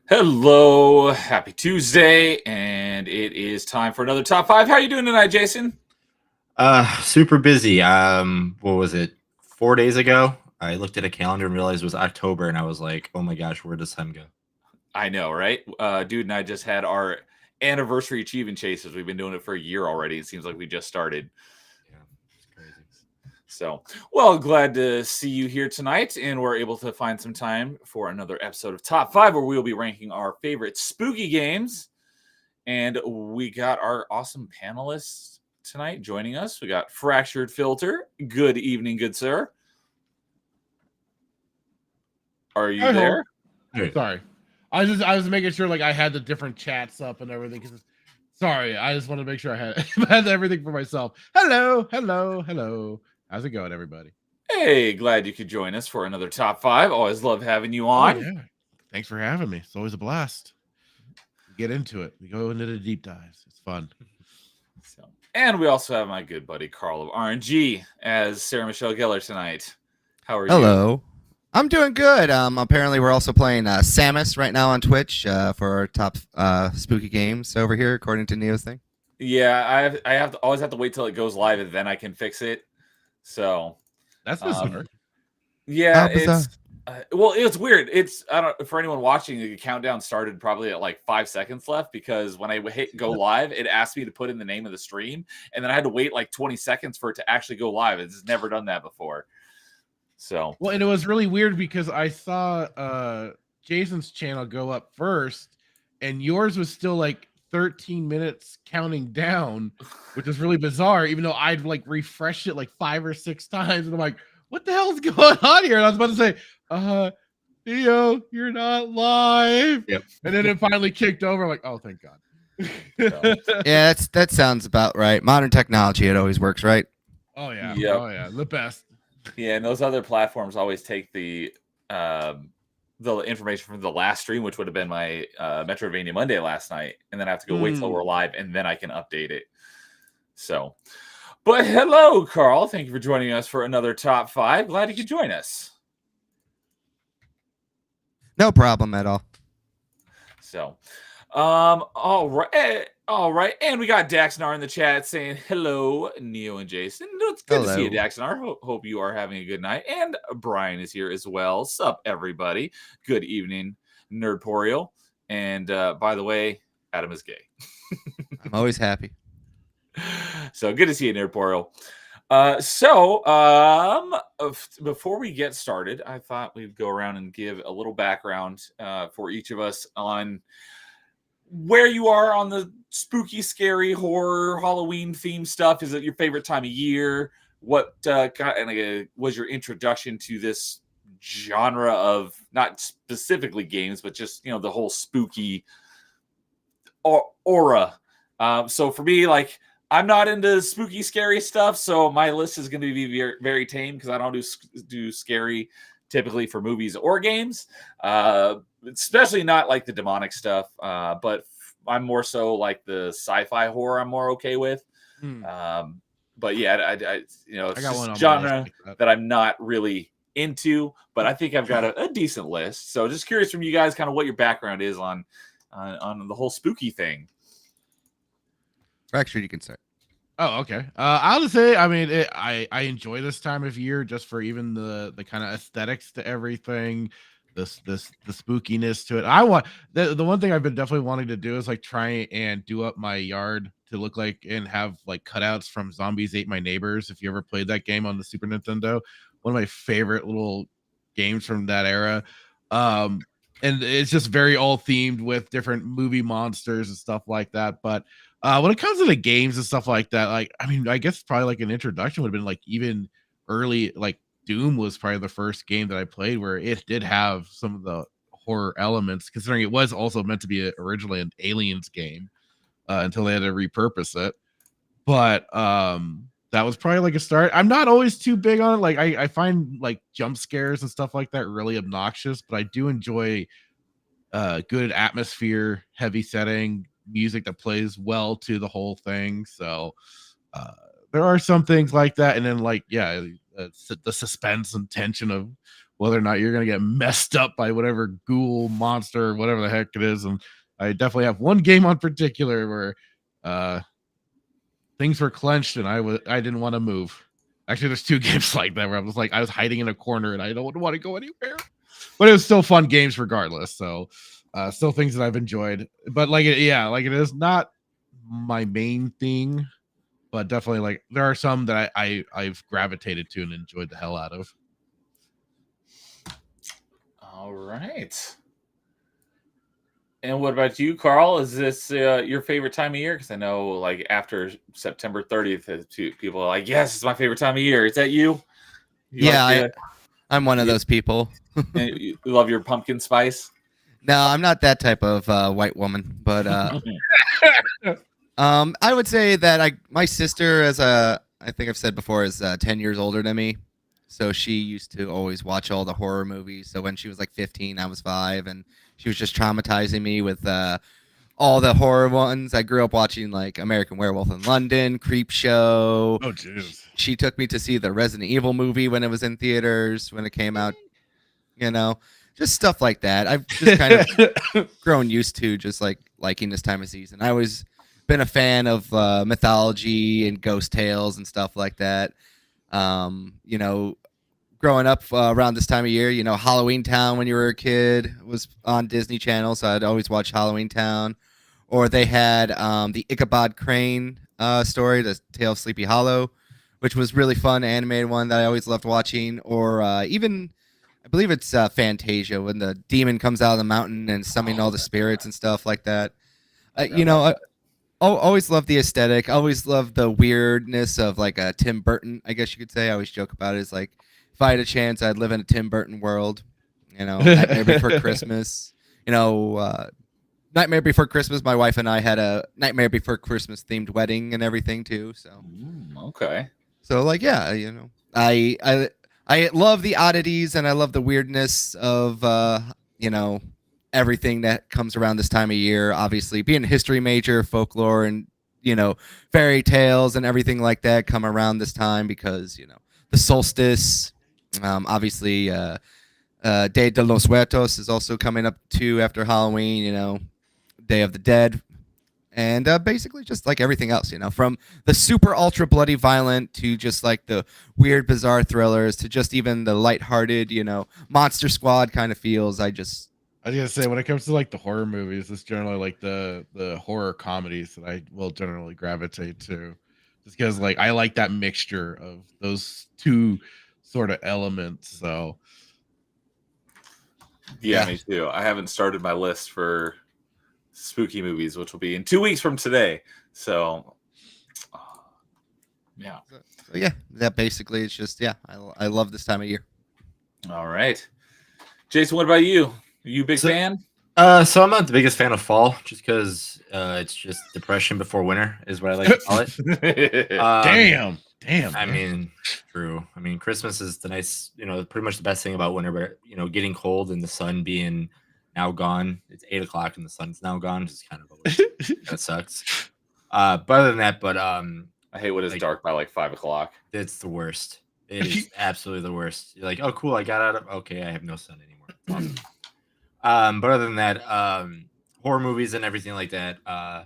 Hello, happy Tuesday, and it is time for another top five. How are you doing tonight, Jason? Super busy. What was it? 4 days ago, I looked at a calendar and realized it was October, and I was like, "Oh my gosh, where does time go?" I know, right? Dude and I just had our anniversary achievement chases. We've been doing it for a year already. It seems like we just started. Yeah, it's crazy. So, well, glad to see you here tonight, and we're able to find some time for another episode of Top Five, where we'll be ranking our favorite spooky games. And we got our awesome panelists tonight joining us. We got Fractured Filter. Good evening, good sir. Are you I hope. there? Hey, Sorry, I was making sure like I had the different chats up and everything. Sorry, I just want to make sure I had had everything for myself. Hello, hello, hello. How's it going, everybody? Hey, glad you could join us for another top five. Always love having you Oh on. yeah, thanks for having me. It's always a blast. We get into it. We go into the deep dives. It's fun. And we also have my good buddy Carl of RNG as Sarah Michelle Gellar tonight. How are you? Hello. I'm doing good. Apparently, we're also playing Samus right now on Twitch for our top spooky games over here, according to Neo's thing. Yeah, I always have to wait till it goes live and then I can fix it. So That's bizarre. yeah, How bizarre. it's weird. It's I don't for anyone watching. The countdown started probably at like 5 seconds left because when I hit go live, it asked me to put in the name of the stream, and then I had to wait like 20 seconds for it to actually go live. It's never done that before. So Well, and it was really weird because I saw Jason's channel go up first, and yours was still like 13 minutes counting down, which was really bizarre, even though I'd like refreshed it like 5 or 6 times, and I'm like, what the hell's going on here? And I was about to say, Theo, you're not live. Yep. And then it finally kicked over. I'm like, oh, thank God. Yeah, that sounds about right. Modern technology, it always works, right? Oh yeah. Yep. Oh yeah. The best. yeah, and those other platforms always take the information from the last stream, which would have been my Metrovania Monday last night, and then I have to go wait till we're live, and then I can update it. So, but hello, Carl. Thank you for joining us for another top five. Glad you could join us. No problem at all. So, all right, and we got Daxnar in the chat saying hello, Neo and Jason. It's good to see you, Hello. Daxnar. Hope you are having a good night. And Brian is here as well. Sup, everybody? Good evening, Nerdporial. And by the way, Adam is gay. I'm always happy. So good to see you, Nerdporial. Before we get started, I thought we'd go around and give a little background for each of us on where you are on the spooky, scary, Halloween themed stuff. Is it your favorite time of year? What was your introduction to this genre of not specifically games, but just the whole spooky aura? So for me, like I'm not into spooky, scary stuff, so my list is going to be very, very tame because I don't do scary typically for movies or games, especially not like the demonic stuff. But I'm more so like the sci-fi horror. I'm more okay with. But yeah, it's I got one just on genre like that I'm not really into. But I think I've got a decent list. So just curious from you guys, kind of what your background is on the whole spooky thing. Fractured, you can start. Oh, okay. I'll just say, I mean, I enjoy this time of year just for even the kind of aesthetics to everything, the spookiness to it. I want the one thing I've been definitely wanting to do is like try and do up my yard to look like and have like cutouts from Zombies Ate My Neighbors. If you ever played that game on the Super Nintendo, one of my favorite little games from that era. And it's just very all themed with different movie monsters and stuff like that. But when it comes to the games and stuff like that, like I mean, I guess probably like an introduction would have been like even early, like Doom was probably the first game that I played where it did have some of the horror elements, considering it was also meant to be originally an Aliens game until they had to repurpose it. But that was probably like a start. I'm not always too big on it. Like I find like jump scares and stuff like that really obnoxious, but I do enjoy good atmosphere, heavy setting, music that plays well to the whole thing. So there are some things like that, and then like the suspense and tension of whether or not you're gonna get messed up by whatever ghoul monster, whatever the heck it is. And I definitely have one game on particular where things were clenched and I didn't want to move. Actually, there's two games like that where I was hiding in a corner and I don't want to go anywhere. But it was still fun games regardless. So still things that I've enjoyed. But like it is not my main thing, but definitely like there are some that I've gravitated to and enjoyed the hell out of. All right. And what about you, Carl? Is this your favorite time of year? Because I know, like, after September 30th, people are like, "Yes, it's my favorite time of year." Is that you? Yeah, I'm one of those people. You love your pumpkin spice? No, I'm not that type of white woman, but I would say that my sister, I think I've said before, is 10 years older than me. So she used to always watch all the horror movies. So when she was like 15, I was 5, and she was just traumatizing me with all the horror ones. I grew up watching like American Werewolf in London, Creep Show. Oh, jeez. She took me to see the Resident Evil movie when it was in theaters, when it came out. Just stuff like that. I've just kind of grown used to just like liking this time of season. I always been a fan of mythology and ghost tales and stuff like that. Growing up around this time of year, Halloween Town when you were a kid was on Disney Channel, so I'd always watch Halloween Town. Or they had the Ichabod Crane story, the Tale of Sleepy Hollow, which was really fun, animated one that I always loved watching. Or even, I believe it's Fantasia, when the demon comes out of the mountain and summoning all the spirits and stuff like that. I always loved the aesthetic. I always loved the weirdness of like a Tim Burton, I guess you could say. I always joke about it. It's like, if I had a chance, I'd live in a Tim Burton world. Nightmare Before Christmas. Nightmare Before Christmas, my wife and I had a Nightmare Before Christmas themed wedding and everything too. So okay. So like, yeah, I love the oddities and I love the weirdness of everything that comes around this time of year. Obviously, being a history major, folklore and fairy tales and everything like that come around this time because the solstice. Obviously, Day de los Muertos is also coming up too after Halloween. Day of the Dead, and basically just like everything else. From the super ultra bloody violent to just like the weird bizarre thrillers to just even the lighthearted Monster Squad kind of feels. I was gonna say, when it comes to like the horror movies, it's generally like the horror comedies that I will generally gravitate to, just because like I like that mixture of those two sort of elements. So yeah, me too. I haven't started my list for spooky movies, which will be in 2 weeks from today. So yeah. So yeah, that basically it's just I love this time of year. All right, Jason, what about you? Are you a big fan? So I'm not the biggest fan of fall, just because it's just depression before winter is what I like to call it. Damn. I mean, true. I mean, Christmas is the nice, pretty much the best thing about winter, but getting cold and the sun being now gone. It's 8:00 and the sun's now gone. It's kind of always, that sucks. But other than that, I hate when it's dark by like 5:00. It's the worst. It is absolutely the worst. You're like, oh, cool, I got out of. Okay, I have no sun anymore. Awesome. But other than that, horror movies and everything like that, I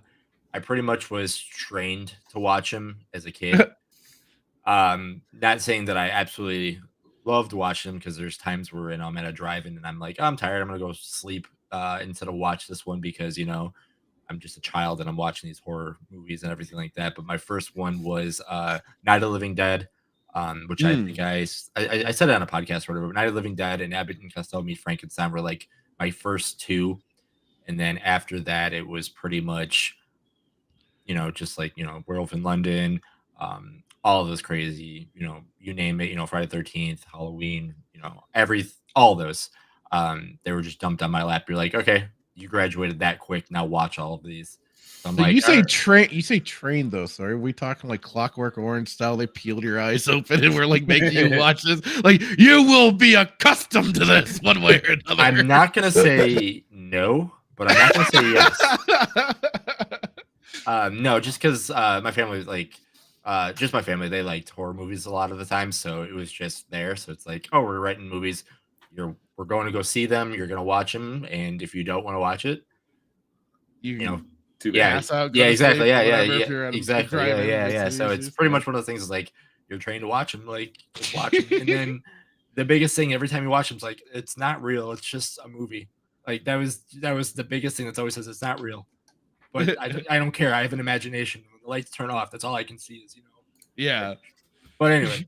pretty much was trained to watch them as a kid. Not saying that I absolutely loved watching them, because there's times where I'm at a drive-in and I'm like, oh, I'm tired, I'm gonna go sleep instead of watch this one because I'm just a child and I'm watching these horror movies and everything like that. But my first one was Night of the Living Dead, which I think I said it on a podcast or whatever. But Night of the Living Dead and Abbott and Costello Meet Frankenstein were like my first two, and then after that it was pretty much just like Werewolf in London, all of those crazy, you name it, Friday the 13th, Halloween, all those, they were just dumped on my lap. You're like, okay, you graduated that quick, now watch all of these. So I'm like, you say train though. So are we talking like Clockwork Orange style? They peeled your eyes open and we're like making you watch this. Like, you will be accustomed to this one way or another. I'm not gonna say no, but I'm not gonna say yes. No, just because my family was like, they liked horror movies a lot of the time, so it was just there. So it's like, oh, we're writing movies. we're going to go see them. You're going to watch them, and if you don't want to watch it, You know, Too yeah, bad. pass out, go yeah, to exactly, sleep, yeah, yeah, whatever, yeah, if you're at a exactly, yeah, drive-in, yeah, it's yeah. So it's usually pretty fun. much one of those things. Is like you're trained to watch them, like just watch them, and then the biggest thing every time you watch them is like it's not real. It's just a movie. Like that was the biggest thing that's always says it's not real. But I don't care. I have an imagination. When the lights turn off, that's all I can see is Yeah. But anyway,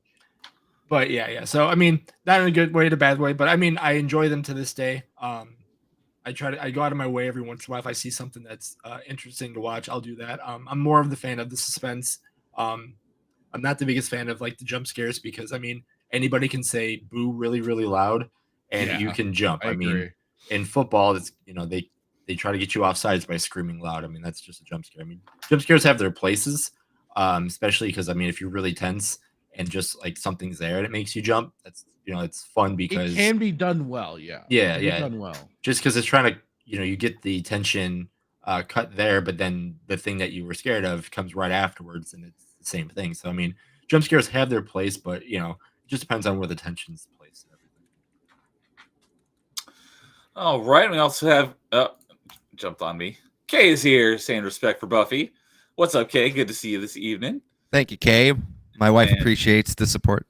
but yeah. So I mean, not in a good way, in a bad way. But I mean, I enjoy them to this day. I go out of my way every once in a while if I see something that's interesting to watch. I'll do that. I'm more of the fan of the suspense. I'm not the biggest fan of like the jump scares because I mean anybody can say boo really really loud and you Yeah, can jump. I I mean, agree. in football, it's they try to get you off sides by screaming loud. I mean, that's just a jump scare. I mean, jump scares have their places, especially because I mean, if you're really tense and just like something's there and it makes you jump, that's it's fun because It can be done well, yeah. Yeah, It can be yeah. done well. just because it's trying to you get the tension cut there, but then the thing that you were scared of comes right afterwards, and it's the same thing. So I mean, jump scares have their place, but it just depends on where the tension's placed and everything. All right. We also have jumped on me. Kay is here saying respect for Buffy. What's up, Kay? Good to see you this evening. Thank you, Cabe. My wife And- appreciates the support.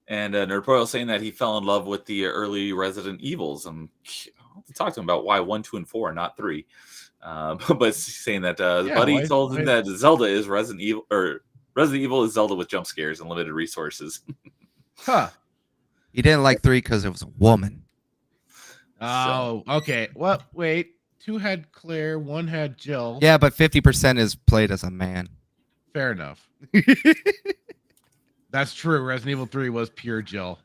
And Nerdpoil saying that he fell in love with the early Resident Evils. I'll have to talk to him about why 1, 2, and 4, not 3. But saying that Yeah, Buddy told him that Zelda is Resident Evil, or Resident Evil is Zelda with jump scares and limited resources. Huh. He didn't like 3 because it was a woman. Oh, okay. Well, wait. 2 had Claire, 1 had Jill. Yeah, but 50% is played as a man. Fair enough. That's true. Resident Evil 3 was pure Jill.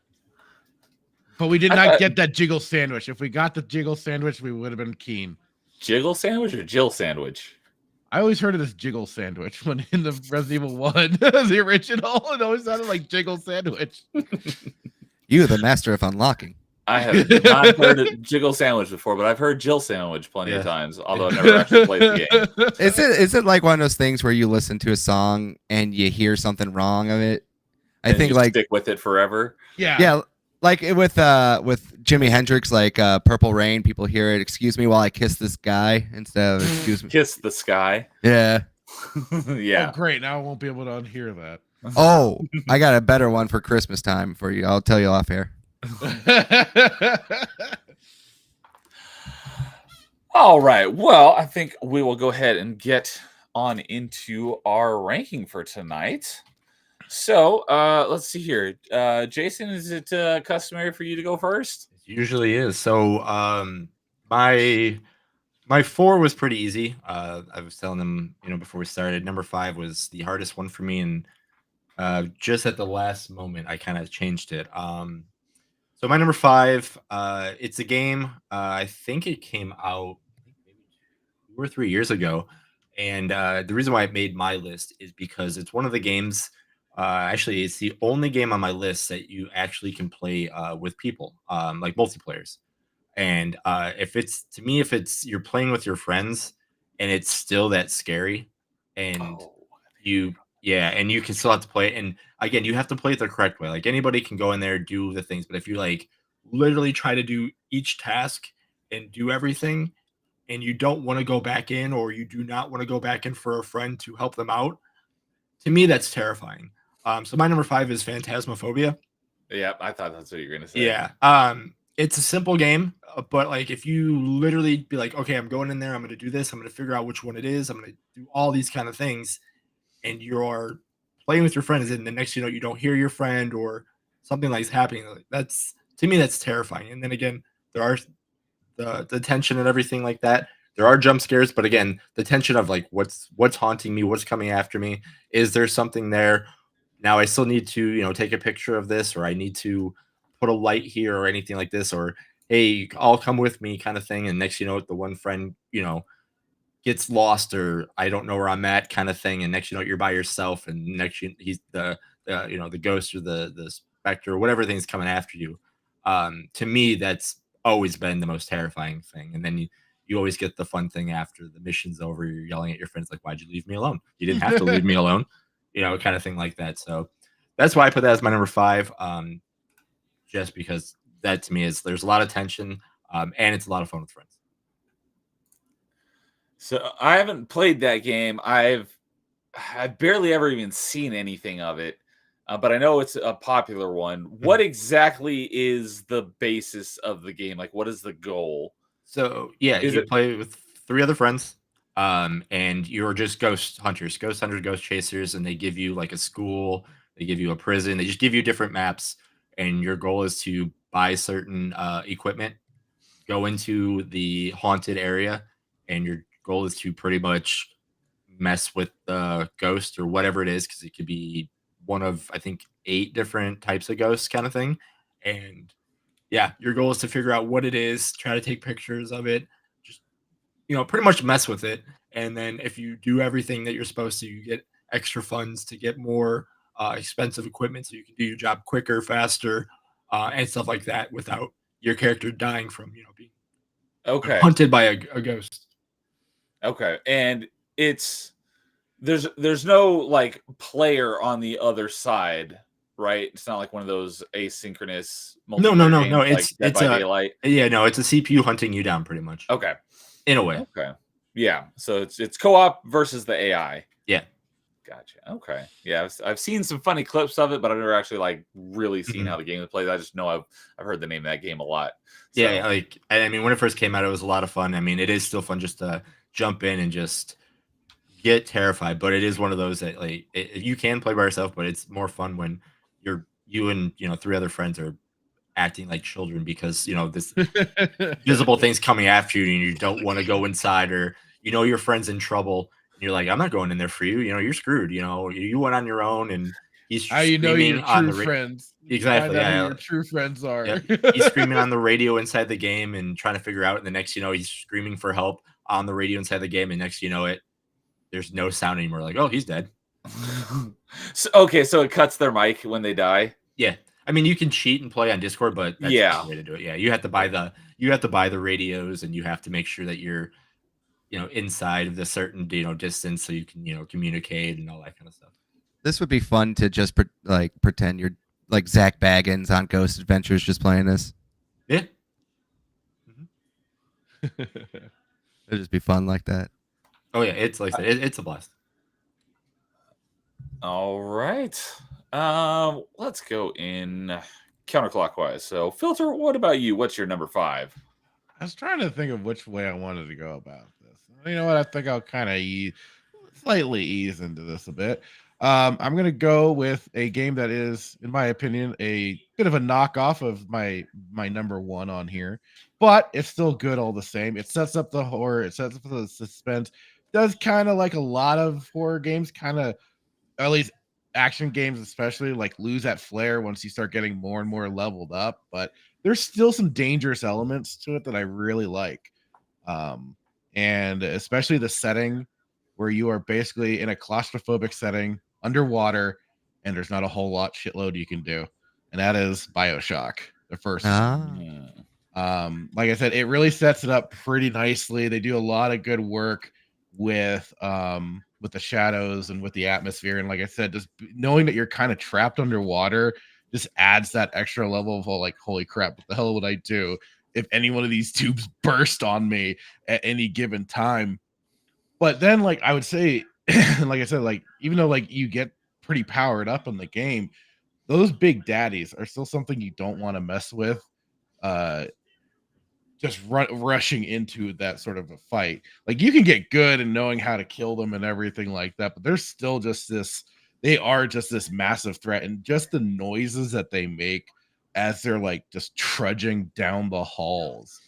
But we did I not thought- get that jiggle sandwich. If we got the jiggle sandwich, we would have been keen. Jiggle sandwich or Jill sandwich? I always heard of this jiggle sandwich when in the Resident Evil 1, the original. It always sounded like jiggle sandwich. You, the master of unlocking. I have not heard of Jiggle sandwich before, but I've heard Jill sandwich plenty of Yeah. times, although I've never actually played the game. Is it like one of those things where you listen to a song and you hear something wrong of it? I And think you like stick with it forever. Yeah. like with Jimi Hendrix, like Purple Rain, people hear it, excuse me while I kiss this guy instead of excuse me. Kiss the sky. Yeah. Yeah. Oh, great. Now I won't be able to unhear that. Oh, I got a better one for Christmas time for you. I'll tell you off air. All right. Well, I think we will go ahead and get on into our ranking for tonight. So let's see here. Jason, is it customary for you to go first? It usually is. So my 4 was pretty easy. I was telling them, before we started, number 5 was the hardest one for me, and just at the last moment, I kind of changed it. So my number 5, it's a game. I think it came out maybe 2 or 3 years ago, and the reason why I made my list is because it's one of the games. Actually, it's the only game on my list that you actually can play with people, like multiplayers. And if it's you're playing with your friends and it's still that scary, and you can still have to play it. And again, you have to play it the correct way. Like anybody can go in there, do the things, but if you like literally try to do each task and do everything, and you don't want to go back in, or you do not want to go back in for a friend to help them out, to me that's terrifying. So my number 5 is Phantasmophobia. Yeah, I thought that's what you were gonna say. Yeah. It's a simple game, but like if you literally be like, okay, I'm going in there, I'm going to do this, I'm going to figure out which one it is, I'm going to do all these kind of things, and you're playing with your friends, and the next you don't hear your friend or something like is happening. That's, to me, that's terrifying. And then again, there are the tension and everything like that. There are jump scares, but again, the tension of like what's haunting me, what's coming after me, is there something there? Now I still need to, take a picture of this, or I need to put a light here or anything like this, or hey, all come with me kind of thing. And next, the one friend, gets lost, or I don't know where I'm at kind of thing. And next, you're by yourself, and next he's the ghost or the specter or whatever thing's coming after you. To me, that's always been the most terrifying thing. And then you always get the fun thing after the mission's over. You're yelling at your friends like, why'd you leave me alone? You didn't have to leave me alone. Kind of thing like that. So that's why I put that as my number 5. Just because that to me is there's a lot of tension, and it's a lot of fun with friends. So I haven't played that game. I've barely ever even seen anything of it, but I know it's a popular one. What exactly is the basis of the game? Like, what is the goal? So yeah, Is you it play with 3 other friends, and you're just ghost hunters, ghost chasers, and they give you like a school, they give you a prison, they just give you different maps, and your goal is to buy certain equipment, go into the haunted area, and your goal is to pretty much mess with the ghost or whatever it is, because it could be one of I think 8 different types of ghosts, kind of thing, and yeah, your goal is to figure out what it is, try to take pictures of it, just pretty much mess with it. And then if you do everything that you're supposed to, you get extra funds to get more expensive equipment so you can do your job quicker, faster, and stuff like that without your character dying from being okay? hunted by a ghost. Okay, and it's there's no like player on the other side, right? It's not like one of those asynchronous No, multiplayer no. games like It's Dead it's by a Daylight. yeah, no, it's a CPU hunting you down pretty much Okay, in a way. okay, yeah. So it's co-op versus the AI. Yeah. Gotcha. Okay. Yeah, I've seen some funny clips of it, but I've never actually like really seen Mhm. how the game is played. I just know I've heard the name of that game a lot. So, Yeah, like I mean, when it first came out, it was a lot of fun. I mean, it is still fun just to jump in and just get terrified, but it is one of those that like you can play by yourself, but it's more fun when you and 3 other friends are acting like children because this visible thing's coming after you and you don't want to go inside, or your friend's in trouble and you're like, I'm not going in there for you. You're screwed. You went on your own, and he's How you know your screaming on true the friends? exactly, Find out who yeah. your true friends are. Yep. He's screaming on the radio inside the game and trying to figure out. And the next, he's screaming for help on the radio inside the game. And next, there's no sound anymore. Like, oh, he's dead. so it cuts their mic when they die. Yeah. I mean, you can cheat and play on Discord, but that's Yeah. not the way to do it. Yeah. You have to buy the radios, and you have to make sure that you're, inside of the certain, distance so you can, communicate and all that kind of stuff. This would be fun to just pretend you're like Zach Baggins on Ghost Adventures, just playing this. Yeah. It'd just be fun like that. Oh yeah. It's like I said, it's a blast. All right. Let's go in counterclockwise. So, Filter, what about you? What's your number 5? I was trying to think of which way I wanted to go about this. You know what? I think I'll kind of slightly ease into this a bit. I'm going to go with a game that is, in my opinion, a bit of a knockoff of my number 1 on here, but it's still good all the same. It sets up the horror. It sets up the suspense. Does kind of like a lot of horror games, kind of, at least action games especially, like lose that flair once you start getting more and more leveled up, but there's still some dangerous elements to it that I really like. And especially the setting where you are basically in a claustrophobic setting underwater and there's not a whole shitload you can do. And that is BioShock, the first one. Like I said, it really sets it up pretty nicely. They do a lot of good work with the shadows and with the atmosphere. And like I said, just knowing that you're kind of trapped underwater just adds that extra level of like, holy crap, what the hell would I do if any one of these tubes burst on me at any given time? But then, like I would say, like I said, like even though like you get pretty powered up in the game, those big daddies are still something you don't want to mess with. Just rushing into that sort of a fight. Like you can get good and knowing how to kill them and everything like that, but there's still just this, they are just this massive threat, and just the noises that they make as they're like just trudging down the halls.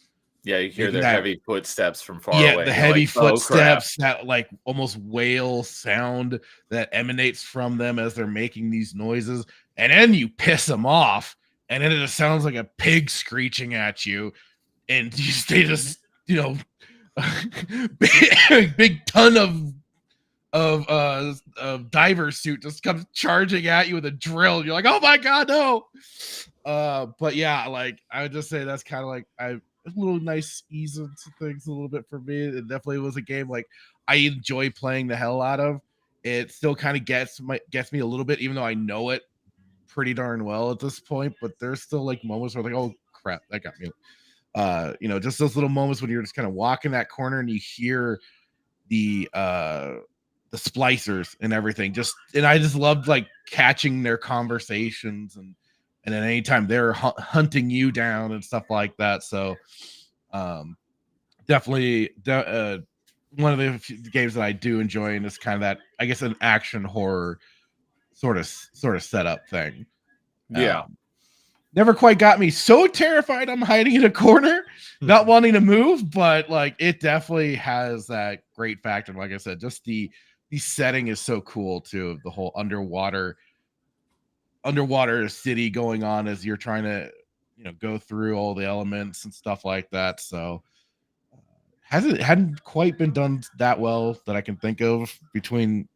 Yeah, you hear their that- heavy footsteps from far Yeah, away. the You're heavy like, "Oh, crap." footsteps, that like almost wail sound that emanates from them as they're making these noises. And then you piss them off, and then it just sounds like a pig screeching at you. And they just, big ton of diver suit just comes charging at you with a drill. And you're like, oh my god, no! But yeah, like I would just say that's kind of like a little nice ease into things a little bit for me. It definitely was a game like I enjoy playing the hell out of. It still kind of gets me a little bit, even though I know it pretty darn well at this point. But there's still like moments where like, oh crap, that got me. Just those little moments when you're just kind of walking that corner and you hear the splicers and everything. And I just loved like catching their conversations and then anytime they're hunting you down and stuff like that. So definitely one of the games that I do enjoy, and it's kind of that, I guess, an action horror sort of setup thing. Yeah. Never quite got me so terrified I'm hiding in a corner, not wanting to move, but like it definitely has that great factor. Like I said, just the setting is so cool too. The whole underwater city going on as you're trying to, go through all the elements and stuff like that. So hadn't quite been done that well that I can think of between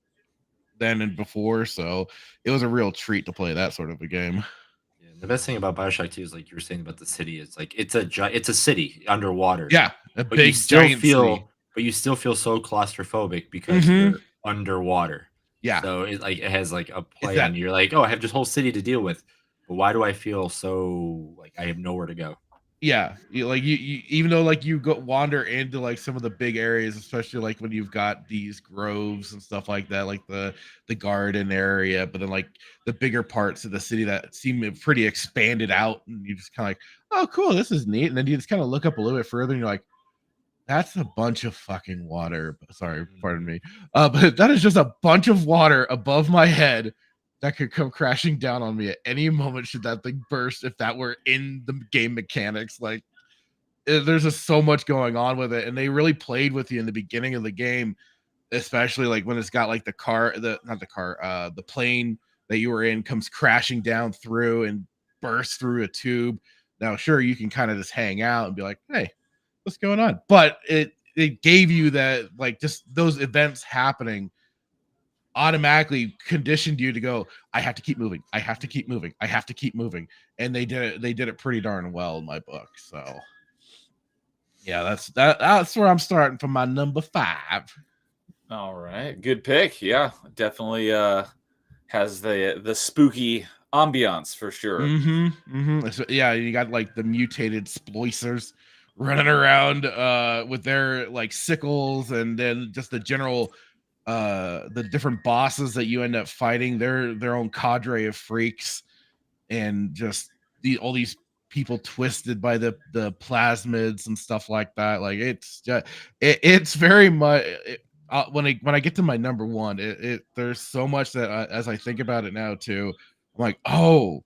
then and before. So it was a real treat to play that sort of a game. The best thing about Bioshock 2 is like you were saying about the city. It's like it's a city underwater. Yeah, a but big you still giant feel, city. but you still feel so claustrophobic because Mhm. you're underwater. Yeah, So it has like a play that- on you. You're like, oh, I have this whole city to deal with, but why do I feel so like I have nowhere to go? yeah. You even though like you go wander into like some of the big areas, especially like when you've got these groves and stuff like that, like the garden area, but then like the bigger parts of the city that seem pretty expanded out, and you just kind of like, oh, cool, this is neat. And then you just kind of look up a little bit further, and you're like, that's a bunch of fucking water. Sorry, pardon me. But that is just a bunch of water above my head that could come crashing down on me at any moment should that thing burst, if that were in the game mechanics. Like there's just so much going on with it, and they really played with you in the beginning of the game, especially like when it's got like the plane that you were in comes crashing down through and bursts through a tube. Now sure, you can kind of just hang out and be like, hey, what's going on? But it gave you that, like, just those events happening automatically conditioned you to go, I have to keep moving, I have to keep moving, I have to keep moving. And they did it pretty darn well in my book. So yeah, that's where I'm starting for my number 5. All right, good pick. Yeah, definitely has the spooky ambiance for sure. So, yeah, you got like the mutated splicers running around with their like sickles, and then just the general the different bosses that you end up fighting, their own cadre of freaks, and just all these people twisted by the plasmids and stuff like that. Like it's just, it's very much when I get to my number 1, there's so much that as I think about it now too, I'm like, oh,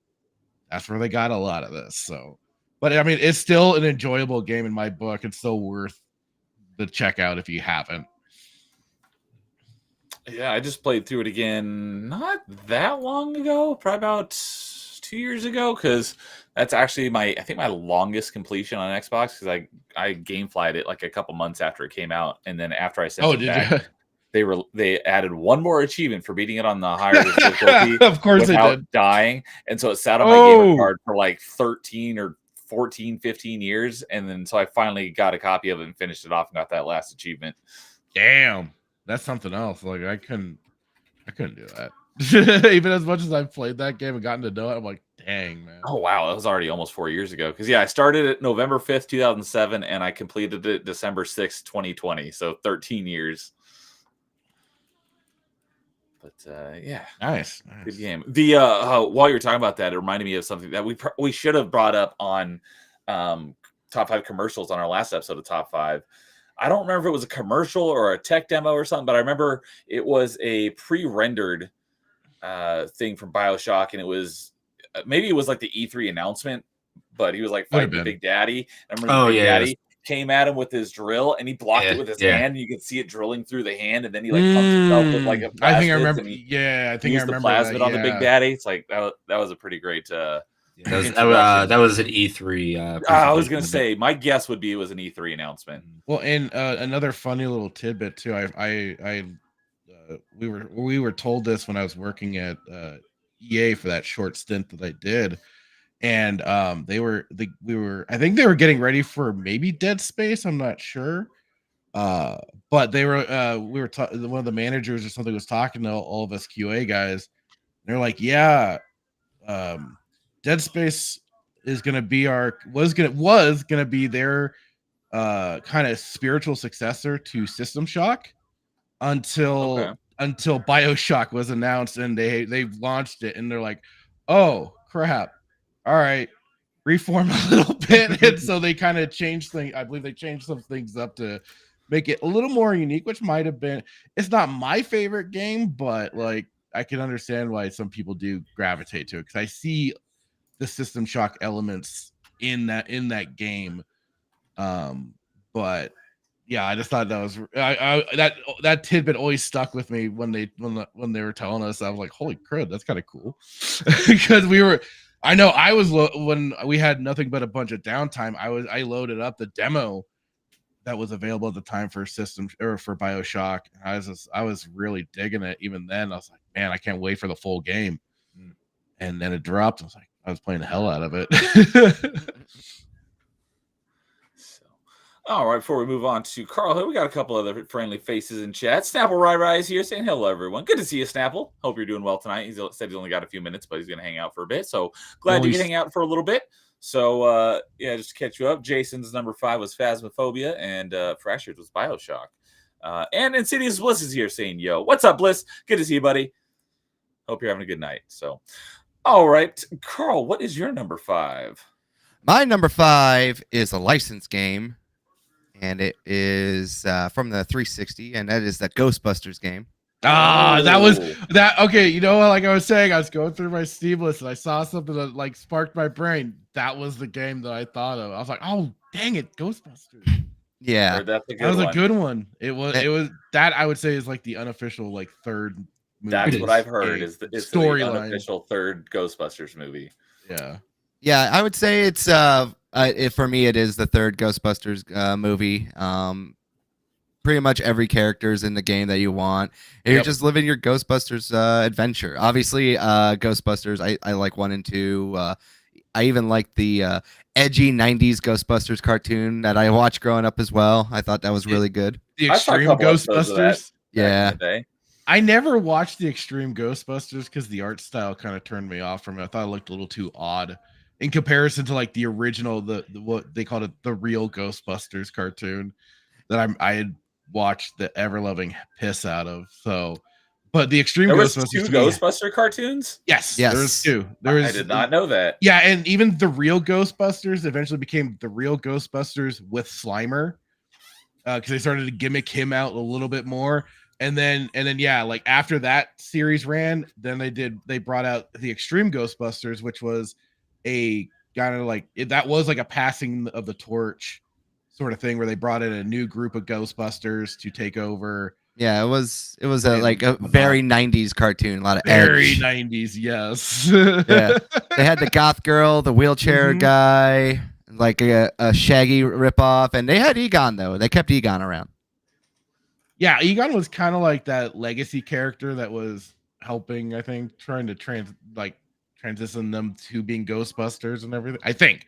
that's where they got a lot of this. So, but I mean, it's still an enjoyable game in my book. It's still worth the checkout if you haven't. Yeah, I just played through it again not that long ago, probably about 2 years ago, because that's actually I think my longest completion on Xbox, because I gameflied it like a couple months after it came out, and then after I sent it back, they added one more achievement for beating it on the higher difficulty. Of course without they did. dying, and so it sat on my gamer card for like 13 or 14, 15 years, and then so I finally got a copy of it and finished it off and got that last achievement. Damn. That's something else. Like I couldn't do that. Even as much as I've played that game and gotten to know it, I'm like, dang, man. Oh wow, that was already almost 4 years ago. Because yeah, I started it November 5th, 2007, and I completed it December 6th, 2020. So 13 years. But yeah, nice. Good game. The while you're talking about that, it reminded me of something that we should have brought up on top 5 commercials on our last episode of Top 5. I don't remember if it was a commercial or a tech demo or something, but I remember it was a pre-rendered thing from BioShock, and it was maybe it was like the E3 announcement, but he was like fighting the Big Daddy. I remember the Big Daddy came at him with his drill, and he blocked it with his hand. And you could see it drilling through the hand, and then he like pumped himself with like a plasmid. I think I remember. I think I remember the plasmid on the Big Daddy. It's like that was a pretty great. That was an E3. I was gonna say, my guess would be it was an E3 announcement. Well, and another funny little tidbit too. We were told this when I was working at EA for that short stint that I did, and I think they were getting ready for maybe Dead Space. I'm not sure, but they were one of the managers or something was talking to all of us QA guys. And they're like, yeah, Dead Space is gonna be was gonna be their kind of spiritual successor to System Shock until BioShock was announced and they've launched it and they're like, oh crap, all right, reform a little bit. And so they kind of changed things. I believe they changed some things up to make it a little more unique, which might have been, it's not my favorite game, but like I can understand why some people do gravitate to it because I see the System Shock elements in that game. But yeah, I just thought that was that tidbit always stuck with me when they were telling us. I was like, holy crud, that's kind of cool. Because when we had nothing but a bunch of downtime, I loaded up the demo that was available at the time for System or for BioShock. I was really digging it even then. I was like, man, I can't wait for the full game. And then it dropped. I was playing the hell out of it. All right, before we move on to Carl, we got a couple other friendly faces in chat. Snapple Rai is here saying hello, everyone. Good to see you, Snapple. Hope you're doing well tonight. He said he's only got a few minutes, but he's going to hang out for a bit. So glad you can hang out for a little bit. So, just to catch you up, Jason's number 5 was Phasmophobia, and Fractured was BioShock. And Insidious Bliss is here saying, yo, what's up, Bliss? Good to see you, buddy. Hope you're having a good night. So, all right, Carl, what is your number 5? My number 5 is a licensed game, and it is from the 360, and that is the Ghostbusters game. That was that. Okay, you know what? Like I was saying, I was going through my Steam list and I saw something that like sparked my brain. That was the game that I thought of. I was like, oh dang it, Ghostbusters. Yeah, that was a good one. It was that I would say is like the unofficial like third movie. That's what I've heard is the storyline. unofficial third Ghostbusters movie. Yeah, I would say it's for me it is the third Ghostbusters movie. Pretty much every character is in the game that you want. You're just living your Ghostbusters adventure. Obviously, Ghostbusters, I like 1 and 2. I even like the edgy 90s Ghostbusters cartoon that I watched growing up as well. I thought that was really good. The Extreme Ghostbusters? Yeah. I never watched the Extreme Ghostbusters because the art style kind of turned me off from it. I thought it looked a little too odd in comparison to like the original, the what they called it, the real Ghostbusters cartoon that I had watched the ever-loving piss out of. So, but the Extreme Ghostbusters, 2 Ghostbuster cartoons? Yes, there's 2. I did not know that. Yeah, and even the real Ghostbusters eventually became the real Ghostbusters with Slimer, because they started to gimmick him out a little bit more. And then yeah, like after that series ran, then they brought out the Extreme Ghostbusters, which was a kind of like that was like a passing of the torch sort of thing where they brought in a new group of Ghostbusters to take over. Yeah, it was like a very 90s cartoon, a lot of very edge. 90s, yes. Yeah, they had the goth girl, the wheelchair guy, like a Shaggy ripoff, and they had Egon though. They kept Egon around. Yeah, Egon was kind of like that legacy character that was helping, I think, trying to transition them to being Ghostbusters and everything. I think.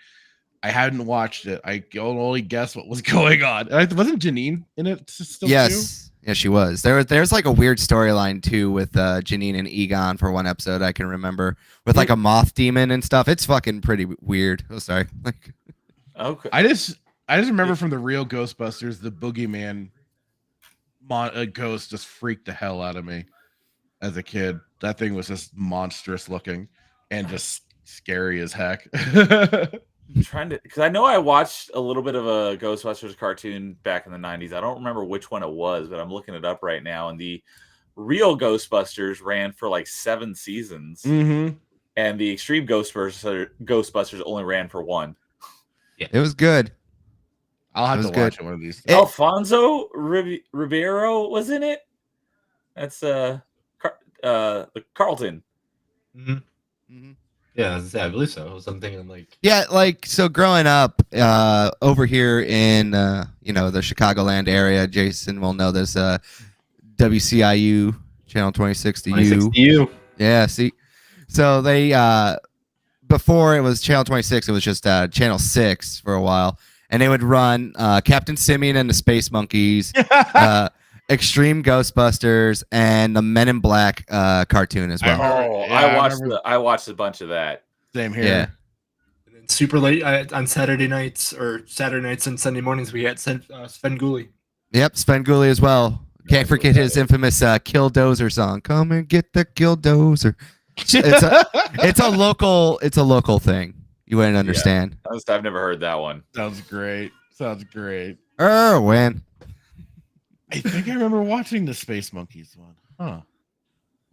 I hadn't watched it. I can only guess what was going on. Wasn't Janine in it still? Yes. Yeah, she was. There's like a weird storyline too with Janine and Egon for one episode I can remember with like a moth demon and stuff. It's fucking pretty weird. Oh, sorry. Okay. I just remember from the real Ghostbusters, the boogeyman ghost just freaked the hell out of me as a kid. That thing was just monstrous looking and just scary as heck. I'm trying to, because I know I watched a little bit of a Ghostbusters cartoon back in the 90s. I don't remember which one it was, but I'm looking it up right now. And the real Ghostbusters ran for like 7 seasons. Mm-hmm. And the Extreme Ghostbusters only ran for 1. Yeah. It was good. I'll have to watch it one of these. Alfonso Ribeiro was in it. That's Carlton. Mm-hmm. Mm-hmm. Yeah, I believe so. Something I'm like. Yeah, like so. Growing up over here in the Chicagoland area, Jason will know this. WCIU channel 2060U. Yeah, see, so they before it was channel 26, it was just channel 6 for a while, and they would run Captain Simian and the Space Monkeys, Extreme Ghostbusters, and the Men in Black cartoon as well. I watched a bunch of that. Same here. Yeah. And then super late on Saturday nights or Saturday nights and Sunday mornings. We had Svengoolie. Yep, Svengoolie as well. Can't forget his infamous Killdozer song. Come and get the Killdozer. It's a local thing. You wouldn't understand. I've never heard that one. Sounds great. Sounds great. Erwin. I think I remember watching the Space Monkeys one. Huh.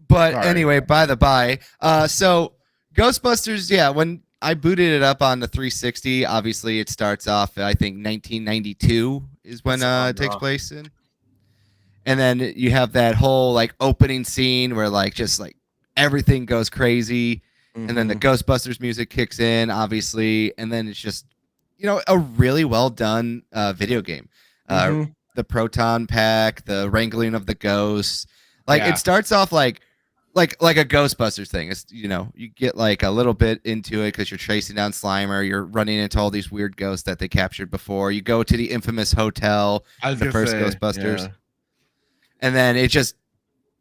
But Sorry. anyway, by the by, so Ghostbusters, yeah, when I booted it up on the 360, obviously it starts off, I think 1992 is when it takes place in. And then you have that whole like opening scene where like just like everything goes crazy. And then the Ghostbusters music kicks in, obviously, and then it's just, a really well done video game. The proton pack, the wrangling of the ghosts, like it starts off like a Ghostbusters thing. It's you get like a little bit into it because you're tracing down Slimer, you're running into all these weird ghosts that they captured before. You go to the infamous hotel, the first Ghostbusters, and then it just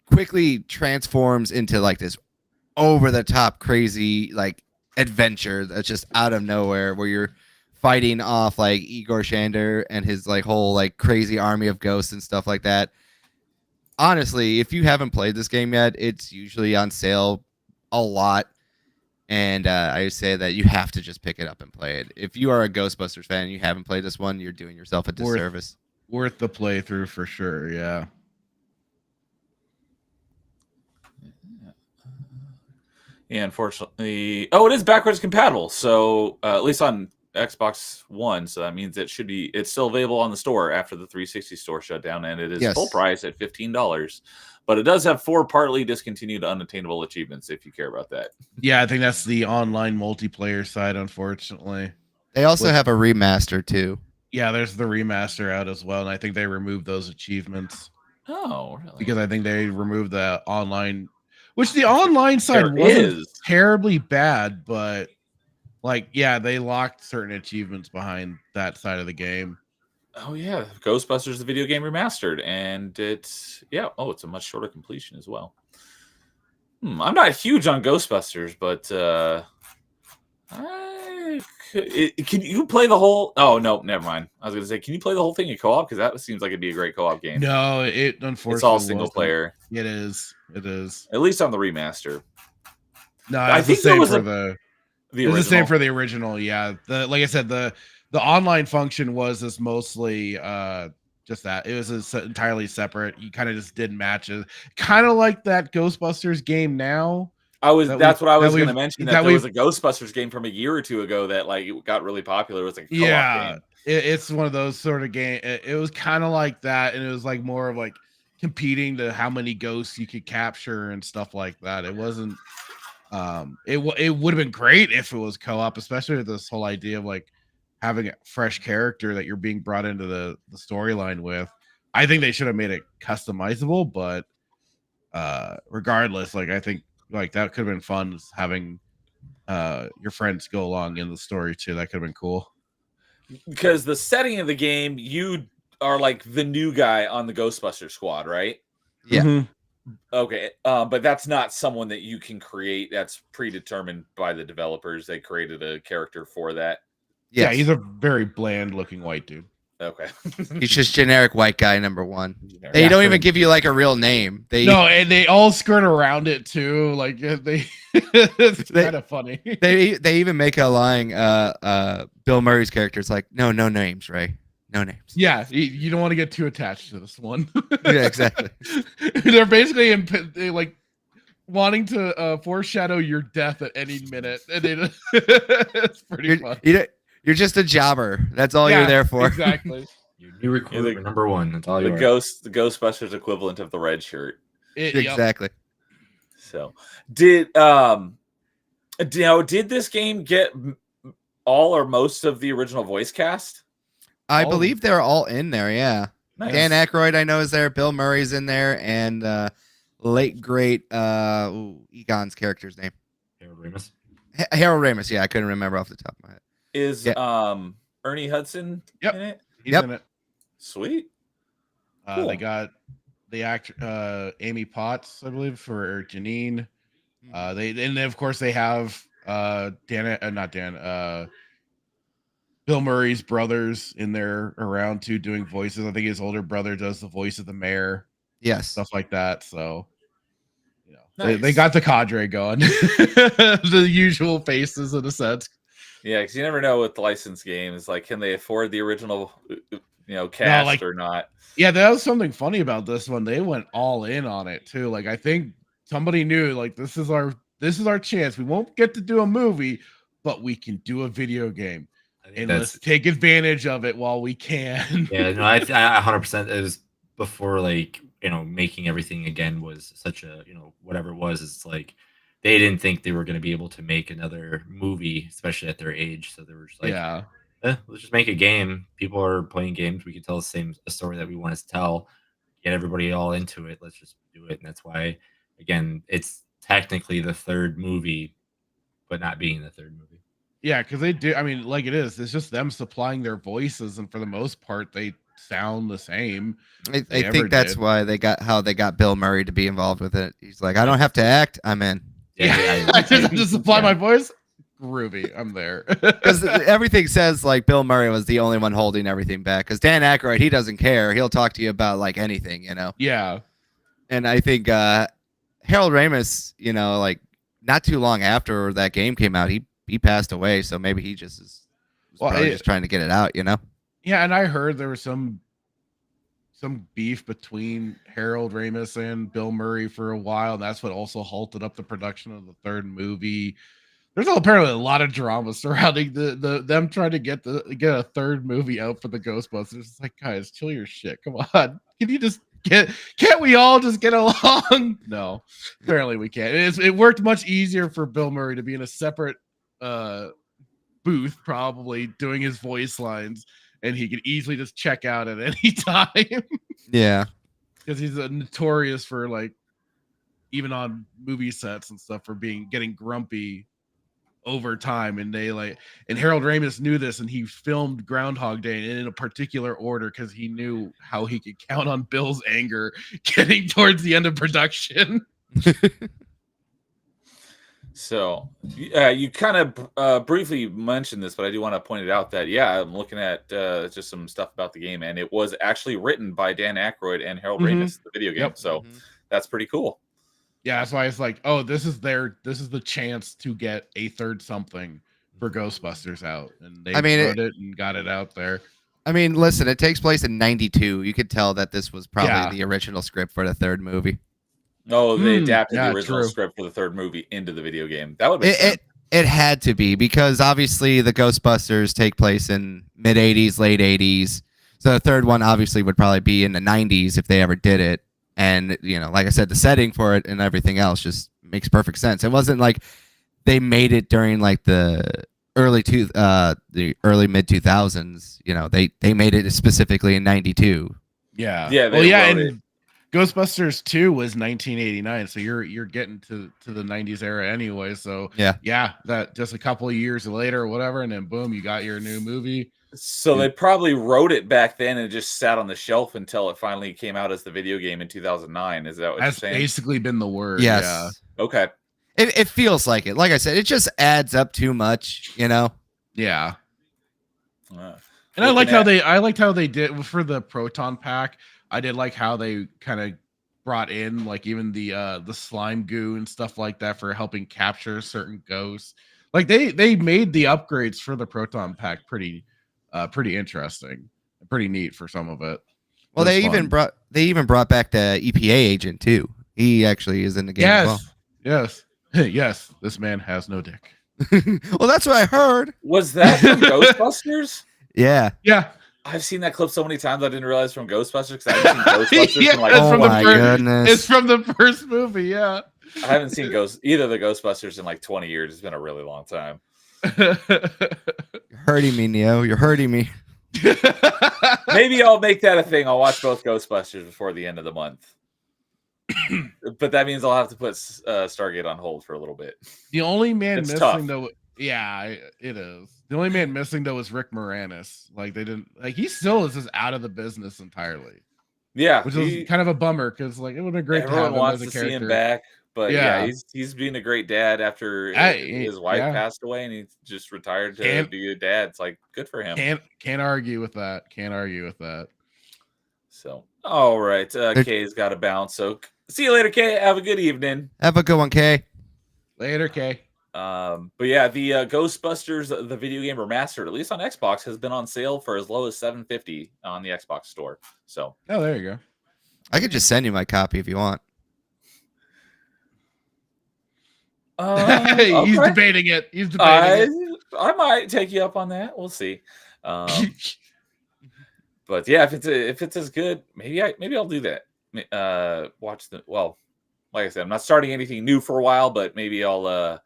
quickly transforms into like this over the top crazy like adventure that's just out of nowhere where you're fighting off like Igor Shander and his like whole like crazy army of ghosts and stuff like that. Honestly, if you haven't played this game yet, it's usually on sale a lot, and I would say that you have to just pick it up and play it. If you are a Ghostbusters fan and you haven't played this one, you're doing yourself a disservice. Worth the playthrough for sure. Yeah. Yeah, unfortunately, it is backwards compatible. So at least on Xbox One, so that means it's still available on the store after the 360 store shut down, and it is full price at $15. But it does have 4 partly discontinued unattainable achievements if you care about that. Yeah, I think that's the online multiplayer side, unfortunately. They also have a remaster too. Yeah, there's the remaster out as well, and I think they removed those achievements. Oh, really? Because I think they removed the online, which the online side wasn't terribly bad, but like, yeah, they locked certain achievements behind that side of the game. Oh yeah, Ghostbusters the video game remastered, and it's a much shorter completion as well. I'm not huge on Ghostbusters, but can you play the whole? Oh no, never mind. I was gonna say, can you play the whole thing in co-op? Because that seems like it'd be a great co-op game. No, it unfortunately it's all single player. It is. At least on the remaster. No, I think the same for the original. It's the same for the original. Yeah, like I said, the online function was just mostly just that. It was entirely separate. You kind of just did matches, kind of like that Ghostbusters game now. That's what I was going to mention. That there was a Ghostbusters game from a year or two ago that like it got really popular. It was like a co-op game. It's one of those sort of game. It was kind of like that, and it was like more of like competing to how many ghosts you could capture and stuff like that. It wasn't. It would have been great if it was co-op, especially with this whole idea of like having a fresh character that you're being brought into the storyline with. I think they should have made it customizable, but regardless, like I think like that could have been fun having your friends go along in the story too. That could have been cool. Because the setting of the game, you are like the new guy on the Ghostbusters squad, right? Yeah. Mm-hmm. Okay, but that's not someone that you can create. That's predetermined by the developers. They created a character for that. Yes. Yeah, he's a very bland-looking white dude. Okay. He's just generic white guy number one. They don't even give you like a real name. No, and they all skirt around it too. Like it's kind of funny. They even make a line. Bill Murray's character is like, no names, Ray. No names. Yeah, you don't want to get too attached to this one. Yeah, exactly. They're basically like wanting to foreshadow your death at any minute, and it's pretty fun. You're just a jobber. That's all you're there for. Exactly. Your new recruit number one. That's all you are. The Ghostbusters equivalent of the red shirt. Exactly. So did this game get all or most of the original voice cast? I believe they're all in there. Yeah. Nice. Dan Aykroyd, I know, is there. Bill Murray's in there, and late great Egon's character's name. Harold Ramis. Harold Ramis. Yeah, I couldn't remember off the top of my head. Is Ernie Hudson in it? He's in it. Sweet. Cool. They got the actor Amy Potts, I believe, for Janine. And of course they have Bill Murray's brothers in there around too doing voices. I think his older brother does the voice of the mayor, Yes. stuff like that. So, they Nice. got the cadre going, the usual faces in a sense. Yeah, because you never know with licensed games. Like, can they afford the original, cast like- or not? Yeah, that was something funny about this one. They went all in on it too. Like, I think somebody knew, like, this is our chance. We won't get to do a movie, but we can do a video game, I think and that's let's take advantage of it while we can. yeah. No, I 100%. It was before making everything again was such a whatever it was. It's like they didn't think they were going to be able to make another movie, especially at their age. So they were just like, Yeah. let's just make a game. People are playing games. We can tell a story that we want to tell. Get everybody all into it. Let's just do it. And that's why, again, it's technically the third movie, but not being the third movie. Yeah, because they do. I mean, like it's just them supplying their voices, and for the most part, they sound the same. I they ever think that's did. why they got Bill Murray to be involved with it. He's like, I don't have to act. I'm in. Yeah, I just supply my voice. Groovy, I'm there. Because everything says like Bill Murray was the only one holding everything back. Because Dan Aykroyd, he doesn't care. He'll talk to you about like anything, Yeah, And I think Harold Ramis, like not too long after that game came out, he passed away. So maybe he just was probably just trying to get it out, yeah, and I heard there was some beef between Harold Ramis and Bill Murray for a while. And that's what also halted up the production of the third movie. There's apparently a lot of drama surrounding them trying to get a third movie out for the Ghostbusters. It's like, guys, chill your shit. Come on. Can you just can't we all just get along? No, apparently we can't. It worked much easier for Bill Murray to be in a separate booth, probably doing his voice lines, and he could easily just check out at any time. Yeah. Because he's notorious for like, even on movie sets and stuff, for getting grumpy over time. And Harold Ramis knew this, and he filmed Groundhog Day in a particular order because he knew how he could count on Bill's anger getting towards the end of production. So you kind of briefly mentioned this, but I do want to point it out that, I'm looking at just some stuff about the game, and it was actually written by Dan Aykroyd and Harold Ramis, the video game. Yep. So that's pretty cool. Yeah, that's why it's like, oh, this is the chance to get a third something for Ghostbusters out. And they wrote it and got it out there. I mean, listen, it takes place in 92. You could tell that this was probably the original script for the third movie. No, they adapted the original true. script for the third movie into the video game. That would be it had to be, because obviously the Ghostbusters take place in mid 80s, late 80s. So the third one obviously would probably be in the 90s if they ever did it. And, like I said, the setting for it and everything else just makes perfect sense. It wasn't like they made it during like the early mid 2000s. They made it specifically in 92. Yeah. Yeah. And Ghostbusters 2 was 1989, so you're getting to the 90s era anyway. So that just a couple of years later or whatever, and then boom, you got your new movie. So they probably wrote it back then and just sat on the shelf until it finally came out as the video game in 2009. Is that what you're saying? That's basically been the word. Yes. Yeah. Okay. It feels like it. Like I said, it just adds up too much, Yeah. And I liked how they did for the proton pack. I did like how they kind of brought in like even the slime goo and stuff like that for helping capture certain ghosts. Like they made the upgrades for the proton pack pretty interesting, pretty neat for some of it. Well, they even brought back the EPA agent too. He actually is in the game as well. Yes. This man has no dick. Well, that's what I heard. Was that from Ghostbusters? Yeah. I've seen that clip so many times I didn't realize from Ghostbusters, because I haven't seen Ghostbusters in like goodness. It's from the first movie, yeah. I haven't seen either of the Ghostbusters in like 20 years. It's been a really long time. You're hurting me, Neo. You're hurting me. Maybe I'll make that a thing. I'll watch both Ghostbusters before the end of the month. But that means I'll have to put Stargate on hold for a little bit. The only man It's missing tough. though, yeah, it is. The only man missing though is Rick Moranis. Like they didn't he still is just out of the business entirely. Yeah, Which is kind of a bummer because like it would have been great to have everyone him wants as a to see him character. back, But Yeah. he's being a great dad after his wife Yeah. passed away, and he just retired to Can't- be a dad. It's like good for him. Can't argue with that. Can't argue with that. So, all right, Kay's got to bounce. So, see you later, Kay. Have a good evening. Have a good one, Kay. Later, Kay. But yeah, the Ghostbusters, the video game remastered, at least on Xbox, has been on sale for as low as $7.50 on the Xbox store. So, Oh, there you go. I could just send you my copy if you want. He's okay. debating it. He's debating it. I might take you up on that. We'll see. But yeah, if it's as good, maybe I'll do that. Watch like I said, I'm not starting anything new for a while, but maybe I'll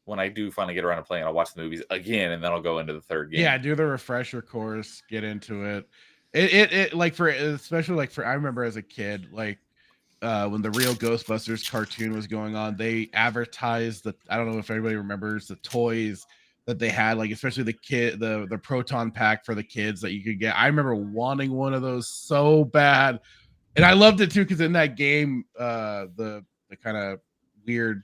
when I do finally get around to playing, I'll watch the movies again, and then I'll go into the third game. Yeah, do the refresher course, get into it. It like for especially like for I remember as a kid, like when the real Ghostbusters cartoon was going on, they advertised I don't know if everybody remembers the toys that they had, like especially the proton pack for the kids that you could get. I remember wanting one of those so bad, and I loved it too because in that game, the kind of weird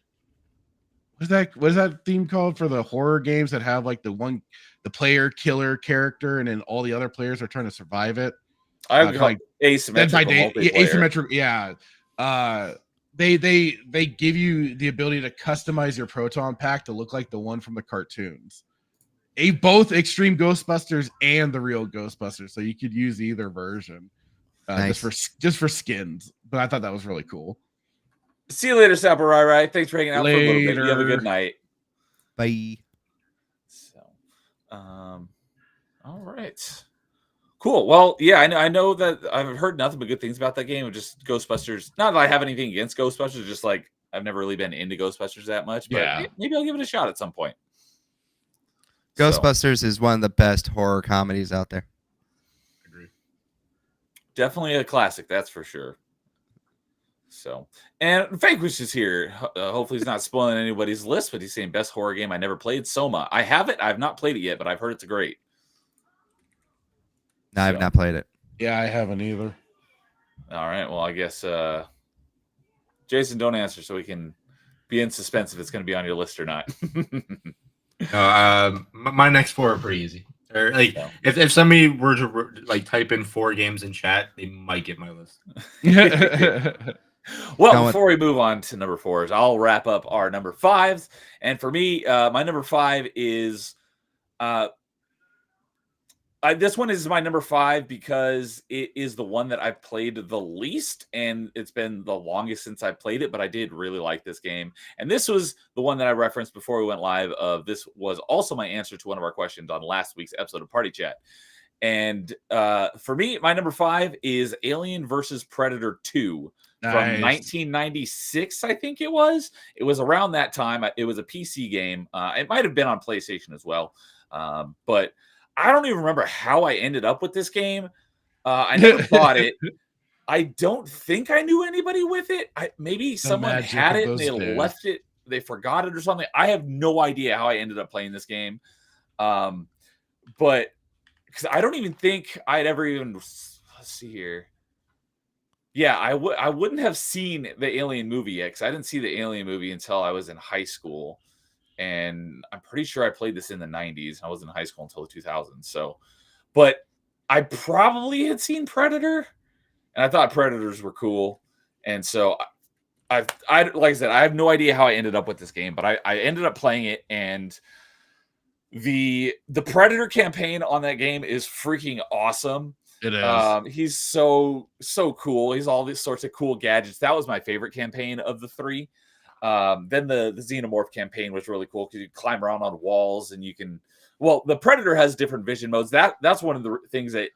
what is that theme called for the horror games that have like the player killer character and then all the other players are trying to survive it. I would like asymmetrical multiplayer. Asymmetrical, yeah. They give you the ability to customize your proton pack to look like the one from the cartoons. Both Extreme Ghostbusters and the real Ghostbusters, so you could use either version. Nice. just for skins. But I thought that was really cool. See you later, Samurai. Thanks for hanging out for a little bit. You have a good night. Bye. So, all right. Cool. Well, yeah, I know that I've heard nothing but good things about that game. Of just Ghostbusters. Not that I have anything against Ghostbusters, just like I've never really been into Ghostbusters that much. But Yeah. maybe I'll give it a shot at some point. Ghostbusters is one of the best horror comedies out there. Agree. Definitely a classic, that's for sure. So, and Vanquish is here. Hopefully, he's not spoiling anybody's list, but he's saying best horror game I never played. Soma. I have it. I've not played it yet, but I've heard it's great. No, I've not played it. Yeah, I haven't either. All right. Well, I guess Jason, don't answer so we can be in suspense if it's going to be on your list or not. My next four are pretty easy. Or like, if somebody were to like type in 4 games in chat, they might get my list. Well, before we move on to number 4s, I'll wrap up our number 5s. And for me, my number 5 is this one is my number 5 because it is the one that I've played the least, and it's been the longest since I played it, but I did really like this game. And this was the one that I referenced before we went live. This was also my answer to one of our questions on last week's episode of Party Chat. And for me, my number 5 is Alien versus Predator 2 from 1996, I think it was. It was around that time. It was a PC game. It might have been on PlayStation as well. But I don't even remember how I ended up with this game. I never bought it. I don't think I knew anybody with it. Maybe someone had it and they left it. They forgot it or something. I have no idea how I ended up playing this game. But because I don't even think I'd ever even, let's see here. Yeah, I wouldn't have seen the Alien movie yet because I didn't see the Alien movie until I was in high school. And I'm pretty sure I played this in the 90s. I was in high school until the 2000s. So, but I probably had seen Predator, and I thought Predators were cool. And so I like I said, I have no idea how I ended up with this game, but I ended up playing it, and the Predator campaign on that game is freaking awesome. It is. He's so cool. He's all these sorts of cool gadgets. That was my favorite campaign of the 3. Then the Xenomorph campaign was really cool because you climb around on walls and you can. Well, the Predator has different vision modes. That's one of the things that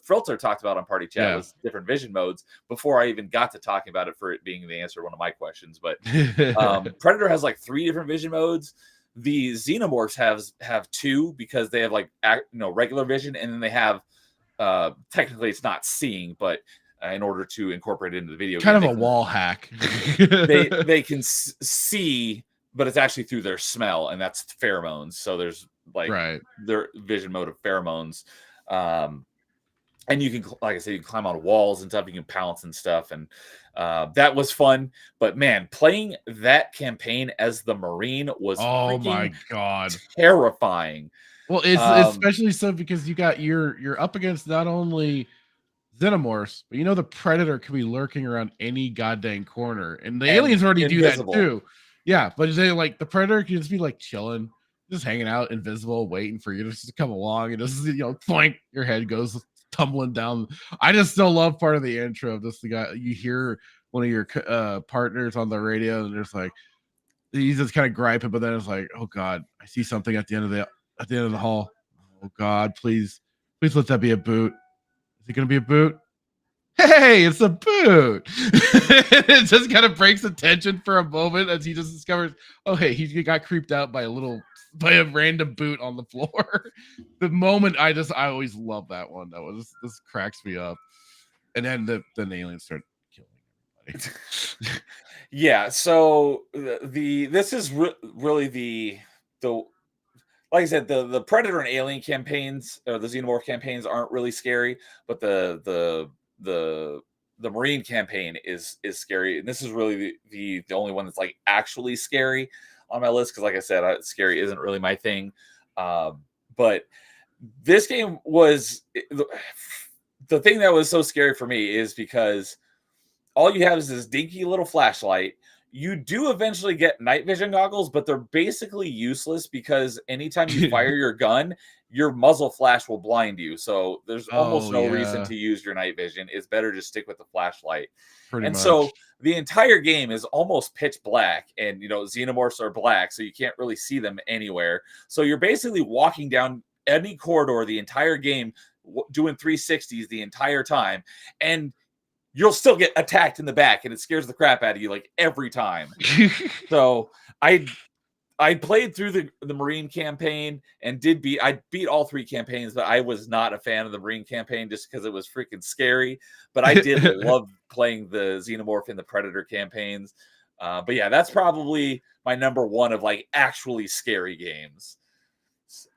Filter talked about on Party Chat was different vision modes. Before I even got to talking about it for it being the answer to one of my questions, but Predator has like 3 different vision modes. The Xenomorphs have 2 because they have like regular vision, and then they have technically it's not seeing, but in order to incorporate it into the video kind game, of a wall hack. they can see, but it's actually through their smell, and that's pheromones. So there's like their vision mode of pheromones. and you can, like I said, you can climb on walls and stuff. You can pounce and stuff, and that was fun. But man, playing that campaign as the Marine was Oh freaking my god. terrifying. Well, it's especially so because you're up against not only Xenomorphs, but the Predator could be lurking around any goddamn corner, and the And aliens already invisible. do that too. Yeah, but they like the Predator can just be like chilling, just hanging out, invisible, waiting for you to just come along, and just boink, your head goes tumbling down. I just still love part of the intro of this. The guy you hear one of your partners on the radio, and there's like he's just kind of griping, but then it's like, oh god, I see something at the end of the hall. Oh god, please let that be a boot. Is it gonna be a boot? Hey, it's a boot. It just kind of breaks the tension for a moment as he just discovers, oh hey, he got creeped out by a random boot on the floor. The moment I always love that one. That was this cracks me up. And then the aliens start killing everybody. Yeah, so this is really the like I said, the Predator and Alien campaigns or the Xenomorph campaigns aren't really scary, but the Marine campaign is scary, and this is really the only one that's like actually scary on my list because, like I said, scary isn't really my thing. But this game was the thing that was so scary for me is because all you have is this dinky little flashlight. You do eventually get night vision goggles, but they're basically useless because anytime you fire your gun, your muzzle flash will blind you. So there's almost no reason to use your night vision. It's better to stick with the flashlight. Pretty much. So the entire game is almost pitch black, and Xenomorphs are black, so you can't really see them anywhere. So you're basically walking down any corridor the entire game, doing 360s the entire time, and you'll still get attacked in the back, and it scares the crap out of you like every time. So I played through the Marine campaign and I beat all 3 campaigns, but I was not a fan of the Marine campaign just because it was freaking scary. But I did love playing the Xenomorph and the Predator campaigns. But yeah, that's probably my number one of like actually scary games.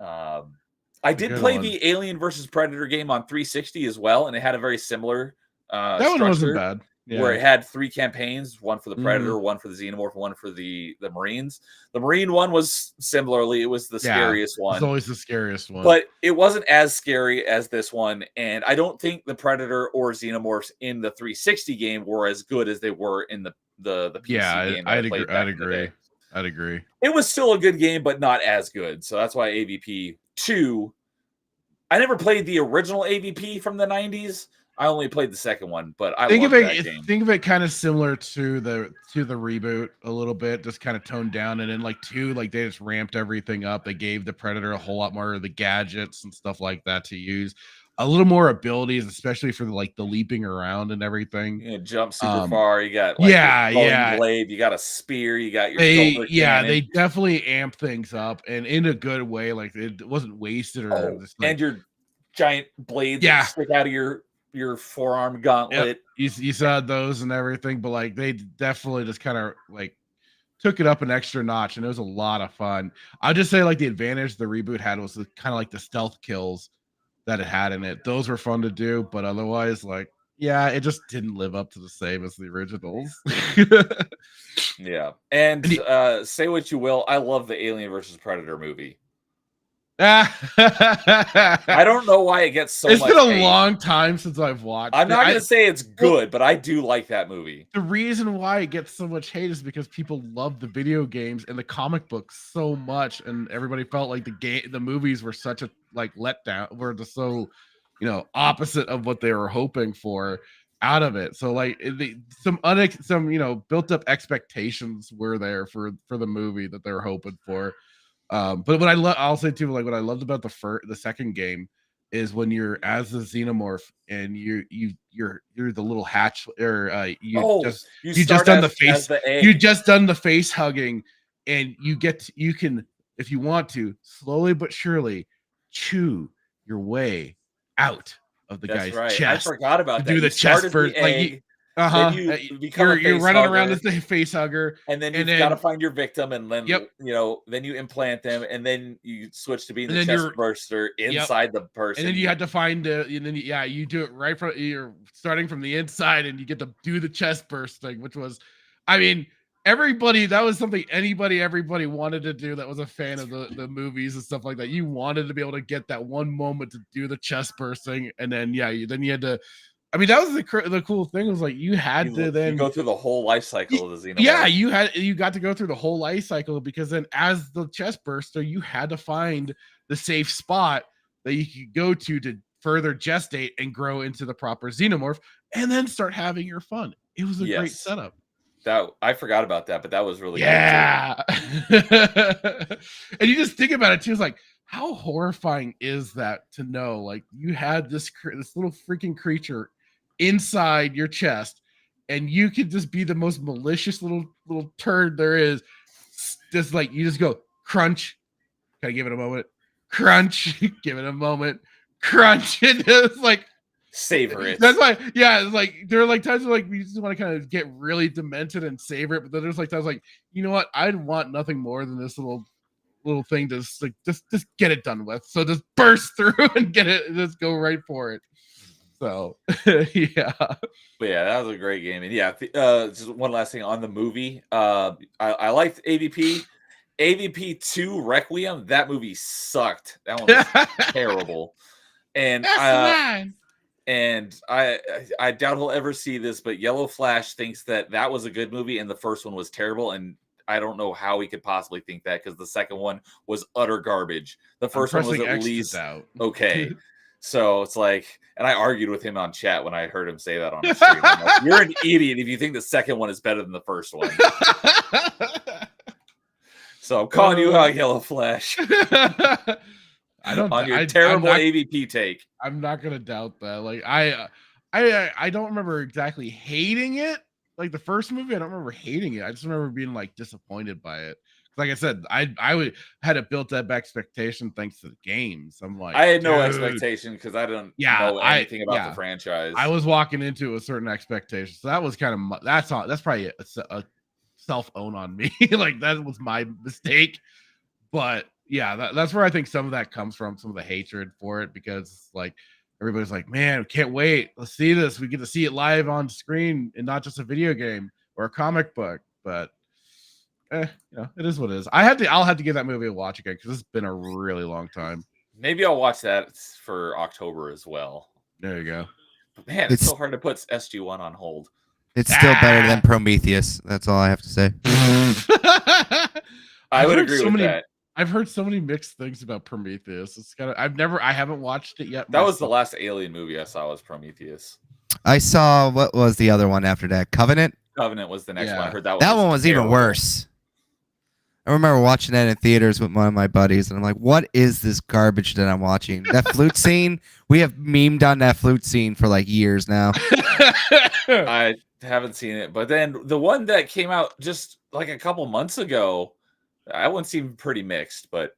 I did play the Alien versus Predator game on 360 as well, and it had a very similar that one wasn't bad. Yeah. Where it had 3 campaigns, one for the Predator, one for the Xenomorph, one for the Marines. The Marine one was similarly, it was the scariest one. It's always the scariest one. But it wasn't as scary as this one. And I don't think the Predator or Xenomorphs in the 360 game were as good as they were in the PC game. I'd agree. It was still a good game, but not as good. So that's why AVP 2. I never played the original AVP from the 90s. I only played the second one, but I think love that game. Think of it kind of similar to the reboot a little bit, just kind of toned down. And then like 2, like they just ramped everything up. They gave the Predator a whole lot more of the gadgets and stuff like that to use. A little more abilities, especially for the leaping around and everything. You jump super far. You got blade. You got a spear. You got your shoulder cannon. They definitely amp things up and in a good way. Like it wasn't wasted or and your giant blades that stick out of your forearm gauntlet. Yep. You saw those and everything, but like they definitely just kind of like took it up an extra notch, and it was a lot of fun. I'll just say like the advantage the reboot had was kind of like the stealth kills that it had in it. Those were fun to do, but otherwise, like, yeah, it just didn't live up to the same as the originals. Yeah. And say what you will, I love the Alien versus Predator movie. I don't know why it gets so much. It's been a long time since I've watched. I'm not going to say it's good, but I do like that movie. The reason why it gets so much hate is because people love the video games and the comic books so much, and everybody felt like the movies were such a letdown. Were just so opposite of what they were hoping for out of it. So like some built up expectations were there for the movie that they were hoping for. But what I'll say too, like what I loved about the second game is when you're as the Xenomorph and you're the little hatch or you just done the face hugging, and you can, if you want to, slowly but surely chew your way out of the guy's chest. I forgot about that. Do the chest burst, Uh-huh. you become a You're face running around hugger, as a face hugger, and then and you've got to then find your victim, and then Yep. then you implant them, and then you switch to being And the then chest you're burster Yep. inside the And person. then you had to find and then yeah, you do it right from you're starting from the inside, and you get to do the chest bursting, which was, I mean, everybody that was something everybody wanted to do that was a fan of the movies and stuff like that. You wanted to be able to get that one moment to do the chest bursting, and then yeah, you had to. I mean, that was the cool thing was like you had to you then go through the whole life cycle of the xenomorph. yeah, you got to go through the whole life cycle because then as the chest burster, you had to find the safe spot that you could go to further gestate and grow into the proper xenomorph and then start having your fun. It was a great Yes. setup. That I forgot about that, but that was really good too. Yeah. And you just think about it too, it's like how horrifying is that to know like you had this little freaking creature inside your chest and you could just be the most malicious little turd there is. Just like you just go crunch, gotta give it a moment, crunch, give it a moment, crunch, and it's like Savor it. that's why, yeah, it's like there are like times where like we just want to kind of get really demented and savor it, but then there's like times like, you know what, I'd want nothing more than this little thing to just get it done with. So just burst through and get it, just go right for it. So yeah. But yeah, that was a great game. And yeah, just one last thing on the movie. I liked AVP. AVP 2 Requiem, that movie sucked. That one was terrible. And I doubt he'll ever see this, but Yellow Flash thinks that was a good movie and the first one was terrible. And I don't know how he could possibly think that because the second one was utter garbage. The first one was at least okay. So it's like, and I argued with him on chat when I heard him say that on the stream. I'm like, you're an idiot if you think the second one is better than the first one. So I'm calling you out, Yellow Flash. I don't on your terrible AVP take. I'm not gonna doubt that. Like I don't remember exactly hating it. Like the first movie, I don't remember hating it. I just remember being like disappointed by it. Like I said, I had a built up expectation thanks to the games. I'm like, I had no expectation because I don't know anything about the franchise. I was walking into a certain expectation, so that was kind of that's probably a self own on me. Like that was my mistake. But yeah, that's where I think some of that comes from, some of the hatred for it, because like everybody's like, man, can't wait. Let's see this. We get to see it live on screen and not just a video game or a comic book. But you know, it is what it is. I'll have to give that movie a watch again because it's been a really long time. Maybe I'll watch that for October as well. There you go. But man, it's so hard to put SG1 on hold. It's still better than Prometheus. That's all I have to say. I would agree with that. I've heard so many mixed things about Prometheus. It's kind of I haven't watched it yet. That was the last Alien movie I saw was Prometheus. I saw, what was the other one after that? Covenant? Covenant was the next one. I heard that one was even worse. I remember watching that in theaters with one of my buddies, and I'm like, what is this garbage that I'm watching? That flute scene? We have memed on that flute scene for like years now. I haven't seen it, but then the one that came out just like a couple months ago, that one seemed pretty mixed, but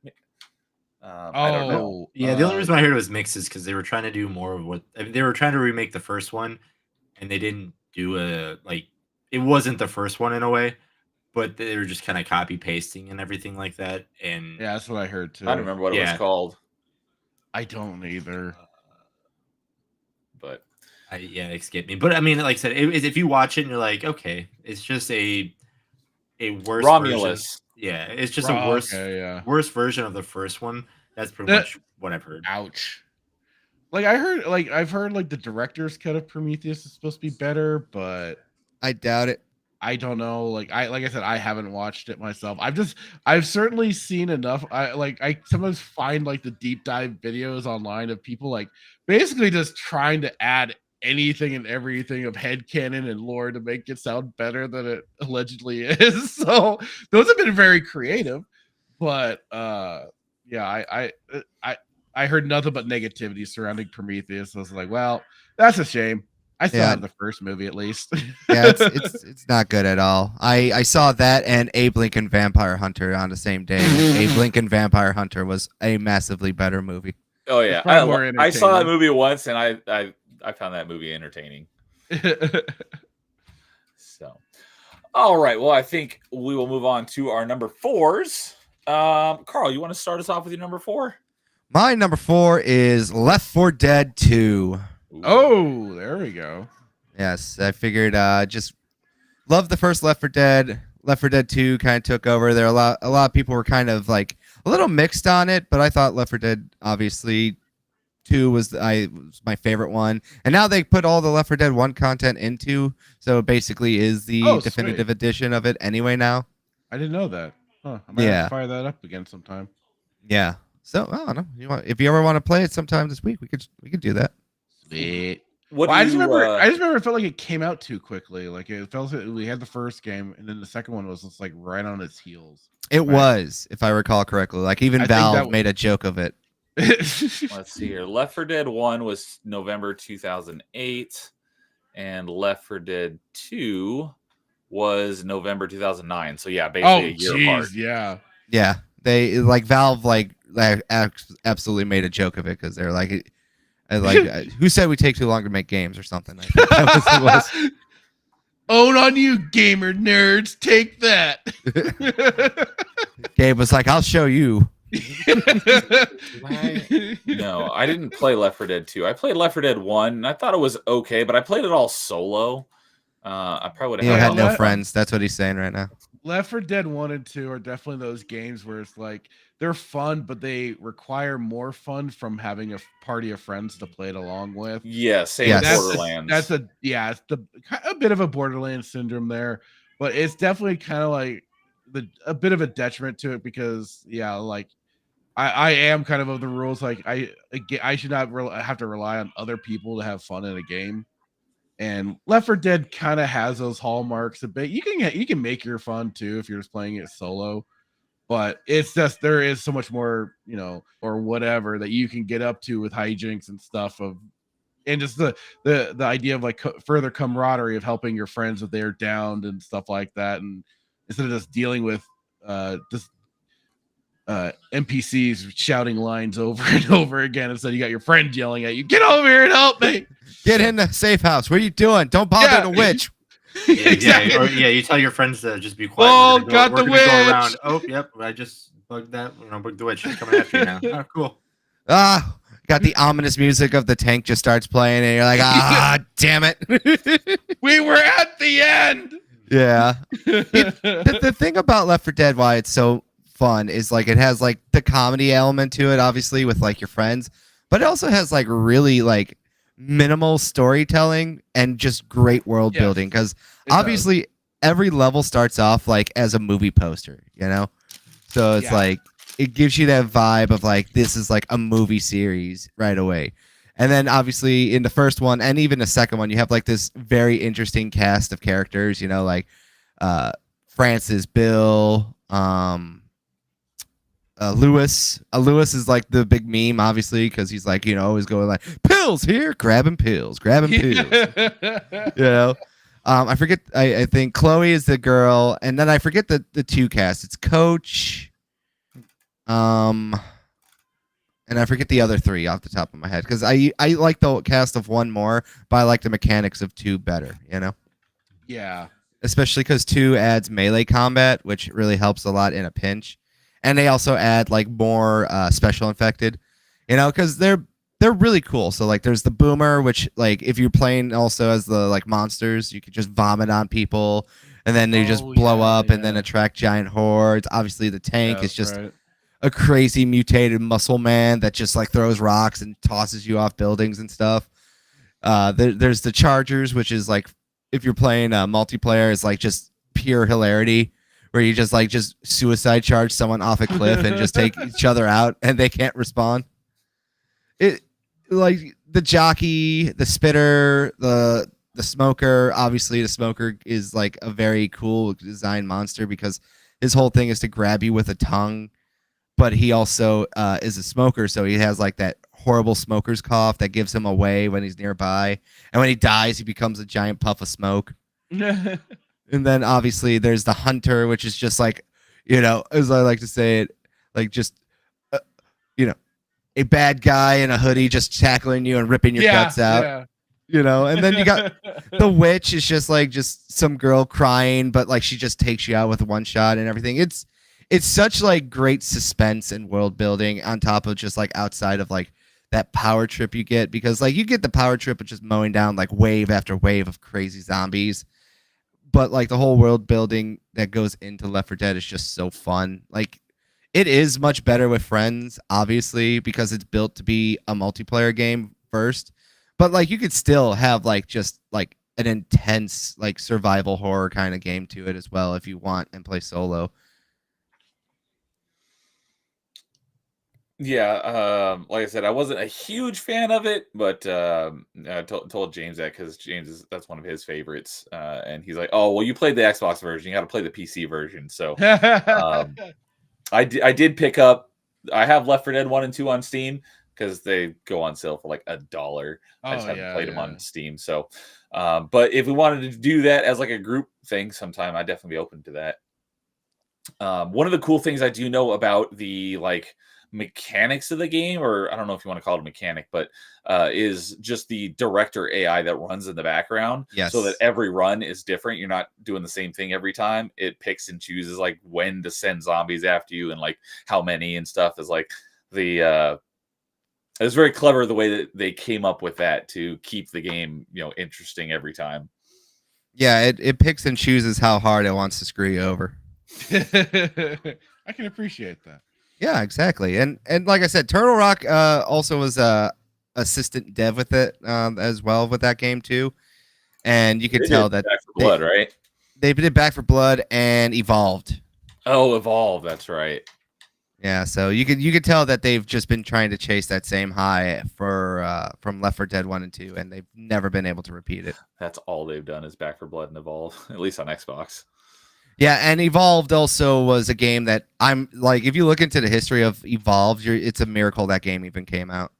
I don't know. Yeah, the only reason I heard it was mixed is because they were trying to do more of what they were trying to remake the first one, and they didn't do it wasn't the first one in a way, but they were just kind of copy pasting and everything like that. And yeah, that's what I heard too. I don't remember what it was called. I don't either. But it skipped me. But I mean, like I said, if you watch it and you're like, okay, it's just a worse Romulus. Version. Yeah, it's just a worse version of the first one. That's pretty much what I've heard. Ouch. I've heard like the director's cut of Prometheus is supposed to be better, but I doubt it. I don't know. Like I said, I haven't watched it myself. I've certainly seen enough. I sometimes find like the deep dive videos online of people like basically just trying to add anything and everything of headcanon and lore to make it sound better than it allegedly is. So those have been very creative. But yeah, I heard nothing but negativity surrounding Prometheus. I was like, well, that's a shame. I still have the first movie at least. Yeah, it's not good at all. I saw that and Abe Lincoln Vampire Hunter on the same day. Abe Lincoln Vampire Hunter was a massively better movie. Oh yeah, I saw that movie once and I found that movie entertaining. So, all right. Well, I think we will move on to our number 4s. Carl, you want to start us off with your number 4? My number 4 is Left 4 Dead 2. Oh, there we go. Yes, I figured just love the first Left 4 Dead. Left 4 Dead 2 kind of took over. There a lot of people were kind of like a little mixed on it, but I thought Left 4 Dead obviously 2 was my favorite one. And now they put all the Left 4 Dead 1 content into, so it basically is the definitive edition of it anyway now. I didn't know that. Huh. I might have to fire that up again sometime. Yeah. So I don't know. If you ever want to play it sometime this week, we could do that. Sweet. What I just remember it felt like it came out too quickly. Like it felt like we had the first game, and then the second one was just like right on its heels. It was, if I recall correctly. Like even Valve made a joke of it. Let's see here. Left 4 Dead 1 was November 2008, and Left 4 Dead 2 was November 2009. So yeah, basically a year apart. Yeah. Yeah. They like Valve absolutely made a joke of it because they're like who said we take too long to make games or something? I think that was. Own on you, gamer nerds. Take that. Gabe was like, I'll show you. No, I didn't play Left 4 Dead 2. I played Left 4 Dead 1, and I thought it was okay, but I played it all solo. I probably would have had no friends. That's what he's saying right now. Left 4 Dead 1 and 2 are definitely those games where it's like they're fun, but they require more fun from having a party of friends to play it along with. Yeah, same with Borderlands. It's a bit of a Borderlands syndrome there, but it's definitely kind of like a bit of a detriment to it because like I am kind of the rules like I should not have to rely on other people to have fun in a game. And Left 4 Dead kind of has those hallmarks a bit. You can make your fun too if you're just playing it solo, but it's just there is so much more, or whatever that you can get up to with hijinks and stuff and just the idea of like further camaraderie of helping your friends if they're downed and stuff like that, and instead of just dealing with NPCs shouting lines over and over again. Instead, you got your friend yelling at you, "Get over here and help me! Get in the safe house. What are you doing? Don't bother the witch." Yeah, exactly. You tell your friends to just be quiet. Oh, got the witch. Go around. Oh, yep. I just bugged that. Bugged the witch. She's coming after you now. Oh, cool. Got the ominous music of the tank just starts playing, and you're like, damn it. We were at the end. Yeah. The thing about Left 4 Dead, why it's so fun is like it has like the comedy element to it, obviously with like your friends, but it also has like really like minimal storytelling and just great world building because obviously every level starts off like as a movie poster, so it's like it gives you that vibe of like this is like a movie series right away. And then obviously in the first one and even the second one, you have like this very interesting cast of characters, like Francis, Bill, Lewis. Lewis is like the big meme, obviously, because he's like, always going like pills here, grabbing pills. I forget. I think Chloe is the girl, and then I forget the two cast. It's Coach, and I forget the other three off the top of my head because I like the cast of one more, but I like the mechanics of two better. Yeah. Especially because 2 adds melee combat, which really helps a lot in a pinch. And they also add like more special infected, because they're really cool. So like there's the boomer, which like if you're playing also as the like monsters, you could just vomit on people and then they just blow up and then attract giant hordes. Obviously the tank is just a crazy mutated muscle man that just like throws rocks and tosses you off buildings and stuff. There's the chargers, which is like if you're playing multiplayer, it's like just pure hilarity. Where you just suicide charge someone off a cliff and just take each other out and they can't respond. It like the jockey, the spitter, the smoker. Obviously, the smoker is like a very cool design monster because his whole thing is to grab you with a tongue, but he also is a smoker, so he has like that horrible smoker's cough that gives him away when he's nearby, and when he dies, he becomes a giant puff of smoke. And then obviously there's the hunter, which is just like, as I like to say it, like just, a bad guy in a hoodie just tackling you and ripping your guts out. you know. And then you got the witch is just some girl crying, but like she just takes you out with one shot and everything. It's such like great suspense and world building on top of just like outside of like that power trip you get, because like you get the power trip of just mowing down like wave after wave of crazy zombies, but like the whole world building that goes into Left 4 Dead is just so fun. Like it is much better with friends, obviously, because it's built to be a multiplayer game first. But like you could still have like just like an intense like survival horror kind of game to it as well if you want and play solo. Yeah, like I said, I wasn't a huge fan of it, but I told James that because that's one of his favorites, and he's like, "Oh, well, you played the Xbox version, you got to play the PC version." So um, I did pick up. I have Left 4 Dead 1 and 2 on Steam because they go on sale for like $1. I just haven't played them on Steam. So, but if we wanted to do that as like a group thing sometime, I'd definitely be open to that. One of the cool things I do know about the like mechanics of the game, or I don't know if you want to call it a mechanic, but is just the director AI that runs in the background. Yes. So that every run is different. You're not doing the same thing every time. It picks and chooses like when to send zombies after you and like how many and stuff. Is like the it's very clever the way that they came up with that to keep the game, interesting every time. Yeah, it picks and chooses how hard it wants to screw you over. I can appreciate that. Yeah, exactly. And like I said, Turtle Rock also was assistant dev with it as well with that game too. And you could tell that Back 4 Blood, right? They did Back 4 Blood and Evolved. Oh, Evolve, that's right. Yeah, so you could tell that they've just been trying to chase that same high for from Left 4 Dead 1 and 2, and they've never been able to repeat it. That's all they've done is Back 4 Blood and Evolve, at least on Xbox. Yeah, and Evolved also was a game that I'm like, if you look into the history of Evolved, it's a miracle that game even came out.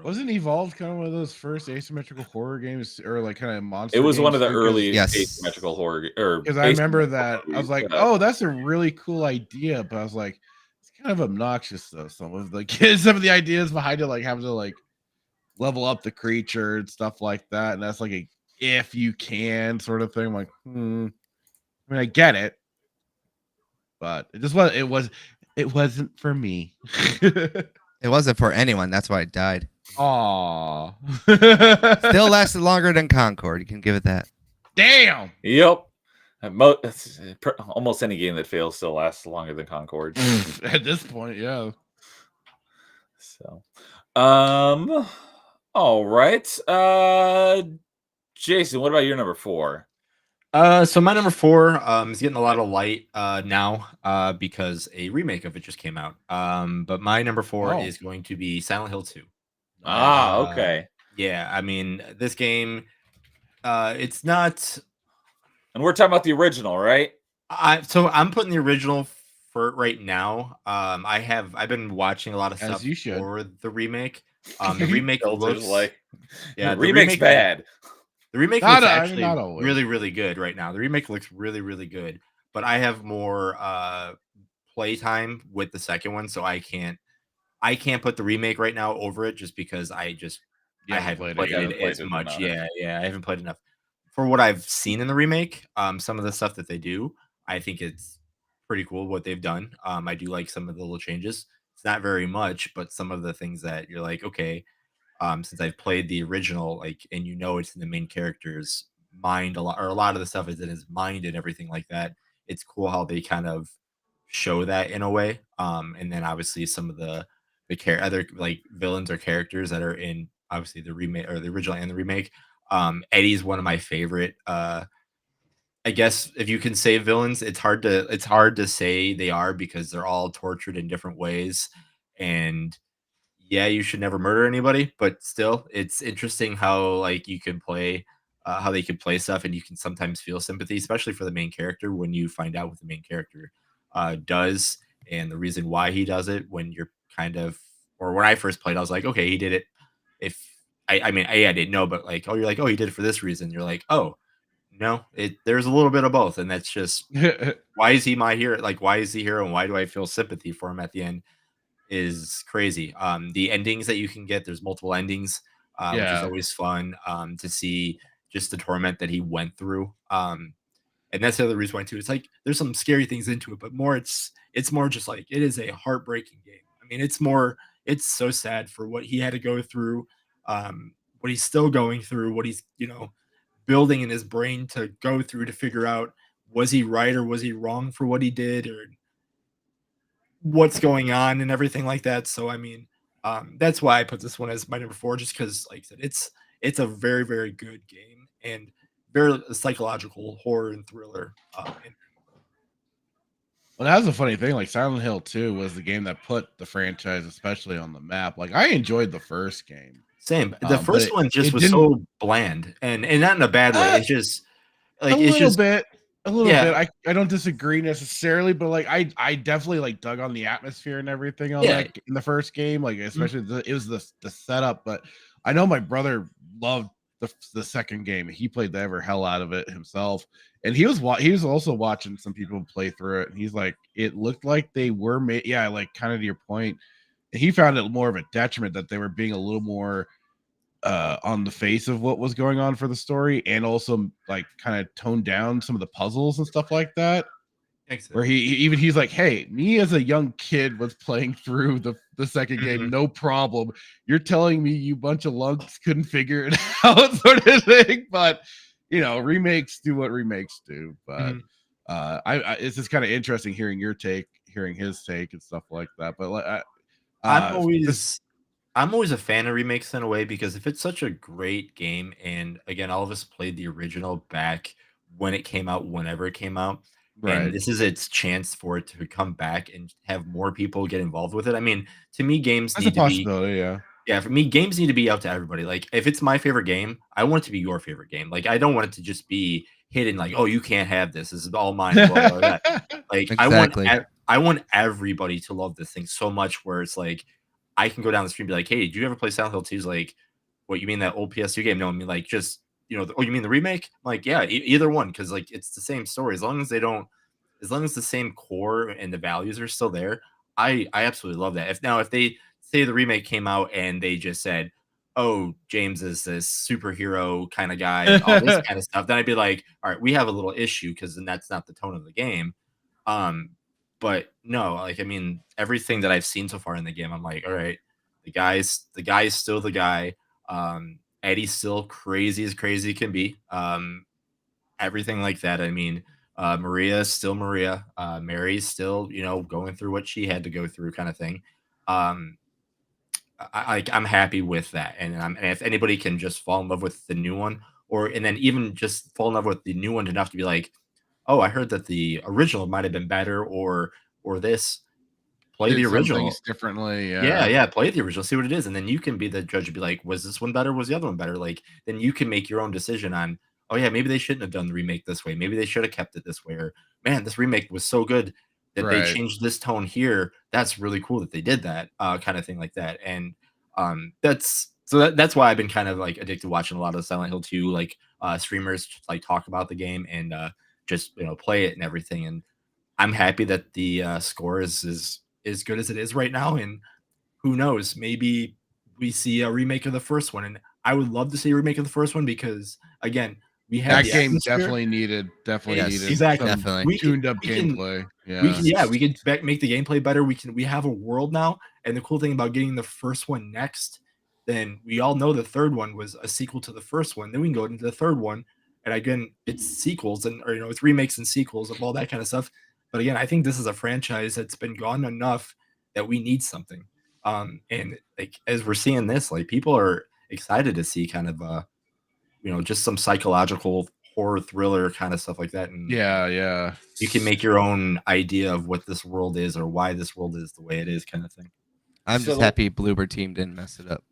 Wasn't Evolved kind of one of those first asymmetrical horror games, or like kind of monster? It was games one of the too? early Yes. asymmetrical horror. Or Because I remember that asymmetrical I was like, movies, "Oh, that's a really cool idea," but I was like, "It's kind of obnoxious though." Some of the kids, some of the ideas behind it, like having to like level up the creature and stuff like that, and that's like a if you can sort of thing. I'm like, I mean, I get it, but it just was. It wasn't for me. It wasn't for anyone. That's why it died. Aw. Still lasted longer than Concord. You can give it that. Damn. Yep. Almost any game that fails still lasts longer than Concord. At this point, yeah. So, all right. Jason, what about your number 4? So my number 4 is getting a lot of light now because a remake of it just came out. But my number 4 is going to be Silent Hill 2. Okay. Yeah, I mean this game, it's not. And we're talking about the original, right? So I'm putting the original for right now. I've been watching a lot of As stuff you should. for the remake. The remake Filters looks like yeah, the remake's bad. The remake Not looks a- I mean, actually not always. really, really good right now. The remake looks really, really good. But I have more playtime with the second one, so I can't put the remake right now over it just because I haven't played Haven't it played as it much. enough. Yeah, I haven't played enough. For what I've seen in the remake, some of the stuff that they do, I think it's pretty cool what they've done. I do like some of the little changes. It's not very much, but some of the things that you're like, okay, since I've played the original, like, and it's in the main character's mind a lot, or a lot of the stuff is in his mind and everything like that. It's cool how they kind of show that in a way. And then obviously some of the other like villains or characters that are in obviously the remake or the original and the remake. Eddie's one of my favorite. I guess if you can say villains, it's hard to say they are because they're all tortured in different ways. And yeah, you should never murder anybody, but still, it's interesting how like you can play, how they can play stuff, and you can sometimes feel sympathy, especially for the main character when you find out what the main character does and the reason why he does it. When you're kind of, or when I first played, I was like, okay, he did it. If I mean, I didn't know, but like, oh, you're like, oh, he did it for this reason. You're like, oh, no, there's a little bit of both, and that's just why is he my hero? Like, why is he here, and why do I feel sympathy for him at the end? Is crazy. The endings that you can get, there's multiple endings. which is Yeah. always fun to see just the torment that he went through. And that's the other reason why too. It's like there's some scary things into it, but more it's more just like it is a heartbreaking game. I mean, it's so sad for what he had to go through, what he's still going through, what he's building in his brain to go through to figure out was he right or was he wrong for what he did or what's going on and everything like that. So I mean, that's why I put this one as my number 4, just because, like I said, it's a very very good game and very psychological horror and thriller. Well, that was a funny thing. Like Silent Hill 2 was the game that put the franchise, especially on the map. Like I enjoyed the first game. Same. The But first one just it was didn't. so bland and not in a bad way. It's just like A it's little just bit. A little yeah. bit. I don't disagree necessarily, but like I definitely like dug on the atmosphere and everything on Yeah. that in the first game. Like Mhm. especially it was the setup. But I know my brother loved the second game. He played the ever hell out of it himself, and he was also watching some people play through it, and he's like, it looked like they were made. Yeah, like kind of to your point, he found it more of a detriment that they were being a little more on the face of what was going on for the story, and also like kind of toned down some of the puzzles and stuff like that. Where he's like, hey, me as a young kid was playing through the second game, no problem. You're telling me you bunch of lunks couldn't figure it out, sort of thing. But remakes do what remakes do. But it's just kind of interesting hearing his take and stuff like that. But like, I'm always a fan of remakes in a way because if it's such a great game, and again, all of us played the original back when it came out, whenever it came out, and right. this is its chance for it to come back and have more people get involved with it. I mean, to me, games That's a need to be possibility, yeah. yeah, for me, games need to be out to everybody. Like, if it's my favorite game, I want it to be your favorite game. Like, I don't want it to just be hidden. Like, oh, you can't have this. This is all mine. Blah, blah, blah, blah. Like, Exactly. I want everybody to love this thing so much where it's like I can go down the street and be like, hey, did you ever play Silent Hill 2? He's like, what, you mean that old PS2 game? No, I mean like just oh, you mean the remake? I'm like, yeah, either one, because like it's the same story. As long as the same core and the values are still there, I absolutely love that. If they say the remake came out and they just said, oh, James is this superhero kind of guy, all this kind of stuff, then I'd be like, all right, we have a little issue because then that's not the tone of the game. But no, like I mean, everything that I've seen so far in the game, I'm like, all right, the guy's still the guy. Eddie's still crazy as crazy can be. Everything like that. I mean, Maria is still Maria. Mary's still, going through what she had to go through, kind of thing. I'm happy with that, and if anybody can just fall in love with the new one, and then even just fall in love with the new one enough to be like, oh, I heard that the original might have been better, or this. Play Did the some original. things differently. Yeah, play the original, see what it is, and then you can be the judge and be like, was this one better? Was the other one better? Like, then you can make your own decision on, oh yeah, maybe they shouldn't have done the remake this way. Maybe they should have kept it this way. Or man, this remake was so good that they Right. changed this tone here. That's really cool that they did that, kind of thing like that. And that's why I've been kind of like addicted to watching a lot of Silent Hill 2, like streamers like talk about the game and just play it and everything. And I'm happy that the score is as good as it is right now, and who knows, maybe we see a remake of the first one, and I would love to see a remake of the first one because again, we have That the game atmosphere. definitely needed Yes, exactly. some Definitely. tuned up we can- gameplay. we can make the gameplay better. We have a world now, and the cool thing about getting the first one next, then we all know the third one was a sequel to the first one. Then we can go into the third one, and again, it's sequels or it's remakes and sequels of all that kind of stuff. But again, I think this is a franchise that's been gone enough that we need something. And like as we're seeing this, like people are excited to see kind of just some psychological horror thriller kind of stuff like that. And yeah. you can make your own idea of what this world is or why this world is the way it is, kind of thing. I'm So just the- happy Bloober Team didn't mess it up.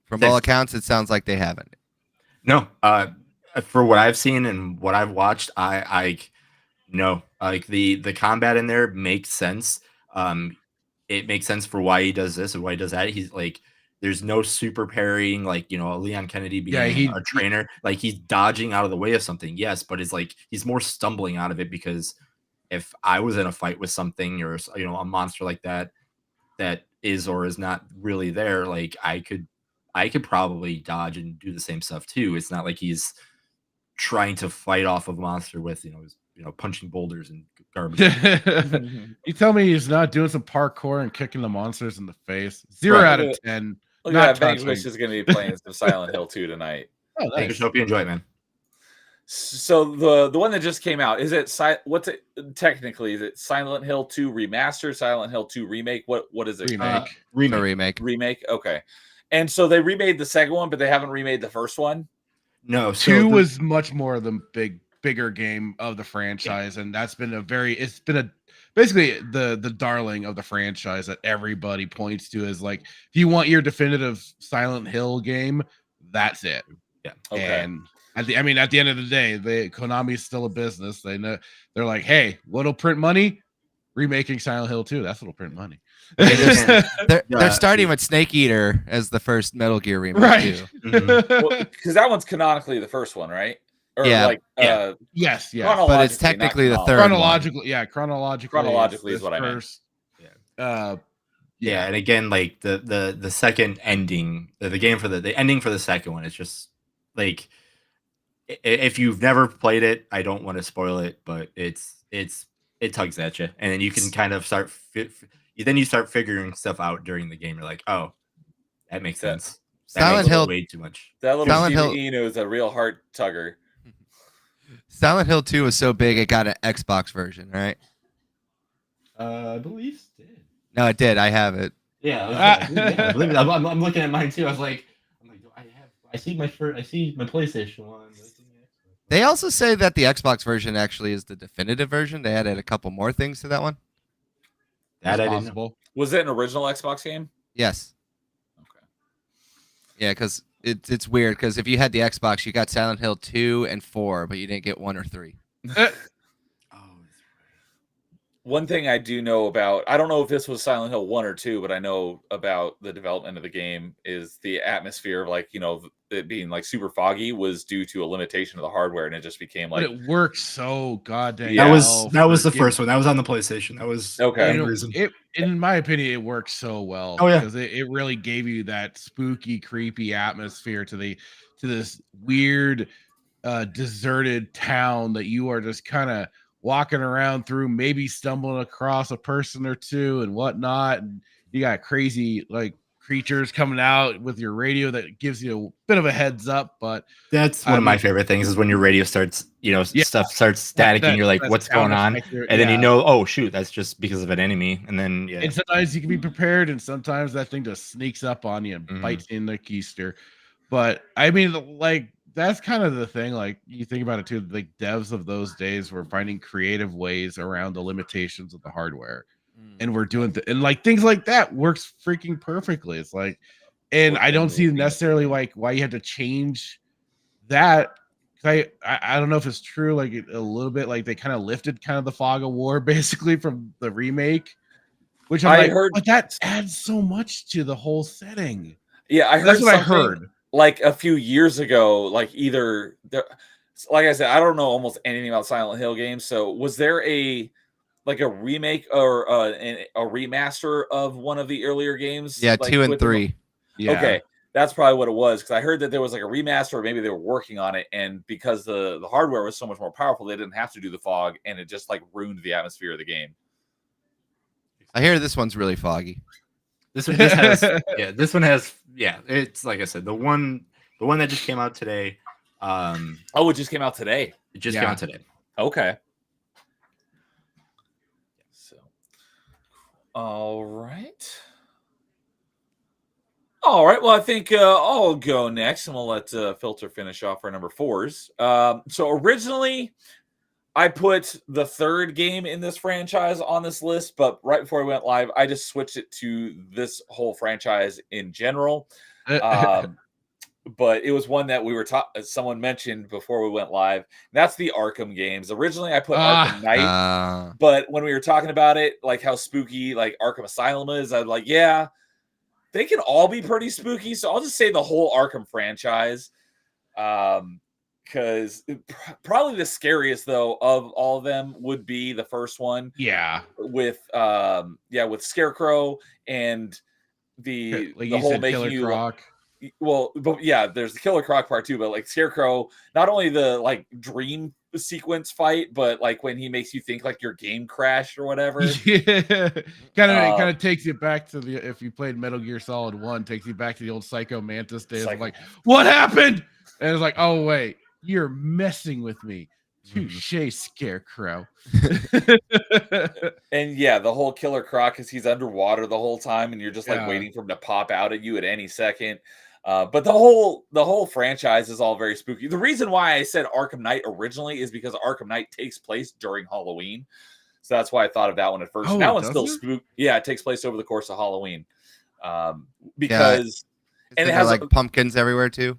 From Same. all accounts, it sounds like they haven't. No, for what I've seen and what I've watched, I no, like the combat in there makes sense. It makes sense for why he does this and why he does that. He's like, there's no super parrying, like Leon Kennedy being a trainer, like he's dodging out of the way of something, yes, but it's like he's more stumbling out of it because if I was in a fight with something or a monster like that is or is not really there, like I could I could probably dodge and do the same stuff too. It's not like he's trying to fight off a monster with punching boulders and garbage. You tell me he's not doing some parkour and kicking the monsters in the face. 0 Right. out of 10. Look Not at that. Vanquish touching. is going to be playing some Silent Hill 2 tonight. Oh, Thanks. Hope you enjoy it, man. So the one that just came out, is it what's it technically? Is it Silent Hill 2 remaster, Silent Hill 2 remake? What is it? Remake. Okay. And so they remade the second one, but they haven't remade the first one. No, so 2 was much more the bigger game of the franchise, and that's been basically the darling of the franchise that everybody points to as like, if you want your definitive Silent Hill game, that's it. Yeah. Okay. And at the end of the day, Konami's still a business. They know, they're like, hey, what'll print money? Remaking Silent Hill 2. That's what'll print money. They're starting with Snake Eater as the first Metal Gear remake, right? too. Because that one's canonically the first one, right? Or Yeah. Yes, But it's technically the third chronologically. Yeah, chronologically is what I meant. first. Yeah, and again, like the second ending, the game for the ending for the second one is just like, if you've never played it, I don't want to spoil it, but it tugs at you, and then you can kind of start figuring stuff out during the game. You're like, oh, that makes sense. Silent Hill way too much. That little Silent Steven Hill- Eno is a real heart tugger. Silent Hill 2 was so big it got an Xbox version, right? I believe it did. No, it did. I have it. Yeah, I believe it. I'm looking at mine too. I was like, I see my PlayStation one. They also say that the Xbox version actually is the definitive version. They added a couple more things to that one. That I didn't know. possible. Was it an original Xbox game? Yes. Okay. Yeah, because it's weird, because if you had the Xbox, you got Silent Hill 2 and 4, but you didn't get 1 or 3. One thing I do know about, I don't know if this was Silent Hill 1 or 2, but I know about the development of the game is the atmosphere of, like, it being like super foggy was due to a limitation of the hardware, and it just became like, But it works so goddamn. Yeah. That was the first one. That was on the PlayStation. That was Okay. the main reason. In my opinion, it works so well. Oh, yeah. Because it really gave you that spooky, creepy atmosphere to this weird, deserted town that you are just kind of walking around through, maybe stumbling across a person or two and whatnot, and you got crazy like creatures coming out with your radio that gives you a bit of a heads up. But that's one of my favorite things is when your radio starts, stuff starts static, and you're like, "What's going on?" And then oh shoot, that's just because of an enemy. And then and sometimes you can be prepared, and sometimes that thing just sneaks up on you and bites you in the keister. But I mean, like, that's kind of the thing. Like, you think about it too, like, devs of those days were finding creative ways around the limitations of the hardware, and we're doing and like things like that works freaking perfectly. It's like, and I don't see necessarily like why you have to change that. I don't know if it's true, like a little bit like they kind of lifted kind of the fog of war basically from the remake, which I heard, but that adds so much to the whole setting. Yeah, I heard that's what I heard. Like a few years ago, like like I said, I don't know almost anything about Silent Hill games. So was there a remake or a remaster of one of the earlier games? Yeah, like 2 and 3. Yeah. Okay, that's probably what it was, because I heard that there was like a remaster, or maybe they were working on it, and because the hardware was so much more powerful, they didn't have to do the fog, and it just like ruined the atmosphere of the game. I hear this one's really foggy. This one has it's like I said, the one that just came out today. It just came out today. It just came out today. Okay. So, all right. Well, I think I'll go next, and we'll let Filter finish off our number 4s. So originally, I put the third game in this franchise on this list, but right before we went live, I just switched it to this whole franchise in general. But it was one that we were someone mentioned before we went live. That's the Arkham games. Originally, I put Arkham Knight, but when we were talking about it, like how spooky like Arkham Asylum is, I'm like, yeah, they can all be pretty spooky. So I'll just say the whole Arkham franchise. Because probably the scariest though of all of them would be the first one. Yeah. With Scarecrow and the whole making Killer Croc. well, but yeah, there's the Killer Croc part too, but like Scarecrow, not only the like dream sequence fight, but like when he makes you think like your game crashed or whatever. Yeah, kind Um, of takes you back to the if you played Metal Gear Solid 1, takes you back to the old Psycho Mantis days. Of like, what happened? And it's like, oh wait, you're messing with me. Touche, Scarecrow. And yeah, the whole Killer Croc, because he's underwater the whole time, and you're just like Yeah. waiting for him to pop out at you at any second. But the whole franchise is all very spooky. The reason why I said Arkham Knight originally is because Arkham Knight takes place during Halloween, so that's why I thought of that one at first. Oh, That it one's still does it? spook. Yeah, it takes place over the course of Halloween, because And it it has has like pumpkins everywhere too.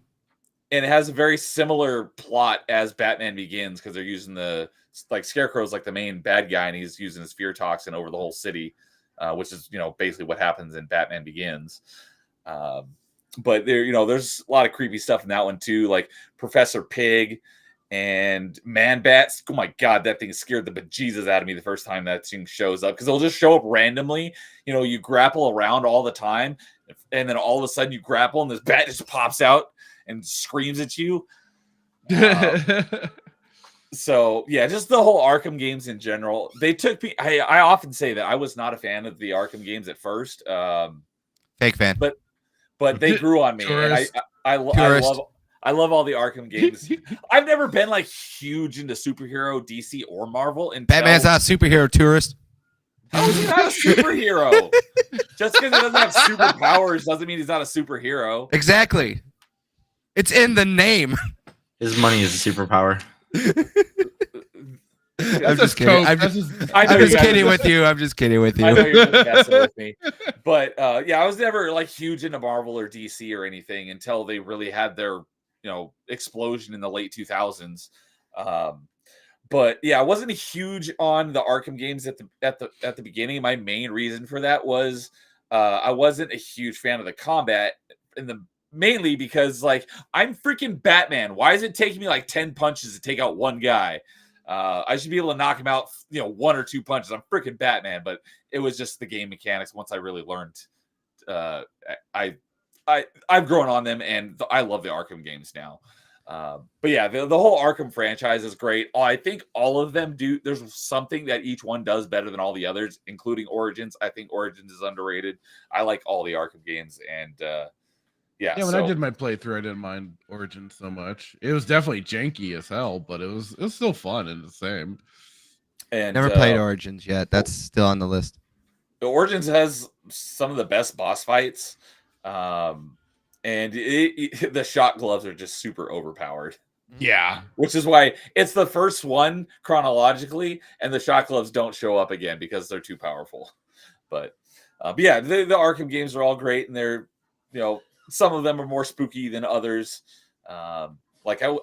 and it has a very similar plot as Batman Begins, because they're using the like Scarecrow's like the main bad guy, and he's using his fear toxin over the whole city, which is basically what happens in Batman Begins. But there's a lot of creepy stuff in that one too, like Professor Pig and Man Bats. Oh my god, that thing scared the bejesus out of me the first time that thing shows up, because it'll just show up randomly. You grapple around all the time, and then all of a sudden you grapple, and this bat just pops out and screams at you. So yeah, just the whole Arkham games in general. They took me. I often say that I was not a fan of the Arkham games at first, Fake fan. but they grew on me. Tourist. And I love all the Arkham games. I've never been like huge into superhero, DC or Marvel. Until Batman's not a superhero, tourist. how is he not a superhero? Just because he doesn't have superpowers doesn't mean he's not a superhero. Exactly. It's in the name. His money is a superpower. I'm just kidding. I'm just kidding with you. I'm just kidding with I know you. you're just messing with me, but yeah, I was never like huge into Marvel or DC or anything until they really had their explosion in the late 2000s. But yeah, I wasn't huge on the Arkham games at the beginning. My main reason for that was I wasn't a huge fan of the combat, mainly because like I'm freaking Batman. Why is it taking me like 10 punches to take out one guy? I should be able to knock him out, one or two punches. I'm freaking Batman, but it was just the game mechanics. Once I really learned, I've grown on them, and I love the Arkham games now. But yeah, the whole Arkham franchise is great. I think all of them do. There's something that each one does better than all the others, including Origins. I think Origins is underrated. I like all the Arkham games, and yeah. When I did my playthrough, I didn't mind Origins so much. It was definitely janky as hell, but it was still fun and the same. And Never played Origins yet. That's still on the list. Origins has some of the best boss fights, and the shot gloves are just super overpowered. Yeah, Which is why it's the first one chronologically, and the shot gloves don't show up again because they're too powerful. But yeah, the Arkham games are all great, and they're some of them are more spooky than others. Like I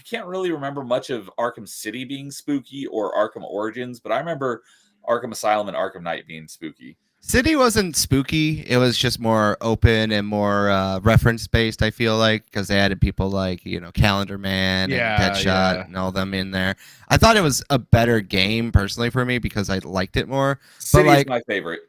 can't really remember much of Arkham City being spooky or Arkham Origins, but I remember Arkham Asylum and Arkham Knight being spooky. City wasn't spooky. It was just more open and more reference based, I feel like, because they added people like, Calendar Man and Deadshot and all them in there. I thought it was a better game personally for me because I liked it more. City like, is my favorite.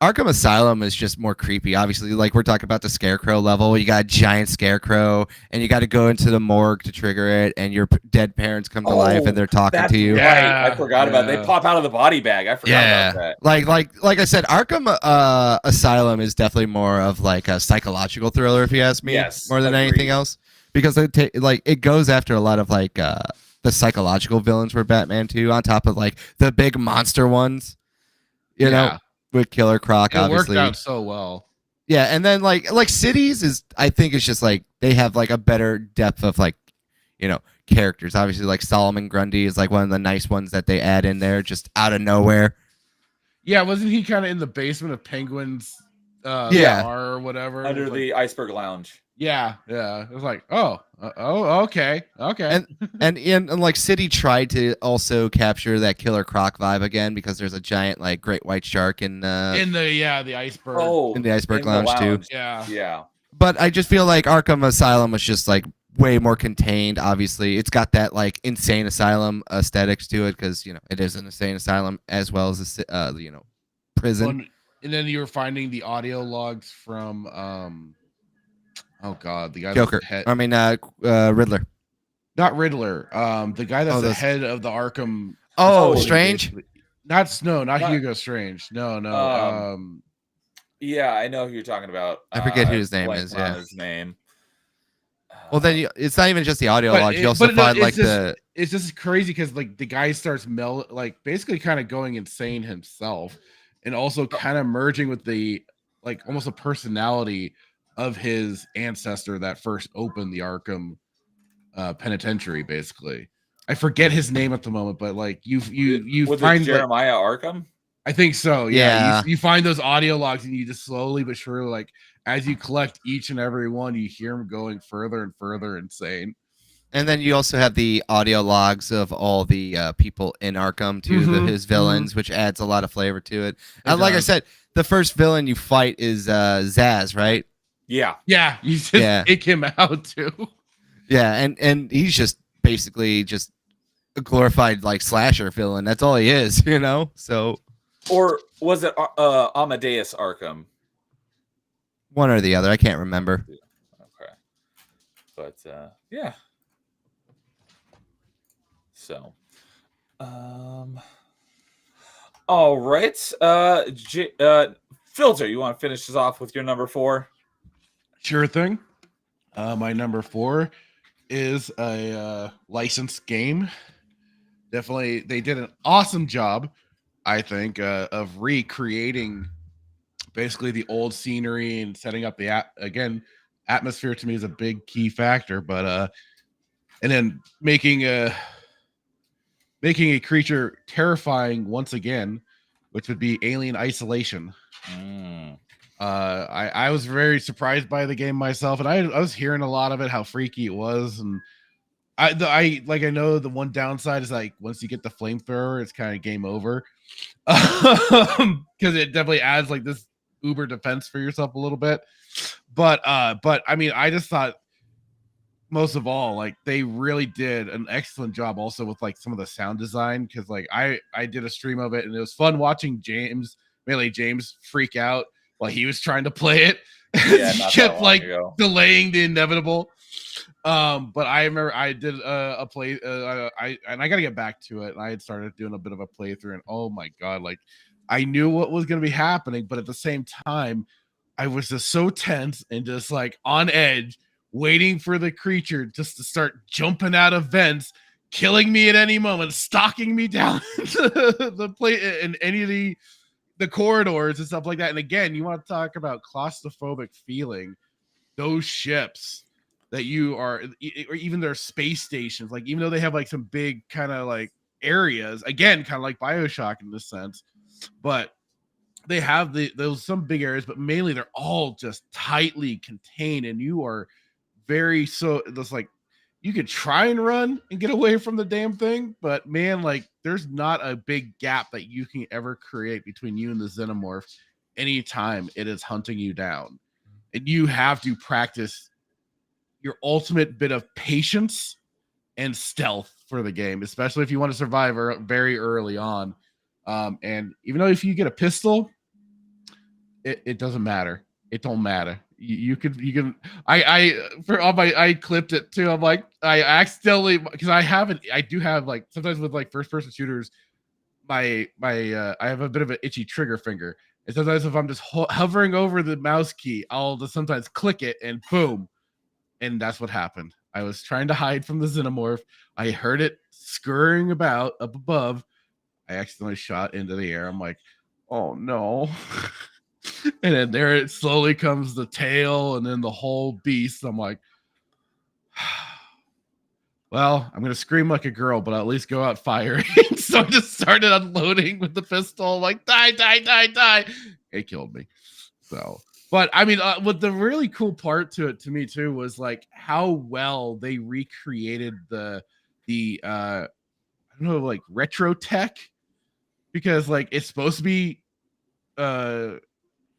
Arkham Asylum is just more creepy. Obviously, like we're talking about the Scarecrow level. You got a giant Scarecrow, and you got to go into the morgue to trigger it, and your dead parents come to life, and they're talking to you. Right. I forgot about it. They pop out of the body bag. I forgot about that. Like I said, Arkham Asylum is definitely more of like a psychological thriller, if you ask me, more than anything else, because it goes after a lot of like the psychological villains for Batman too, on top of like the big monster ones, you know. With Killer Croc, obviously. It worked out so well. Yeah, and then like Cities is, I think it's just like they have like a better depth of like, characters. Obviously, like Solomon Grundy is like one of the nice ones that they add in there just out of nowhere. Yeah, wasn't he kind of in the basement of Penguin's bar or whatever? Under the Iceberg Lounge. Yeah. It was like, okay. And like City tried to also capture that Killer Croc vibe again because there's a giant like great white shark in the iceberg. In the Iceberg Lounge too. Yeah. But I just feel like Arkham Asylum was just like way more contained. Obviously, it's got that like insane asylum aesthetics to it because it is an insane asylum as well as a prison. And then you were finding the audio logs from Oh God, the guy Joker. that's the head, I mean, Riddler. not Riddler. The guy that's Oh, the that's- head of the Arkham. Oh, Oh, Strange. Not Not- Hugo Strange. No. Yeah, I know who you're talking about. I forget who his I'm name blanking is, on yeah. his name. Well, then it's not even just the audio But logs. You it- also but no, find it's like just- it's just crazy because like the guy starts like basically kind of going insane himself, and also kind of merging with the like almost a personality of his ancestor that first opened the Arkham penitentiary. Basically, I forget his name at the moment, but like you Was find it Jeremiah Arkham? I think so. Yeah. You find those audio logs and you just slowly but surely, like as you collect each and every one, you hear him going further and further insane. And then you also have the audio logs of all the people in Arkham to Mhm, his villains, which adds a lot of flavor to it. It And like I does. said, the first villain you fight is Zaz, right? Yeah. Yeah, you just Yeah. kick him out too. Yeah, and he's just basically just a glorified like slasher villain. That's all he is, you know. So Or was it Amadeus Arkham? one or the other, I can't remember. Okay. But yeah. So all right. Filter, you want to finish this off with your number 4? Sure thing. My number 4 is a licensed game. Definitely, they did an awesome job, I think, of recreating basically the old scenery and setting up the atmosphere. To me is a big key factor, but and then making a creature terrifying once again, which would be Alien Isolation. I was very surprised by the game myself, and I was hearing a lot of it, how freaky it was, and I know the one downside is like once you get the flamethrower, it's kind of game over, because it definitely adds like this uber defense for yourself a little bit. But I mean, I just thought most of all, like they really did an excellent job also with like some of the sound design, because like I did a stream of it and it was fun watching Melee James freak out while he was trying to play it. Yeah, He not that kept long like ago. delaying the inevitable. But I remember I did a play. I got to get back to it. And I had started doing a bit of a playthrough, and oh my god, like I knew what was going to be happening, but at the same time, I was just so tense and just like on edge, waiting for the creature just to start jumping out of vents, killing me at any moment, stalking me down the play in any of the corridors and stuff like that. And again, you want to talk about claustrophobic feeling, those ships that you are, or even their space stations, like even though they have like some big kind of like areas, again, kind of like BioShock in this sense, but they have those some big areas, but mainly they're all just tightly contained, and you are very so that's like you could try and run and get away from the damn thing, but man, like there's not a big gap that you can ever create between you and the xenomorph anytime it is hunting you down. And you have to practice your ultimate bit of patience and stealth for the game, especially if you want to survive very early on. And even though if you get a pistol, it doesn't matter. It don't matter. You can I clipped it too. I'm like, I accidentally, because I do have like sometimes with like first person shooters, my I have a bit of an itchy trigger finger. And sometimes if I'm just hovering over the mouse key, I'll just sometimes click it and boom. And that's what happened. I was trying to hide from the xenomorph. I heard it scurrying about up above. I accidentally shot into the air. I'm like, oh no. And then there it slowly comes the tail and then the whole beast. I'm like, well, I'm gonna scream like a girl, but I'll at least go out firing. So I just started unloading with the pistol, like die, die, die, die. It killed me. So, but I mean, what the really cool part to it to me too was like how well they recreated the I don't know, like retro tech, because like it's supposed to be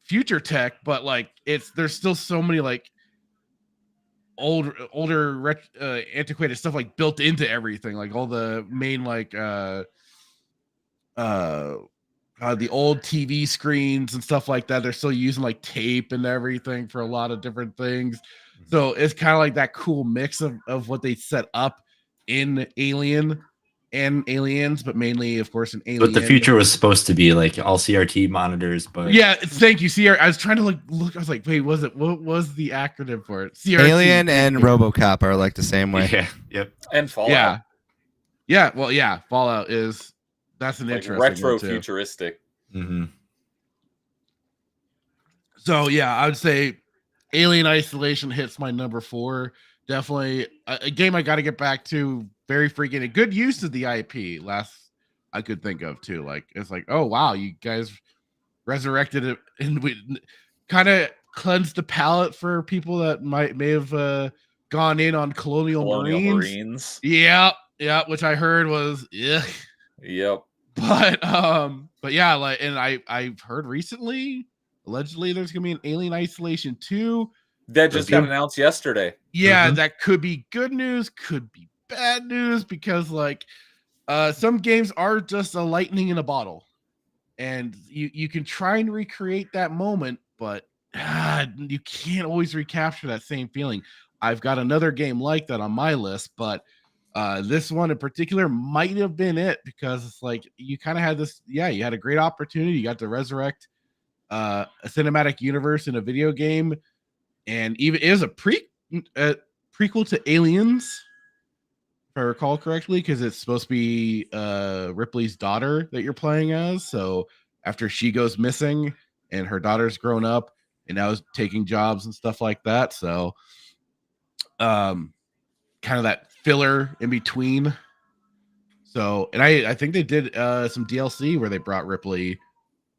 future tech, but like there's still so many like older antiquated stuff like built into everything, like all the main like the old TV screens and stuff like that. They're still using like tape and everything for a lot of different things. So it's kind of like that cool mix of what they set up in Alien and Aliens, but mainly, of course, in Alien. But the future was supposed to be like all CRT monitors, but Yeah, thank you. CR. I was trying to look. I was like, wait, what was the acronym for it? CRT. Alien and RoboCop are like the same way. yeah, yep. And Fallout. Yeah. Well, yeah. Fallout that's an Like interesting retro one too. futuristic. Mm-hmm. So yeah, I would say Alien Isolation hits my number 4. Definitely a game I got to get back to. Very freaking a good use of the IP. Last I could think of too. Like it's like, oh wow, you guys resurrected it, and we kind of cleansed the palate for people that may have gone in on Colonial Marines. Yeah, which I heard was yeah. Yep. But yeah, like, and I've heard recently, allegedly, there's gonna be an Alien Isolation 2 that just got announced yesterday. Yeah, that could be good news, could be bad news, because like some games are just a lightning in a bottle, and you can try and recreate that moment, but you can't always recapture that same feeling. I've got another game like that on my list, but this one in particular might have been it, because it's like you kind of had this, you had a great opportunity. You got to resurrect a cinematic universe in a video game, and even it was a prequel to Aliens, if I recall correctly, because it's supposed to be Ripley's daughter that you're playing as. So after she goes missing and her daughter's grown up and now is taking jobs and stuff like that, so kind of that filler in between. So, and I think they did some DLC where they brought Ripley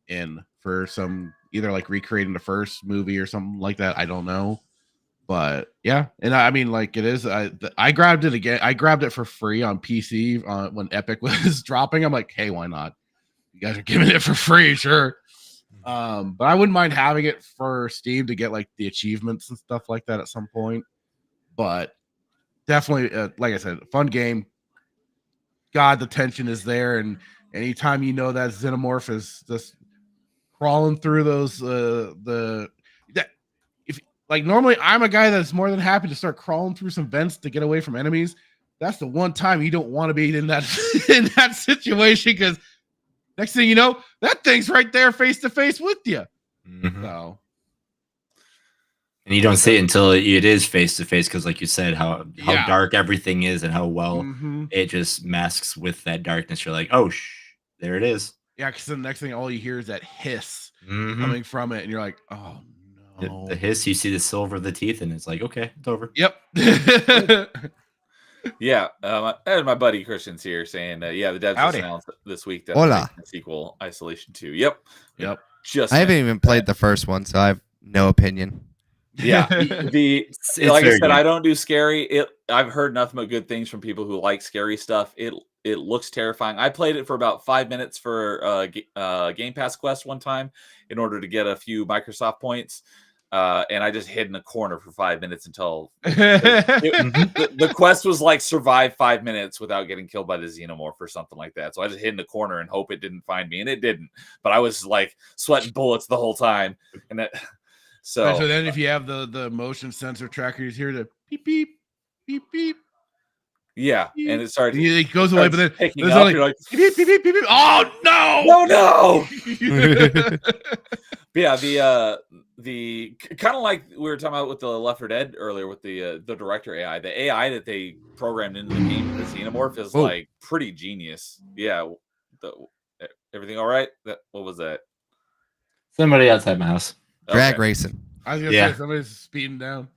in for some, either like recreating the first movie or something like that. I don't know, but yeah. And I mean, like, it is. I grabbed it again. I grabbed it for free on PC when Epic was dropping. I'm like, hey, why not? You guys are giving it for free, sure. But I wouldn't mind having it for Steam to get like the achievements and stuff like that at some point. But definitely, like I said, fun game. God, the tension is there, and anytime you know that Xenomorph is just crawling through those if like normally I'm a guy that's more than happy to start crawling through some vents to get away from enemies. That's the one time you don't want to be in that in that situation, because next thing you know, that thing's right there face to face with you. Mm-hmm. So, and you don't see it until it is face to face, because like you said, how dark everything is and how well it just masks with that darkness. You're like, oh there it is. Yeah, because the next thing, all you hear is that hiss coming from it, and you're like, oh no. The hiss, you see the silver of the teeth, and it's like, okay, it's over. Yep. Yeah, and my buddy Christian's here saying, the devs just announced this week that Hola. the sequel Isolation 2. Yep. Just I haven't even played the first one, so I have no opinion. Yeah, like I said, I don't do scary. I've heard nothing but good things from people who like scary stuff. It looks terrifying. I played it for about 5 minutes for Game Pass Quest one time in order to get a few Microsoft points, and I just hid in a corner for 5 minutes until the quest was like survive 5 minutes without getting killed by the Xenomorph or something like that. So I just hid in a corner and hope it didn't find me, and it didn't. But I was like sweating bullets the whole time, and that. So then if you have the motion sensor tracker, you hear the beep beep beep beep. Yeah, beep. and it started. It goes away, but then there's only like beep beep beep beep beep. Oh no! But yeah, the kind of like we were talking about with the Left 4 Dead earlier with the director AI. The AI that they programmed into the game, the Xenomorph, is like pretty genius. Yeah, everything all right? What was that? Somebody outside my house. Drag racing. I was gonna say somebody's speeding down.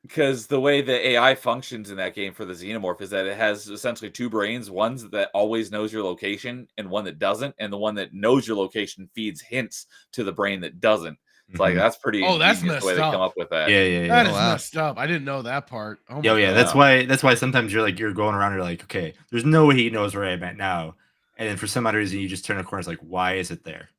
Because the way the AI functions in that game for the Xenomorph is that it has essentially two brains, one that always knows your location and one that doesn't, and the one that knows your location feeds hints to the brain that doesn't. It's like that's pretty. That's messed the way up. They come up with that. Yeah. That is messed up. I didn't know that part. Oh yeah. That's why sometimes you're going around. You're like, okay, there's no way he knows where I'm at now, and then for some odd reason you just turn a corner. It's like, why is it there?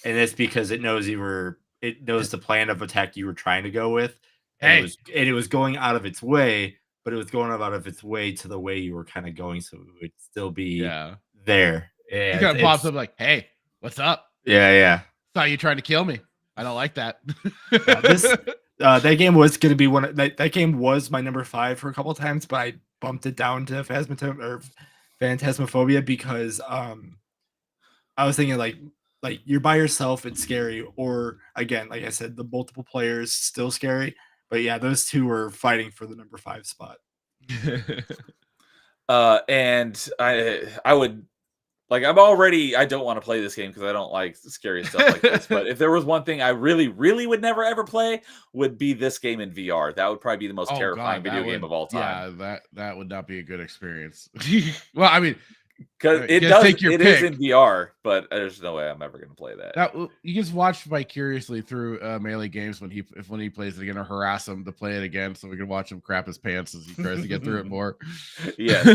And it's because it knows it knows the plan of attack you were trying to go with. And it was going out of its way, but it was going out of its way to the way you were kind of going, so it would still be there. Yeah, it kind of pops up like, "Hey, what's up?" Yeah. Thought you trying to kill me. I don't like that. that game was going to be that game was my number 5 for a couple of times, but I bumped it down to Phantasmophobia because I was thinking like you're by yourself, it's scary, or again, like I said, the multiple players still scary. But yeah, those two were fighting for the number 5 spot. And I would like, I don't want to play this game because I don't like scary stuff like this. But if there was one thing I really, really would never ever play, would be this game in VR. That would probably be the most terrifying video game of all time. Yeah, that would not be a good experience. Well, I mean, Because it just does, take your it is pick. in VR, but there's no way I'm ever going to play that. you just watch vicariously through Melee Games when he plays it again, or harass him to play it again, so we can watch him crap his pants as he tries to get through it more. Yes.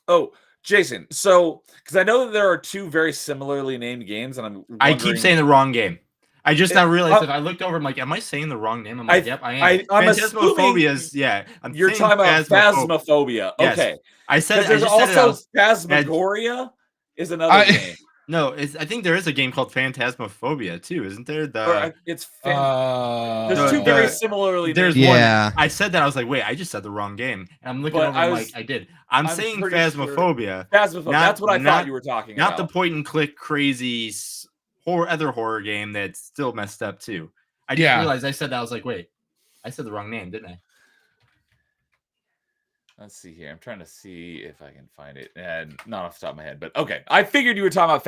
Oh, Jason. So, because I know that there are two very similarly named games, and I keep saying the wrong game. I just now realized that I looked over. I'm like, am I saying the wrong name? I'm like, yep, I am. Phantasmophobia. Yeah, You're talking about Phasmophobia. Yes. Okay, I said. There's also Phasmagoria is another game. No, I think there is a game called Phantasmophobia too, isn't there? There's two very similarly. There's named one. Yeah. I said that. I was like, wait, I just said the wrong game. And I'm looking over. I did. I'm saying Phasmophobia. Phasmophobia. That's what I thought you were talking about. Not the point and click crazy other horror game that's still messed up too. I just realized I said that. I was like, wait, I said the wrong name, didn't I? Let's see here. I'm trying to see if I can find it, and not off the top of my head, but okay. I figured you were talking about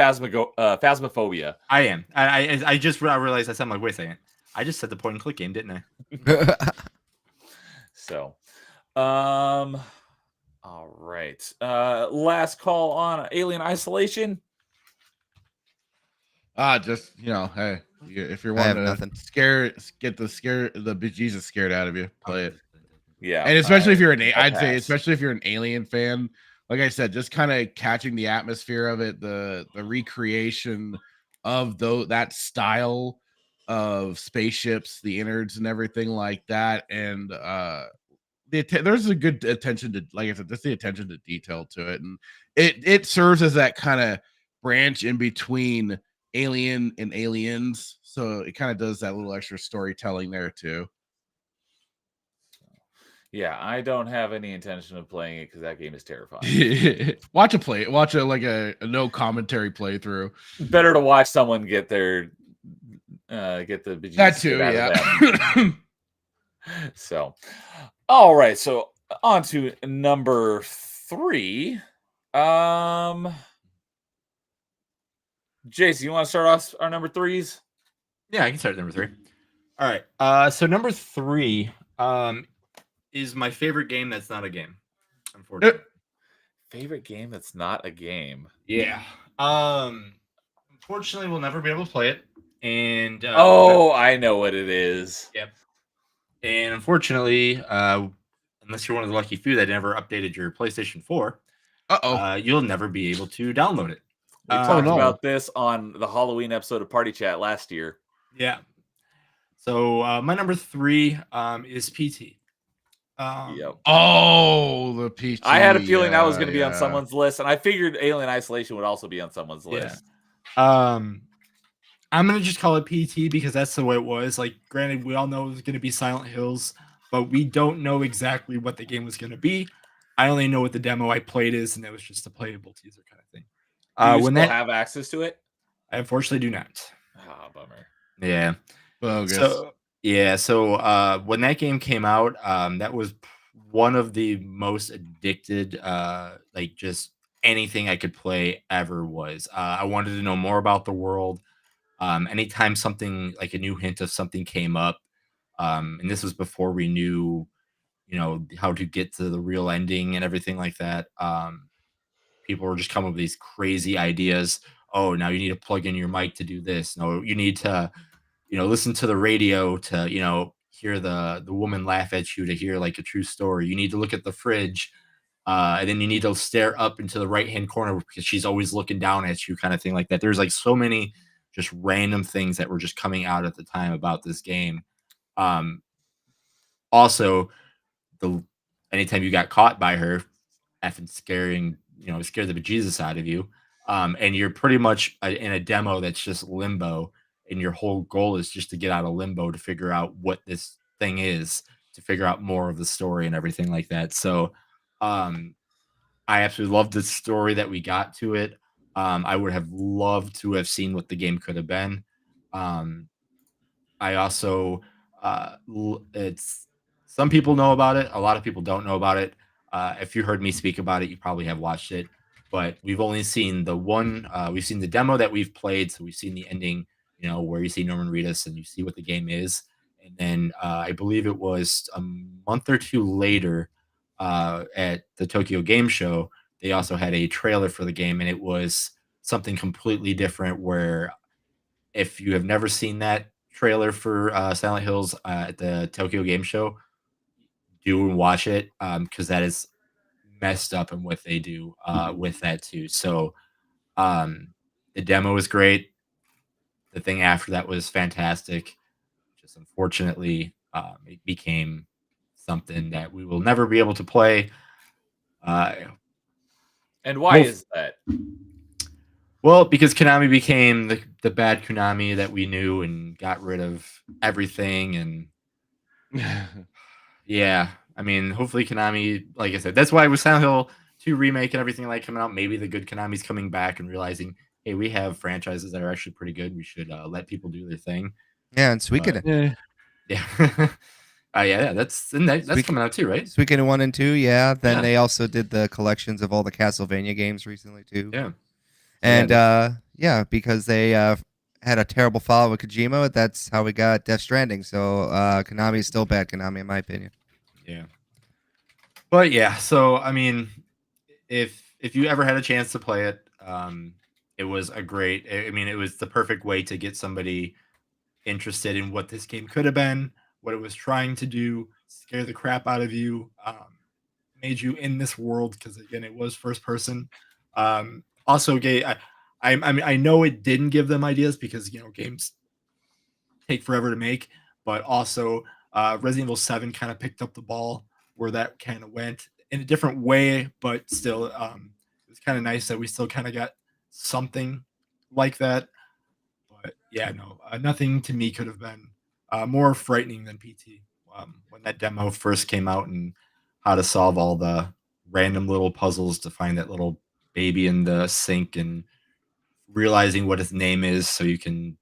Phasmophobia. I am. I just realized I said, I'm like, wait a second. I just said the point and click game, didn't I? So, all right. Last call on Alien Isolation. Just hey, if you're wanting to get the bejesus scared out of you, play it. Yeah, and especially if you're especially if you're an Alien fan, like I said, just kind of catching the atmosphere of it, the recreation of that style of spaceships, the innards, and everything like that, and there's a good attention to, like I said, just the attention to detail to it, and it serves as that kind of branch in between Alien and Aliens, so it kind of does that little extra storytelling there too. Yeah, I don't have any intention of playing it because that game is terrifying. Watch a no commentary playthrough. Better to watch someone get the bejesus that too, yeah. So, all right, so on to number 3. Jason, you want to start off our number 3s? Yeah, I can start at number 3. All right. So number 3 is my favorite game that's not a game. Unfortunately. Favorite game that's not a game. Yeah. Unfortunately, we'll never be able to play it. And I know what it is. Yep. And unfortunately, unless you're one of the lucky few that never updated your PlayStation 4, you'll never be able to download it. We talked about this on the Halloween episode of Party Chat last year. Yeah. So my number 3 is PT. Yep. Oh, the PT. I had a feeling that was going to be on someone's list, and I figured Alien Isolation would also be on someone's list. I'm going to just call it PT because that's the way it was. Like, granted, we all know it was going to be Silent Hills, but we don't know exactly what the game was going to be. I only know what the demo I played is, and it was just a playable teaser kind of thing. Do you still have access to it? I unfortunately do not. Ah, bummer. Yeah. Bogus. So when that game came out, that was one of the most addicted, like just anything I could play ever was. I wanted to know more about the world. Anytime something like a new hint of something came up, and this was before we knew, how to get to the real ending and everything like that. People were just coming up with these crazy ideas. Oh, now you need to plug in your mic to do this. No, you need to, listen to the radio to, hear the woman laugh at you, to hear like a true story. You need to look at the fridge. And then you need to stare up into the right-hand corner because she's always looking down at you, kind of thing like that. There's like so many just random things that were just coming out at the time about this game. Also, anytime you got caught by her, effing scaring, scare the bejesus out of you. And you're pretty much in a demo that's just limbo. and your whole goal is just to get out of limbo to figure out what this thing is, to figure out more of the story and everything like that. So um I absolutely loved the story that we got to it. I would have loved to have seen what the game could have been. Um, I also, it's some people know about it. A lot of people don't know about it. If you heard me speak about it, you probably have watched it. But we've only seen the one. We've seen the demo that we've played, so we've seen the ending. You know, where you see Norman Reedus and you see what the game is. And then I believe it was a month or two later at the Tokyo Game Show, they also had a trailer for the game, and it was something completely different. Where if you have never seen that trailer for Silent Hills at the Tokyo Game Show, do watch it because that is messed up in what they do with that too. So um, the demo was great. The thing after that was fantastic. Just unfortunately, it became something that we will never be able to play. And why Well, is that? Well, because Konami became the bad Konami that we knew and got rid of everything. And yeah, I mean, hopefully Konami, like I said, that's why with Silent Hill 2 remake and everything like coming out, maybe the good Konami's coming back and realizing, hey, we have franchises that are actually pretty good. We should let people do their thing. Yeah, and Suikoden. Yeah. Yeah. Yeah, that's coming out too, right? Suikoden 1 and 2, yeah. Then Yeah. they also did the collections of all the Castlevania games recently too. Yeah. And yeah, because they had a terrible follow with Kojima, that's how we got Death Stranding. So Konami is still bad Konami, in my opinion. Yeah. But yeah, so I mean, if you ever had a chance to play it, it was a great. I mean, it was the perfect way to get somebody interested in what this game could have been, what it was trying to do, scare the crap out of you, made you in this world because again, it was first person. Also, I mean, I know it didn't give them ideas because games take forever to make, but also Resident Evil 7 kind of picked up the ball where that kind of went in a different way, but still, it was kind of nice that we still kind of got something like that. But yeah, no, nothing to me could have been more frightening than PT when that demo first came out and how to solve all the random little puzzles to find that little baby in the sink and realizing what his name is so you can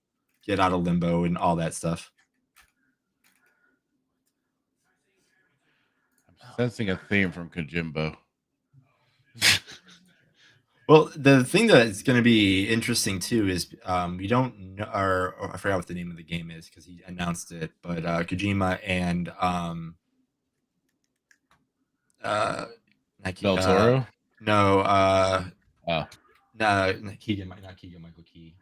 get out of limbo and all that stuff. I'm sensing a theme from Kojimbo. Well, the thing that is going to be interesting too is we don't know, or I forgot what the name of the game is because he announced it, but Kojima and Del Toro? No, Oh. not Keegan, Michael Key.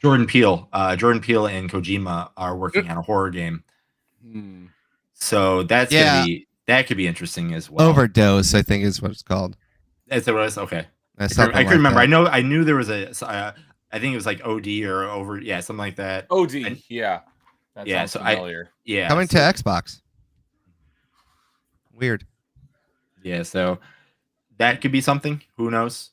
Jordan Peele. Jordan Peele and Kojima are working on a horror game. So that's gonna be that could be interesting as well. Overdose, I think, is what it's called. That's what it was. Okay. I Something can like remember. that. I knew there was a. I think it was like OD or over. Yeah, something like that. OD, And- yeah. That Yeah, sounds so familiar. Yeah. Coming to Xbox. Weird. Yeah, so that could be something. Who knows?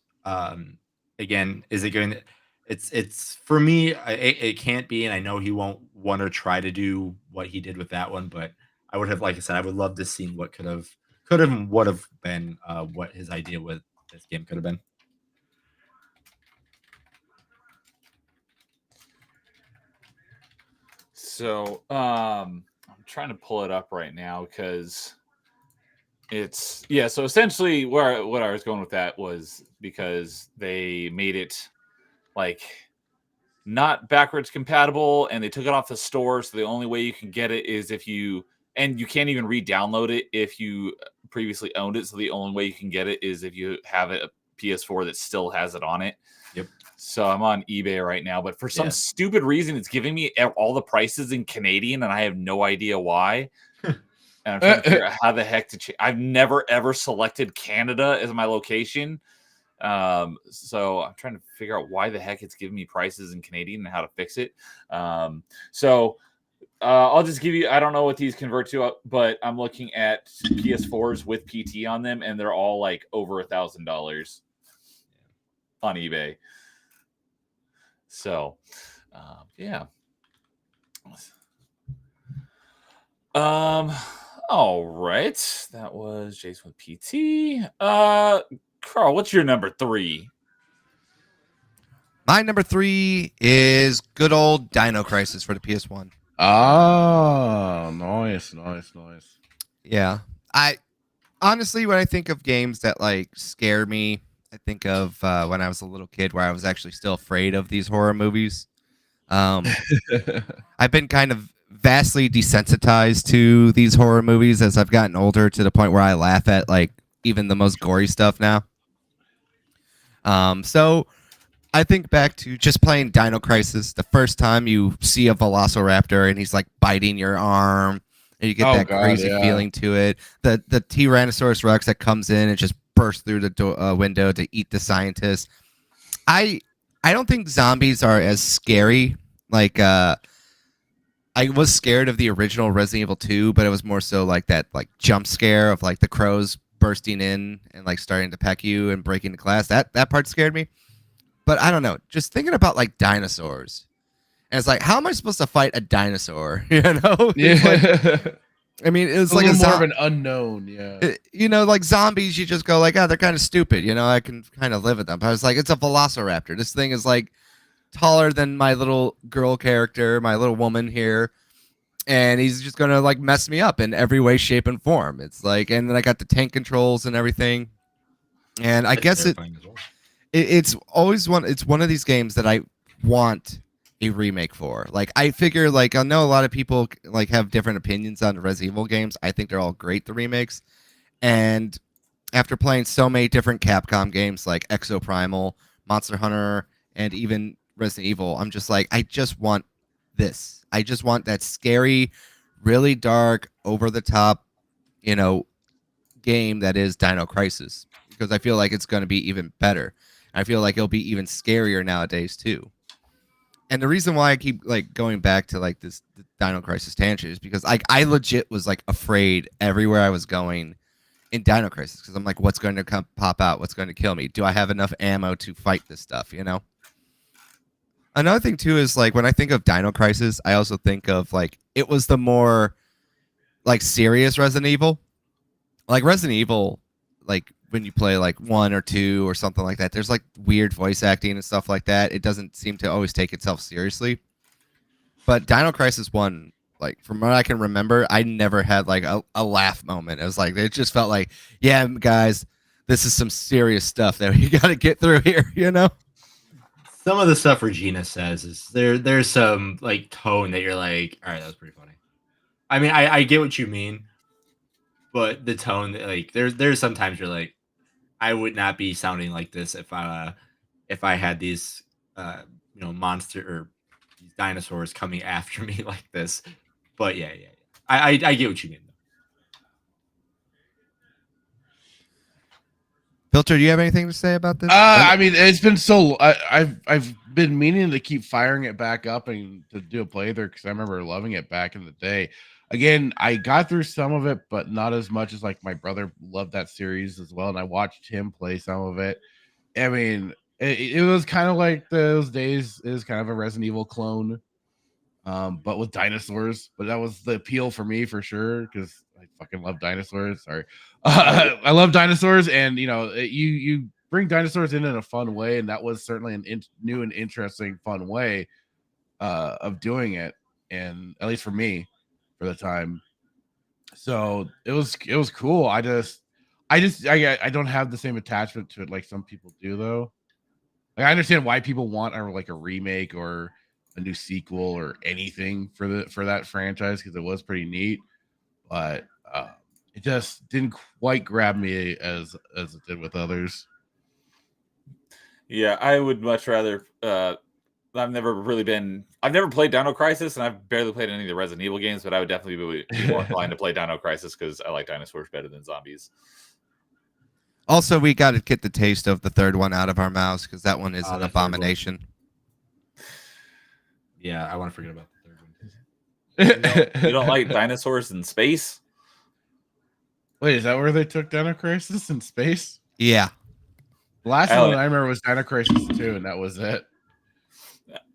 Again, is it going to? It's for me. It can't be, and I know he won't want to try to do what he did with that one. But I would have, like I said, I would love to see what could have, would have been what his idea with this game could have been. So I'm trying to pull it up right now because it's so essentially what I was going with that was because they made it like not backwards compatible and they took it off the store, so the only way you can get it is if you can't even re-download it if you previously owned it, so the only way you can get it is if you have a PS4 that still has it on it. Yep. So I'm on eBay right now, but for some Yeah. stupid reason, it's giving me all the prices in Canadian, and I have no idea why. And I'm trying to figure out how the heck to change. I've never ever selected Canada as my location, so I'm trying to figure out why the heck it's giving me prices in Canadian and how to fix it. So I'll just give you. I don't know what these convert to, but I'm looking at PS4s with PT on them, and they're all like over $1,000 on eBay. So, yeah. All right. That was Jason with PT. Carl, what's your number 3? My number 3 is good old Dino Crisis for the PS1. Oh, nice. Yeah. I honestly, when I think of games that like scare me, I think of when I was a little kid where I was actually still afraid of these horror movies. I've been kind of vastly desensitized to these horror movies as I've gotten older, to the point where I laugh at like even the most gory stuff now. So I think back to just playing Dino Crisis. The first time you see a Velociraptor and he's like biting your arm, and you get that crazy feeling to it. The Tyrannosaurus Rex that comes in and just bursts through the window to eat the scientist. I don't think zombies are as scary. Like I was scared of the original Resident Evil 2, but it was more so like that like jump scare of like the crows bursting in and like starting to peck you and breaking the glass. That part scared me. But I don't know. Just thinking about like dinosaurs. And it's like, how am I supposed to fight a dinosaur? You know? Yeah. Like, I mean, it's like more of an unknown. Yeah. You know, like zombies, you just go like, oh, they're kind of stupid. You know, I can kind of live with them. But I was like, it's a Velociraptor. This thing is like taller than my little girl character, my little woman here. And he's just going to like mess me up in every way, shape, and form. It's like, and then I got the tank controls and everything. And I guess it's always it's one of these games that I want a remake for. Like, I figure, like, I know a lot of people like have different opinions on the Resident Evil games. I think they're all great, the remakes. And after playing so many different Capcom games like Exoprimal, Monster Hunter, and even Resident Evil, I'm just like, I just want this. I just want that scary, really dark, over the top, you know, game that is Dino Crisis, because I feel like it's going to be even better. I feel like it'll be even scarier nowadays too. And the reason why I keep like going back to like this Dino Crisis tangent is because I legit was like afraid everywhere I was going in Dino Crisis, because I'm like, what's going to pop out? What's going to kill me? Do I have enough ammo to fight this stuff? You know. Another thing too is like when I think of Dino Crisis, I also think of like it was the more like serious Resident Evil. Like Resident Evil, like when you play like 1 or 2 or something like that, there's like weird voice acting and stuff like that. It doesn't seem to always take itself seriously. But Dino Crisis 1, like from what I can remember, I never had like a laugh moment. It was like, it just felt like, yeah, guys, this is some serious stuff that we got to get through here, you know? Some of the stuff Regina says is there's some like tone that you're like, all right, that was pretty funny. I mean, I get what you mean, but the tone, like there's sometimes you're like, I would not be sounding like this if I had these monster or these dinosaurs coming after me like this. But yeah. I get what you mean. Filter, do you have anything to say about this? I mean, it's been so I've been meaning to keep firing it back up and to do a playthrough, because I remember loving it back in the day. Again, I got through some of it, but not as much as like my brother loved that series as well, and I watched him play some of it. I mean, it was kind of like those days. It was kind of a Resident Evil clone, but with dinosaurs. But that was the appeal for me for sure, because I fucking love dinosaurs. Sorry, I love dinosaurs, and you bring dinosaurs in a fun way, and that was certainly a new and interesting, fun way of doing it, and at least for me, for the time. So it was cool. I don't have the same attachment to it like some people do, though. Like, I understand why people want like a remake or a new sequel or anything for that franchise, because it was pretty neat, but it just didn't quite grab me as it did with others. Yeah, I would much rather. I've never played Dino Crisis, and I've barely played any of the Resident Evil games, but I would definitely be more inclined to play Dino Crisis because I like dinosaurs better than zombies. Also, we got to get the taste of the third one out of our mouths, because that one is an abomination. Yeah, I want to forget about the third one. You don't like dinosaurs in space? Wait, is that where they took Dino Crisis in space? Yeah. The last one I remember was Dino Crisis 2, and that was it.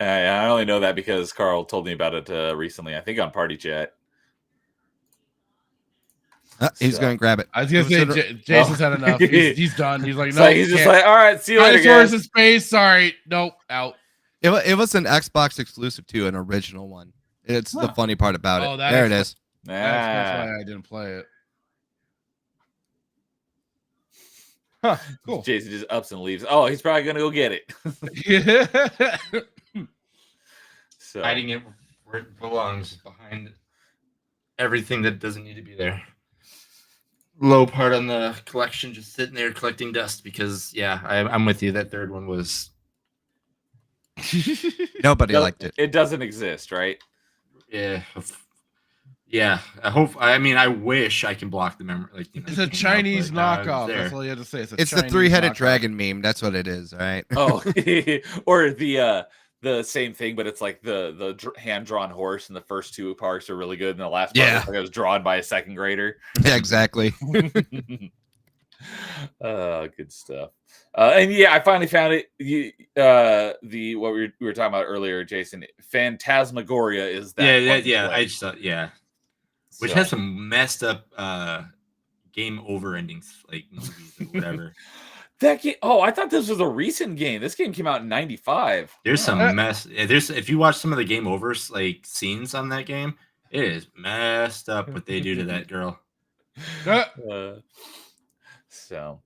I only know that because Carl told me about it recently. I think on Party Chat. He's So- going to grab it. I was gonna It say was Jason's had enough. He's done. He's like, It's no, like, he's just like, all right, see you later, dinosaurs guys. in space. Sorry, nope, out. It was an Xbox exclusive too, an original one. It's the Huh. funny part about Oh, it. that There it explains- is. That's Ah. why I didn't play it. Huh, cool. Jason just ups and leaves. Oh, he's probably gonna go get it. So Hiding it where it belongs, behind everything that doesn't need to be there. Low part on the collection, just sitting there collecting dust because, yeah, I'm with you. That third one was, Nobody No, liked it. It doesn't exist, right? yeah. Yeah, I wish I can block the memory. Like, It's a Chinese knockoff. There. That's all you have to say. It's the Chinese three-headed knockoff. dragon meme. That's what it is, all right? Oh, or the same thing, but it's like the hand drawn horse. And the first two parts are really good, and the last part Yeah. looks like it was drawn by a second grader. Yeah, exactly. Good stuff. And yeah, I finally found it. The what we were talking about earlier, Jason. Phantasmagoria is that? Yeah, fun to yeah. play. I just thought, yeah. Which So- has some messed up game over endings, like movies or whatever. that game. Oh, I thought this was a recent game. This game came out in '95. There's some mess. There's if you watch some of the game overs like scenes on that game, it is messed up what they do to that girl. So,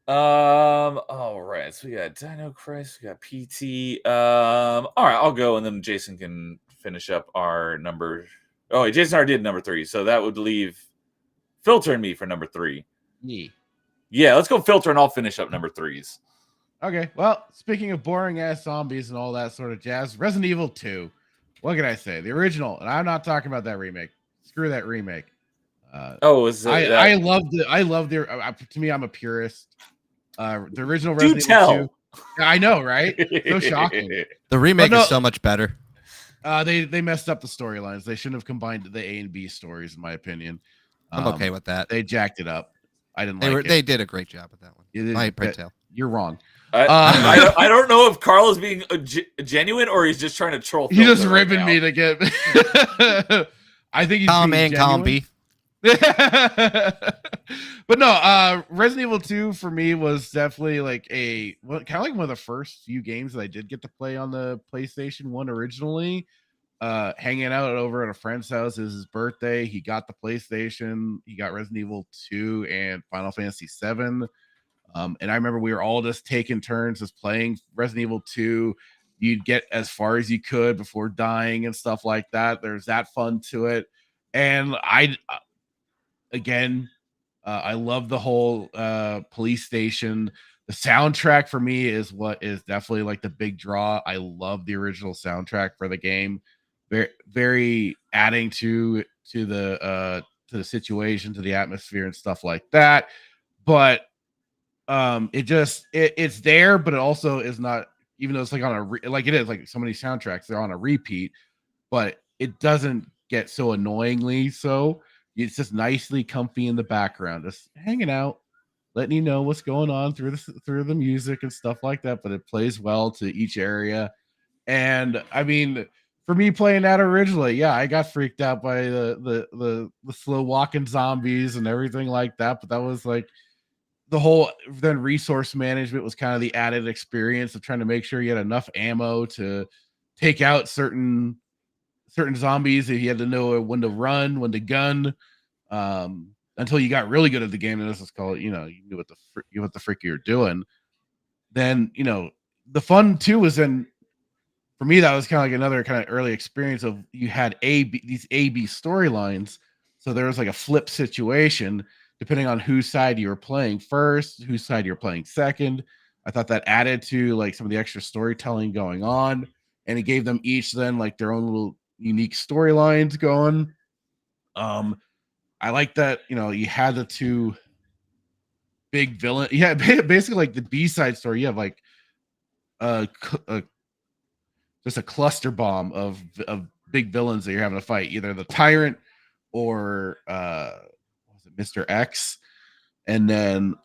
all right. So we got Dino Christ, we got PT. All right, I'll go, and then Jason can finish up our number. Oh, wait, Jason already did number 3, so that would leave Filter and me for number 3. Yeah, let's go Filter, and I'll finish up number 3s. Okay. Well, speaking of boring ass zombies and all that sort of jazz, Resident Evil 2. What can I say? The original, and I'm not talking about that remake. Screw that remake. Oh, is it I love the. To me, I'm a purist. The original Do Resident tell. Evil 2. Yeah, I know, right? So shocking. The remake no- is so much better. They messed up the storylines. They shouldn't have combined the A and B stories, in my opinion. I'm okay with that. They jacked it up. I didn't like it. They did a great job with that one. You did- My pray that- tell. You're wrong. I don't know if Carl is being genuine or he's just trying to troll. He's just Filter right ripping now. me to get. I think he's Column A being and column genuine. B. But no, Resident Evil 2 for me was definitely like kind of like one of the first few games that I did get to play on the PlayStation 1 originally. Hanging out over at a friend's house. It was his birthday. He got the PlayStation. He got Resident Evil 2 and Final Fantasy 7. And I remember we were all just taking turns just playing Resident Evil 2. You'd get as far as you could before dying and stuff like that. There's that fun to it. And I love the whole police station. The soundtrack for me is what is definitely like the big draw. I love the original soundtrack for the game. Very, very adding to the situation, to the atmosphere and stuff like that. But it's there, but it also is not, even though it's like on like it is like so many soundtracks, they're on a repeat, but it doesn't get so annoyingly so. It's just nicely comfy in the background, just hanging out, letting you know what's going on through the music and stuff like that. But it plays well to each area. And I mean, for me playing that originally, yeah, I got freaked out by the slow walking zombies and everything like that. But that was like the whole then resource management was kind of the added experience of trying to make sure you had enough ammo to take out certain zombies. If you had to know when to run, when to gun, until you got really good at the game, and this is called, you knew what the frick you're doing. Then the fun too was then for me that was kind of like another kind of early experience of you had these A-B storylines, so there was like a flip situation depending on whose side you were playing first, whose side you're playing second. I thought that added to like some of the extra storytelling going on, and it gave them each then like their own little unique storylines going. I like that, you had the two big villain. Yeah, basically like the B-side story. You have like just a cluster bomb of big villains that you're having to fight, either the Tyrant or Mr. X. And then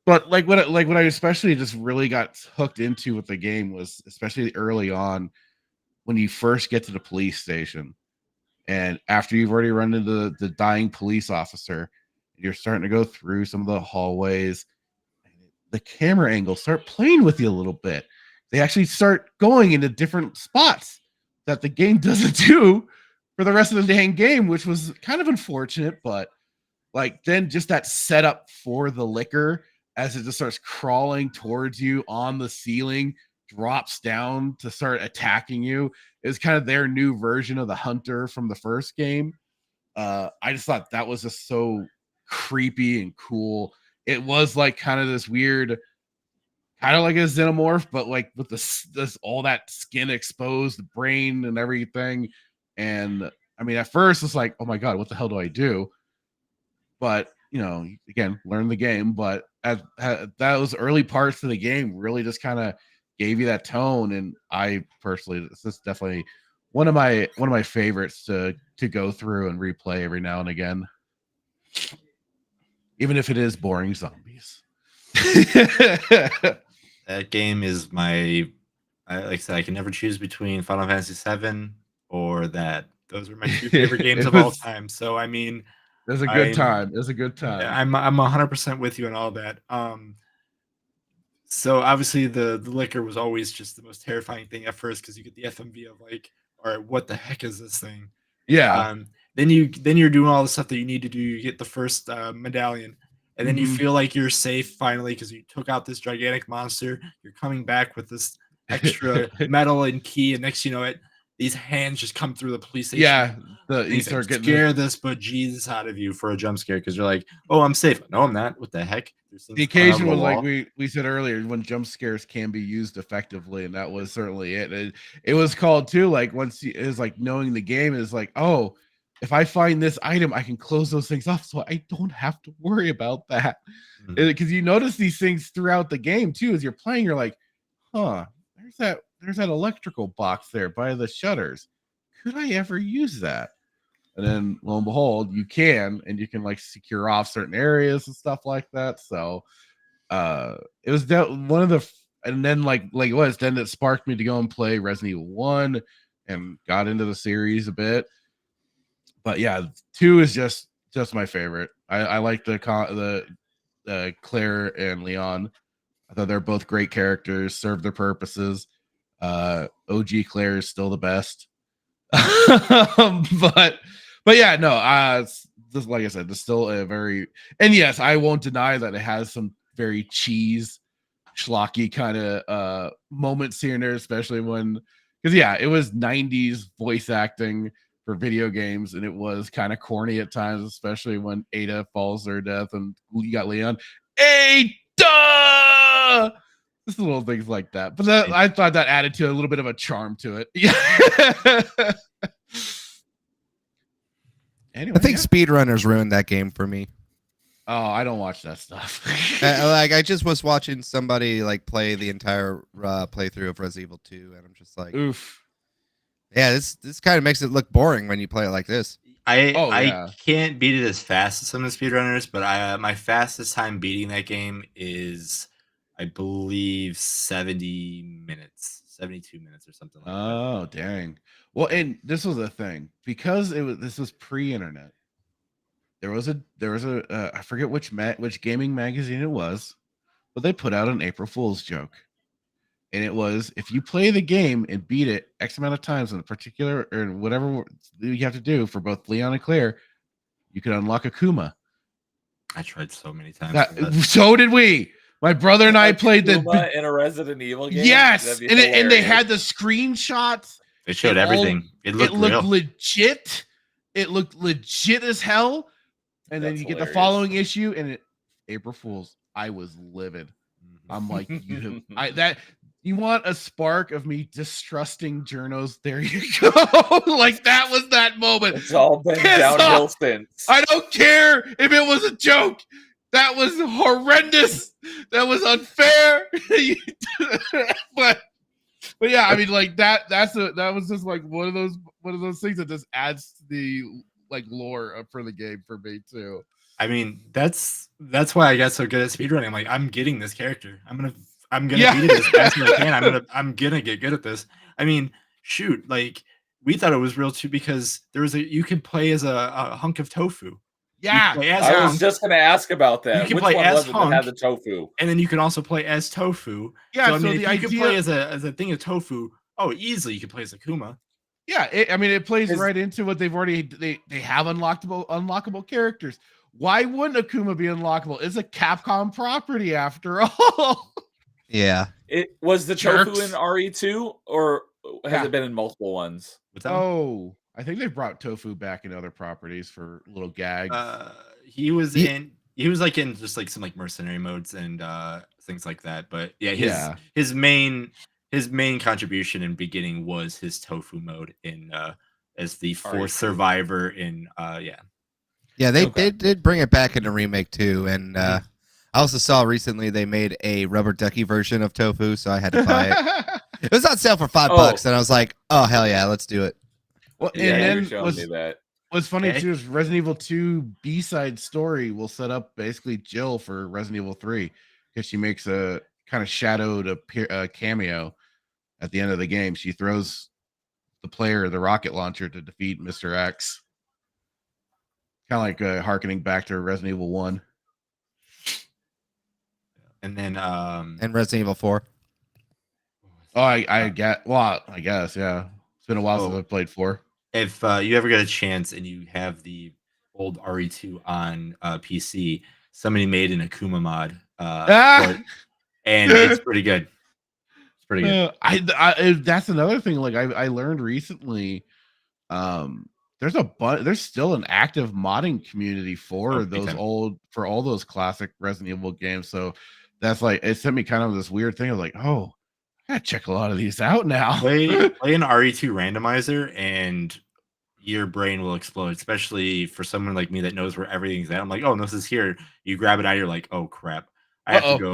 But like what I especially just really got hooked into with the game was especially early on when you first get to the police station, and after you've already run into the dying police officer, you're starting to go through some of the hallways. The camera angles start playing with you a little bit. They actually start going into different spots that the game doesn't do for the rest of the dang game, which was kind of unfortunate. But like then just that setup for the liquor as it just starts crawling towards you on the ceiling, drops down to start attacking you, is kind of their new version of the hunter from the first game. I just thought that was just so creepy and cool. It was like kind of this weird, kind of like a xenomorph, but like with this all that skin exposed, the brain and everything. And I mean, at first it's like, oh my god, what the hell do I do? But you know, again, learn the game. But those early parts of the game really just kind of gave you that tone. And I personally, this is definitely one of my favorites to go through and replay every now and again, even if it is boring zombies. That game is like I said, I can never choose between Final Fantasy VII or that. Those are my two favorite games of all time. So I mean, it was a good time. It was a good time. I'm 100% with you on all that. So obviously the liquor was always just the most terrifying thing at first because you get the FMV of like, all right, what the heck is this thing? Yeah. Then you're doing all the stuff that you need to do. You get the first medallion, and then you feel like you're safe finally because you took out this gigantic monster. You're coming back with this extra metal and key, and next you know it, these hands just come through the police station. Yeah, you start getting scare this but Jesus out of you for a jump scare because you're like, oh, I'm safe. No, I'm not. What the heck? The occasion was like we said earlier when jump scares can be used effectively, and that was certainly it. It was called too. Like it was like knowing the game is like, oh, if I find this item, I can close those things off, so I don't have to worry about that. Because you notice these things throughout the game too as you're playing. You're like, huh, there's that electrical box there by the shutters. Could I ever use that? And then lo and behold, you can, and you can like secure off certain areas and stuff like that. So it was one of the, and then like it was, then it sparked me to go and play Resident Evil 1 and got into the series a bit. But yeah, 2 is just my favorite. I like the Claire and Leon. I thought they're both great characters, serve their purposes. OG Claire is still the best. But yeah, no, just like I said, there's still a very, and yes, I won't deny that it has some very schlocky kind of moments here and there, especially when, because yeah, it was 90s voice acting for video games, and it was kind of corny at times, especially when Ada falls to her death and you got Leon, Ada! Just little things like that. But I thought that added to a little bit of a charm to it. Yeah. Anyway, I think speedrunners ruined that game for me. Oh, I don't watch that stuff. I just was watching somebody like play the entire playthrough of Resident Evil 2, and I'm just like, oof. Yeah, this kind of makes it look boring when you play it like this. I can't beat it as fast as some of the speedrunners, but my fastest time beating that game is, I believe, 72 minutes or something like that. Oh, dang. Well, and this was the thing, because this was pre-internet. There was a I forget which gaming magazine it was, but they put out an April Fool's joke. And it was, if you play the game and beat it X amount of times in a particular, or whatever you have to do for both Leon and Claire, you can unlock Akuma. I tried so many times. So did we. My brother and I played the in a Resident Evil game. Yes, and they had the screenshots. It showed everything. It looked legit. It looked legit as hell. And then you get the following issue, and April Fools. I was livid. I'm like, you want a spark of me distrusting journos? There you go. Like that was that moment. It's all been downhill since. I don't care if it was a joke. That was horrendous. That was unfair. but yeah, I mean, like that was just like one of those things that just adds to the like lore for the game for me too. I mean, that's why I got so good at speedrunning. I'm like, I'm getting this character. I'm gonna Yeah. beat it as fast as I can. I'm gonna get good at this. I mean, shoot, like we thought it was real too because you could play as a hunk of tofu. You Yeah. can play as I was Hunk, just going to ask about You that. can Which play one as was it that had Hunk. the tofu? and then you can also play as Tofu. Yeah, So I so mean, the if you could idea- play as a thing of tofu, easily you could play as Akuma. Yeah, it plays Is- right into what they've already they have unlockable characters. Why wouldn't Akuma be unlockable? It's a Capcom property after all. Yeah. It was the tofu Jerks. in RE2, or has Yeah. it been in multiple ones? What's that? one? Oh, I think they've brought Tofu back in other properties for little gags. He was Ye- in. He was like in just like some like mercenary modes and things like that. But yeah, Yeah. his main contribution in beginning was his tofu mode in as the fourth RE2. survivor in Yeah, they Okay. did bring it back in a remake too, and I also saw recently they made a rubber ducky version of Tofu, so I had to buy it. It was on sale for $5, and I was like, "Oh hell yeah, let's do it." Well, Yeah, and you're then showing me that. what's funny Okay. too is Resident Evil 2 B-side story will set up basically Jill for Resident Evil 3 because she makes a kind of shadowed cameo at the end of the game. She throws the player the rocket launcher to defeat Mr. X. Kind of like harkening back to Resident Evil 1. and then And Resident Evil 4. Oh, I get. Well, I guess yeah. It's been a while since Oh. I've played 4. if you ever get a chance and you have the old RE2 on PC, somebody made an Akuma mod for it, and it's pretty good. It's pretty good. That's another thing. Like I learned recently, there's still an active modding community for Oh, big time. all those classic Resident Evil games. So that's like it sent me kind of this weird thing of like, oh, I gotta check a lot of these out now. Play an RE2 randomizer and your brain will explode, especially for someone like me that knows where everything's at. I'm like, oh, this is here. You grab it out, you're like, oh crap. I have to go.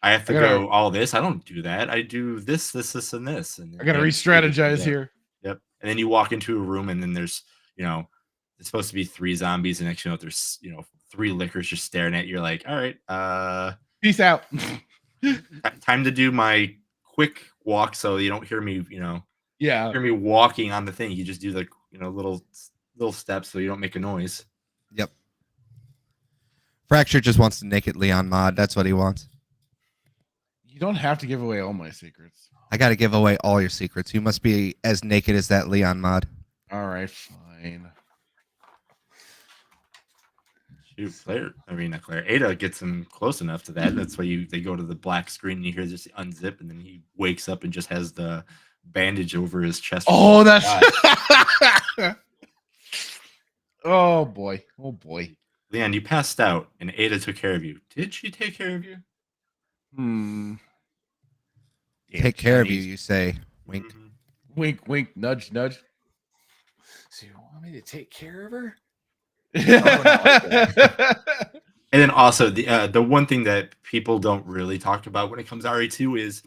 I have to I gotta- go all this. I don't do that. I do this, and this. And I gotta then- re-strategize yeah. here. Yep. And then you walk into a room and then there's, it's supposed to be 3 zombies, and next there's 3 lickers just staring at you. You're like, all right, Peace out. time to do my quick walk so you don't hear me, Yeah. hear me walking on the thing. You just do the little steps so you don't make a noise. Yep. Fracture just wants to naked Leon mod. That's what he wants. You don't have to give away all my secrets. I got to give away all your secrets. You must be as naked as that Leon mod. All right, fine. Shoot, not Claire. Ada gets him close enough to that. That's why they go to the black screen and you hear just unzip, and then he wakes up and just has the bandage over his chest. Oh, that's. God. Oh boy. Oh boy. Leon, you passed out and Ada took care of you. Did she take care of you? Hmm. Take care of you, Chinese. you say. Wink. Mhm. Wink, wink, nudge, nudge. So you want me to take care of her? And then also the one thing that people don't really talk about when it comes to RE2 is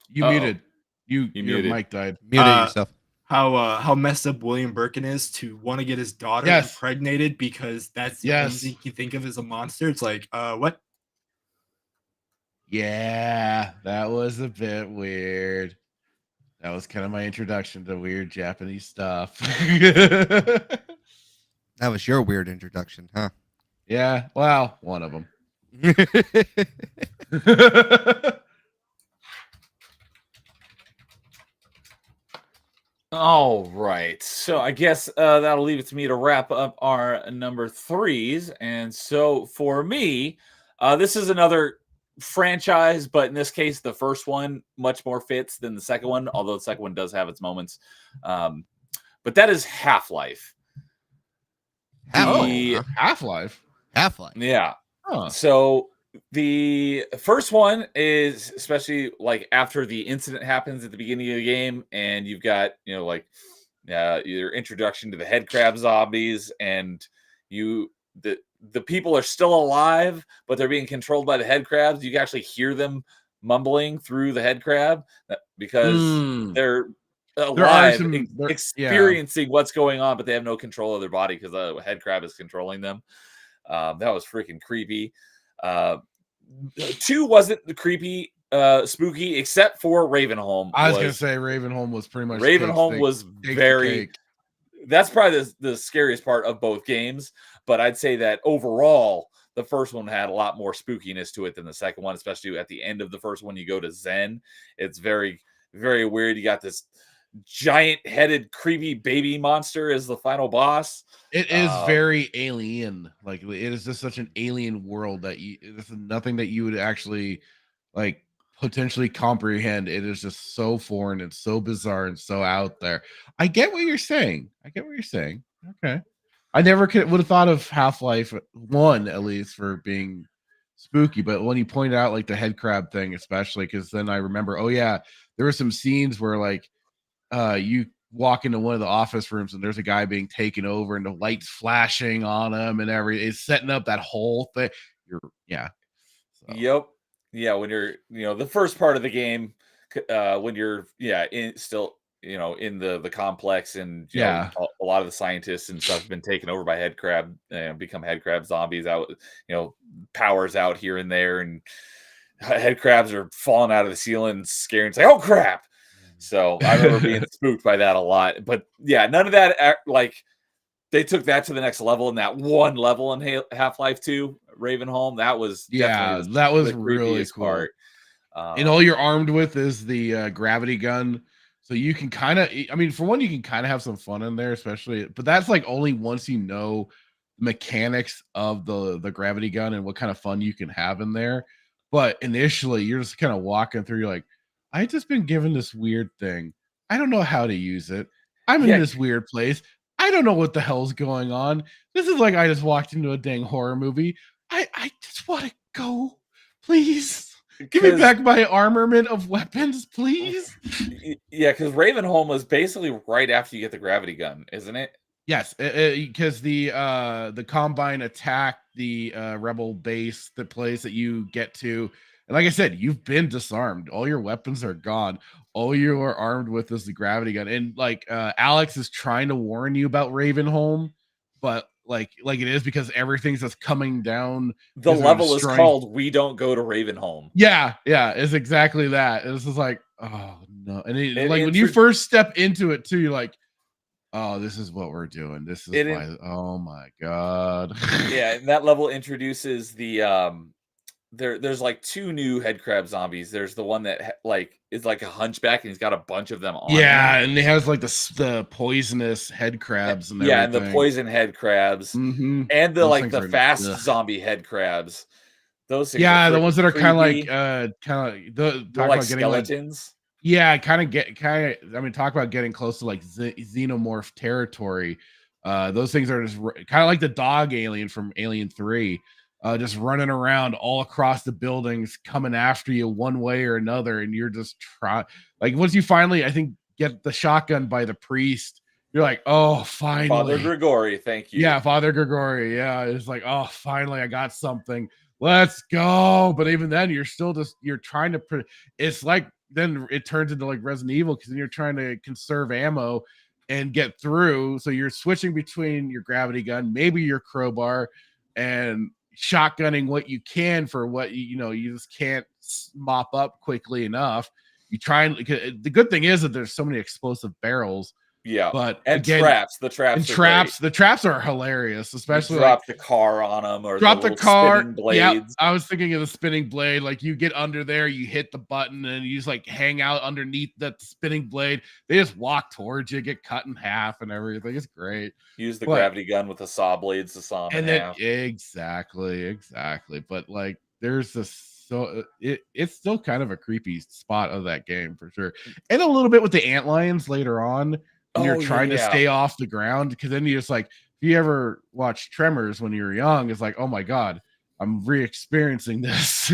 You Uh-oh. muted. Your muted. mic died. Mute Uh, yourself. how messed up William Birkin is to want to get his daughter Yes. impregnated because that's the only thing you think of as a monster. It's like, what? Yeah, that was a bit weird. That was kind of my introduction to weird Japanese stuff. That was your weird introduction, huh? Yeah, well, one of them. All right. So I guess that'll leave it to me to wrap up our number 3s. And so for me, this is another franchise, but in this case, the first one much more fits than the second one, although the second one does have its moments. But that is Half-Life. The- Half-Life. Half-Life. Yeah. Huh. So the first one is especially like after the incident happens at the beginning of the game, and you've got your introduction to the head crab zombies, and the people are still alive, but they're being controlled by the head crabs. You can actually hear them mumbling through the head crab because they're alive, yeah. experiencing what's going on, but they have no control of their body because the head crab is controlling them. That was freaking creepy. 2 wasn't the creepy, spooky, except for Ravenholm. I was gonna say Ravenholm was pretty much Ravenholm was takes the very. cake. That's probably the scariest part of both games. But I'd say that overall, the first one had a lot more spookiness to it than the second one, especially at the end of the first one. You go to Zen, it's very, very weird. You got this giant-headed, creepy baby monster as the final boss. It is very alien. Like it is just such an alien world that this is nothing that you would actually like potentially comprehend. It is just so foreign and so bizarre and so out there. I get what you're saying. Okay. I never would have thought of Half-Life 1 at least for being spooky, but when you pointed out like the head crab thing, especially because then I remember, oh yeah, there were some scenes where like you walk into one of the office rooms and there's a guy being taken over and the lights flashing on him and it's setting up that whole thing. Yep. Yeah, when you're, the first part of the game, when you're, still, in the complex and a lot of the scientists and stuff have been taken over by head crab, become head crab zombies out, powers out here and there, and head crabs are falling out of the ceiling, scaring. It's like, oh crap! So I remember being spooked by that a lot. But yeah, none of that. Like they took that to the next level in that one level in Half-Life 2, Ravenholm. That was that was really cool. Part. And all you're armed with is the gravity gun. So you can kind of, for one, you can kind of have some fun in there, especially, but that's like only once you know the mechanics of the gravity gun and what kind of fun you can have in there. But initially, you're just kind of walking through. You're like, I just been given this weird thing. I don't know how to use it. I'm in this weird place. I don't know what the hell's going on. This is like I just walked into a dang horror movie. I just want to go, please. Give me back my armament of weapons, please. Yeah, because Ravenholm was basically right after you get the gravity gun, isn't it? Yes, because the Combine attack the rebel base, the place that you get to. And like I said, you've been disarmed. All your weapons are gone. All you are armed with is the gravity gun. And like Alex is trying to warn you about Ravenholm, but like it is because everything's just coming down. The level is called "We Don't Go to Ravenholm." Yeah, it's exactly that. This is like, oh no, and like when you first step into it too, you're like, oh, this is what we're doing. This is why. Oh my god. Yeah, and that level introduces the There's like 2 new head crab zombies. There's the one that like is like a hunchback and he's got a bunch of them on. Yeah, and he has like the poisonous head crabs and and the poison head crabs, and the those the fast zombie head crabs. Those things the ones that are kind of like talk about skeletons. Talk about getting close to like xenomorph territory. Those things are just kind of like the dog alien from Alien 3. Just running around all across the buildings, coming after you one way or another, and you're just once you finally, I think, get the shotgun by the priest, you're like, oh, finally, Father Grigori, thank you. Yeah, Father Grigori. Yeah, it's like, oh, finally, I got something. Let's go. But even then, you're still you're trying to. It's like then it turns into like Resident Evil because then you're trying to conserve ammo and get through. So you're switching between your gravity gun, maybe your crowbar, and shotgunning what you can for what you just can't mop up quickly enough. You try and the good thing is that there's so many explosive barrels. Yeah, but and again, the traps are hilarious, especially you drop the car on them or drop the car blades. Yeah, I was thinking of the spinning blade. Like you get under there, you hit the button, and you just like hang out underneath that spinning blade. They just walk towards you, get cut in half, and everything. It's great. Use the gravity gun with the saw blades to saw them in half. Exactly. But like, there's this. So it's still kind of a creepy spot of that game for sure, and a little bit with the antlions later on. When you're trying to stay off the ground, because then you just like, if you ever watched Tremors when you were young, it's like, oh my god, I'm re-experiencing this.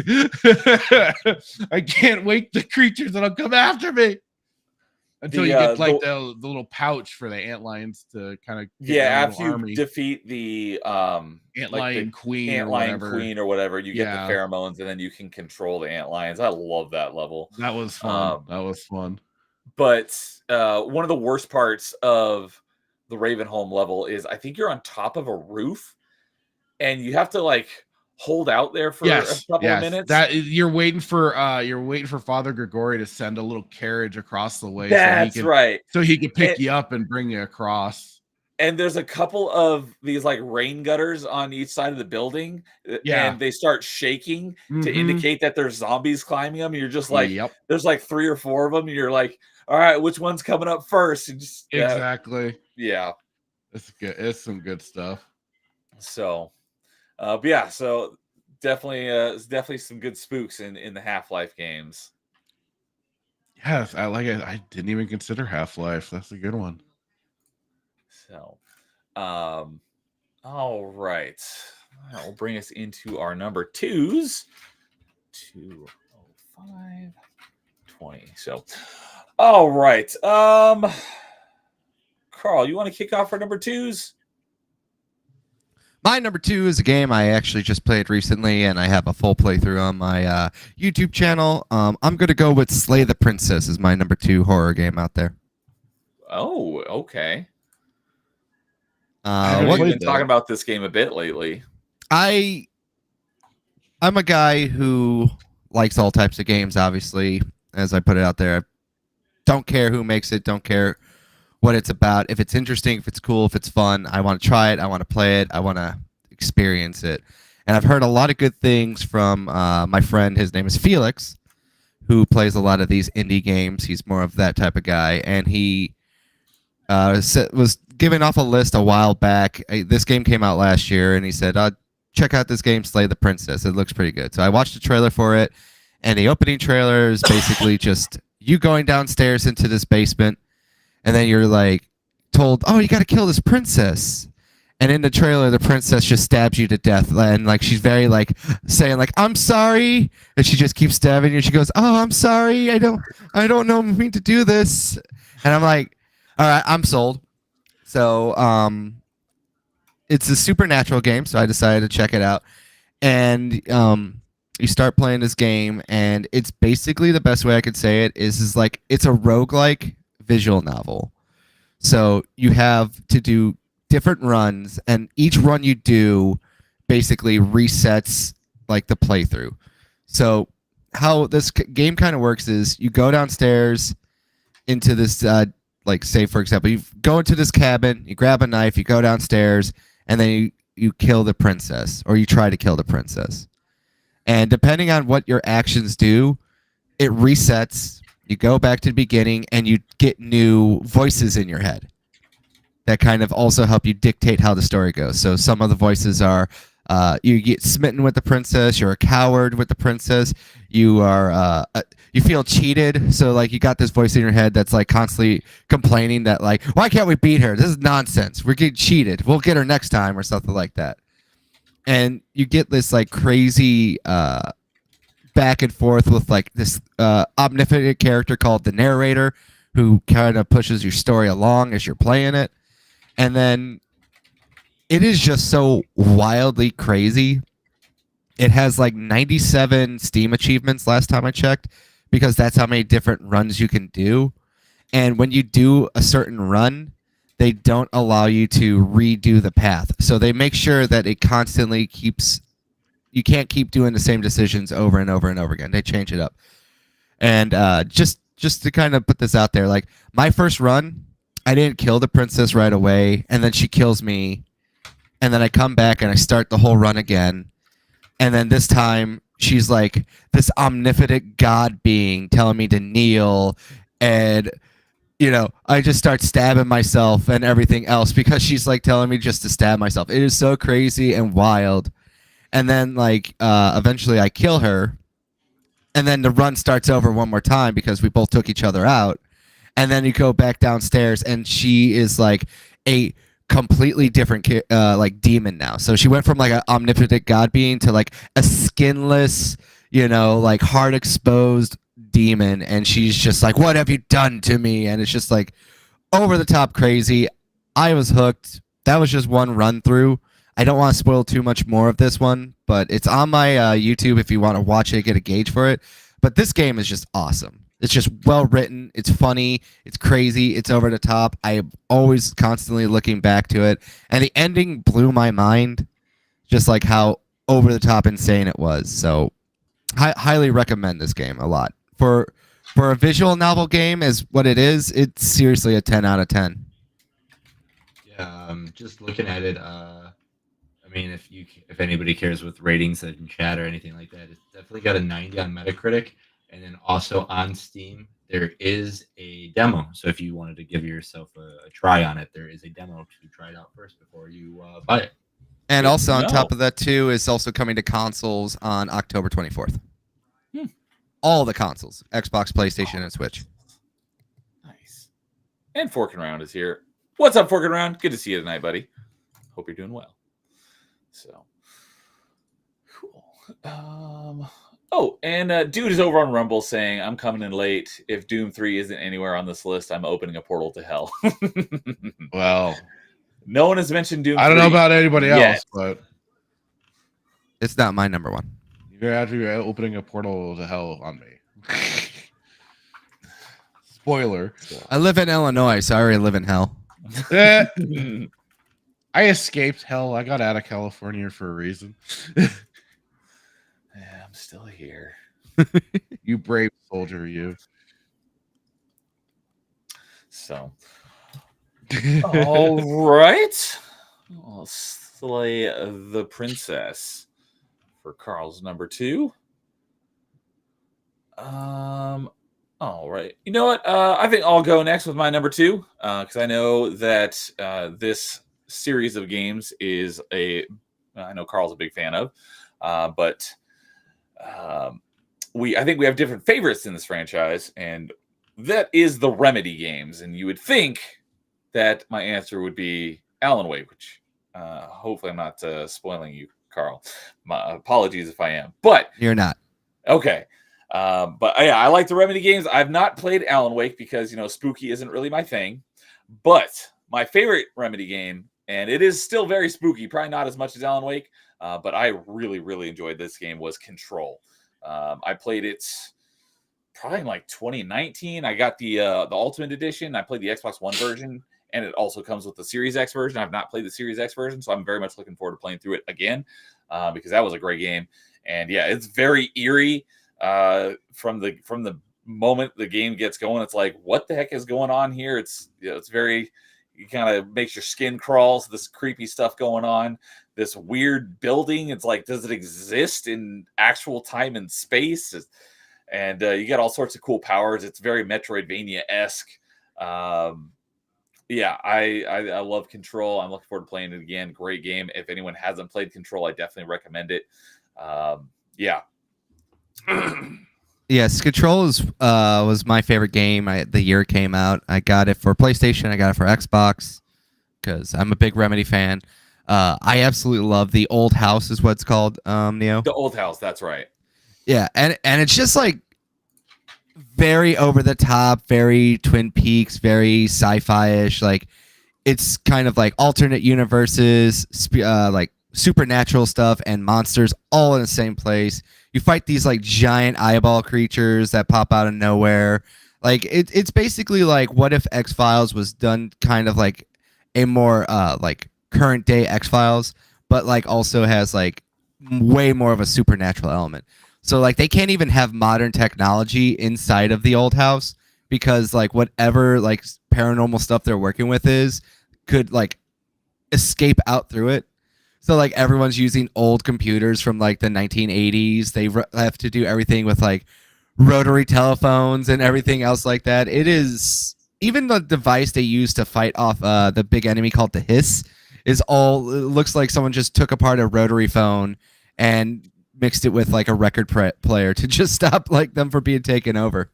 I can't wait the creatures that'll come after me until you get like the little pouch for the antlions to kind of after you defeat the antlion queen or whatever, you get the pheromones and then you can control the antlions. I love that level. That was fun. But one of the worst parts of the Ravenholm level is I think you're on top of a roof and you have to like hold out there for a couple of minutes. That you're waiting for Father Gregory to send a little carriage across the way. That's right. So he can pick you up and bring you across. And there's a couple of these like rain gutters on each side of the building, and they start shaking to indicate that there's zombies climbing them. And you're just like, there's like 3 or 4 of them. And you're like, all right, which one's coming up first? And just, exactly. Yeah. It's good. It's some good stuff. So, but yeah, so it's definitely some good spooks in the Half-Life games. Yes, I like it. I didn't even consider Half-Life. That's a good one. So, all right. That will bring us into our number 2s. 205 20. So, all right. Carl, you want to kick off for number 2s? My number 2 is a game I actually just played recently, and I have a full playthrough on my YouTube channel. I'm going to go with Slay the Princess as my number 2 horror game out there. Oh, okay. We've been talking about this game a bit lately. I'm a guy who likes all types of games, obviously, as I put it out there. Don't care who makes it, don't care what it's about. If it's interesting, if it's cool, if it's fun, I want to try it, I want to play it, I want to experience it. And I've heard a lot of good things from my friend, his name is Felix, who plays a lot of these indie games. He's more of that type of guy, and he was giving off a list a while back. This game came out last year, and he said, check out this game, Slay the Princess. It looks pretty good. So I watched the trailer for it, and the opening trailer is basically just you going downstairs into this basement, and then you're like told, oh, you got to kill this princess. And in the trailer, the princess just stabs you to death, and like she's very like saying like I'm sorry, and she just keeps stabbing you. She goes, oh, I'm sorry, I don't know mean to do this, and I'm like, all right, I'm sold. So it's a supernatural game, so I decided to check it out. And you start playing this game, and it's basically the best way I could say it is like it's a roguelike visual novel. So you have to do different runs, and each run you do basically resets like the playthrough. So how this game kind of works is you go downstairs into this like say for example you go into this cabin, you grab a knife, you go downstairs, and then you kill the princess, or you try to kill the princess. And depending on what your actions do, it resets. You go back to the beginning, and you get new voices in your head that kind of also help you dictate how the story goes. So some of the voices are you get smitten with the princess, you're a coward with the princess, you are you feel cheated. So like you got this voice in your head that's like constantly complaining that like, why can't we beat her? This is nonsense. We're getting cheated. We'll get her next time, or something like that. And you get this like crazy back and forth with like this omnipotent character called the narrator, who kind of pushes your story along as you're playing it. And then it is just so wildly crazy. It has like 97 Steam achievements last time I checked, because that's how many different runs you can do. And when you do a certain run, they don't allow you to redo the path. So they make sure that it constantly keeps, you can't keep doing the same decisions over and over and over again. They change it up. And just to kind of put this out there, like my first run, I didn't kill the princess right away, and then she kills me, and then I come back and I start the whole run again. And then this time she's like this omnipotent god being telling me to kneel, and you know, I just start stabbing myself and everything else because she's like telling me just to stab myself. It is so crazy and wild. And then like eventually I kill her, and then the run starts over one more time because we both took each other out. And then you go back downstairs, and she is like a completely different like demon now. So she went from like an omnipotent god being to like a skinless, you know, like heart exposed demon, and she's just like, what have you done to me? And it's just like over the top crazy. I was hooked. That was just one run through. I don't want to spoil too much more of this one, but it's on my YouTube if you want to watch it, get a gauge for it. But this game is just awesome. It's just well written. It's funny. It's crazy. It's over the top. I'm always constantly looking back to it, and the ending blew my mind, just like how over the top insane it was. So, highly recommend this game a lot for a visual novel game as what it is. It's seriously a 10 out of 10. Yeah, just looking at it, I mean, if anybody cares with ratings in chat or anything like that, it's definitely got a 90 on Metacritic, and then also on Steam there is a demo. So if you wanted to give yourself a try on it, there is a demo to try it out first before you buy it. And Good also to on know. top of that too is also coming to consoles on October 24th. Hmm. All the consoles, Xbox, PlayStation, and Switch. Nice. And Forking Around is here. What's up, Forking Around? Good to see you tonight, buddy. Hope you're doing well. So cool. Oh, and dude is over on Rumble saying, I'm coming in late. If Doom 3 isn't anywhere on this list, I'm opening a portal to hell. Well, No one has mentioned Doom 3. I don't know about anybody yet. else, but It's not my number one. you're actually opening a portal to hell on me. Spoiler. I live in Illinois, so I already live in hell. Eh, I escaped hell. I got out of California for a reason. Yeah, I'm still here. You brave soldier, you. So, all right. I'll slay the princess for Carl's number 2. All right. You know what? I think I'll go next with my number 2 because I know that this series of games is I know Carl's a big fan of, but I think we have different favorites in this franchise, and that is the Remedy games. And you would think that my answer would be Alan Wake, which hopefully I'm not spoiling you, Carl. My apologies if I am, but You're not. okay. But yeah, I like the Remedy games. I've not played Alan Wake because, spooky isn't really my thing. But my favorite Remedy game, and it is still very spooky, probably not as much as Alan Wake, but I really, really enjoyed this game, was Control. I played it probably in like 2019. I got the Ultimate Edition. I played the Xbox One version, and it also comes with the Series X version. I've not played the Series X version, so I'm very much looking forward to playing through it again because that was a great game. And yeah, it's very eerie. From the moment the game gets going, it's like, what the heck is going on here? It's very, it kind of makes your skin crawls. This creepy stuff going on. This weird building. It's like, does it exist in actual time and space? And you get all sorts of cool powers. It's very Metroidvania-esque. Yeah, I love Control. I'm looking forward to playing it again. Great game. If anyone hasn't played Control, I definitely recommend it. Yeah. Yes, Control was my favorite game the year it came out. I got it for PlayStation. I got it for Xbox because I'm a big Remedy fan. I absolutely love the Old House is what it's called, Neo. The Old House, that's right. Yeah, and it's just like very over the top, very Twin Peaks, very sci-fi-ish. Like it's kind of like alternate universes, like supernatural stuff and monsters all in the same place. You fight these like giant eyeball creatures that pop out of nowhere. Like it's basically like what if X-Files was done kind of like a more like current day X-Files, but like also has like way more of a supernatural element. So like they can't even have modern technology inside of the Old House because like whatever like paranormal stuff they're working with could like escape out through it. So like everyone's using old computers from like the 1980s. They have to do everything with like rotary telephones and everything else like that. It is even the device they use to fight off the big enemy called the Hiss is all. It looks like someone just took apart a rotary phone and mixed it with like a record player to just stop like them from being taken over.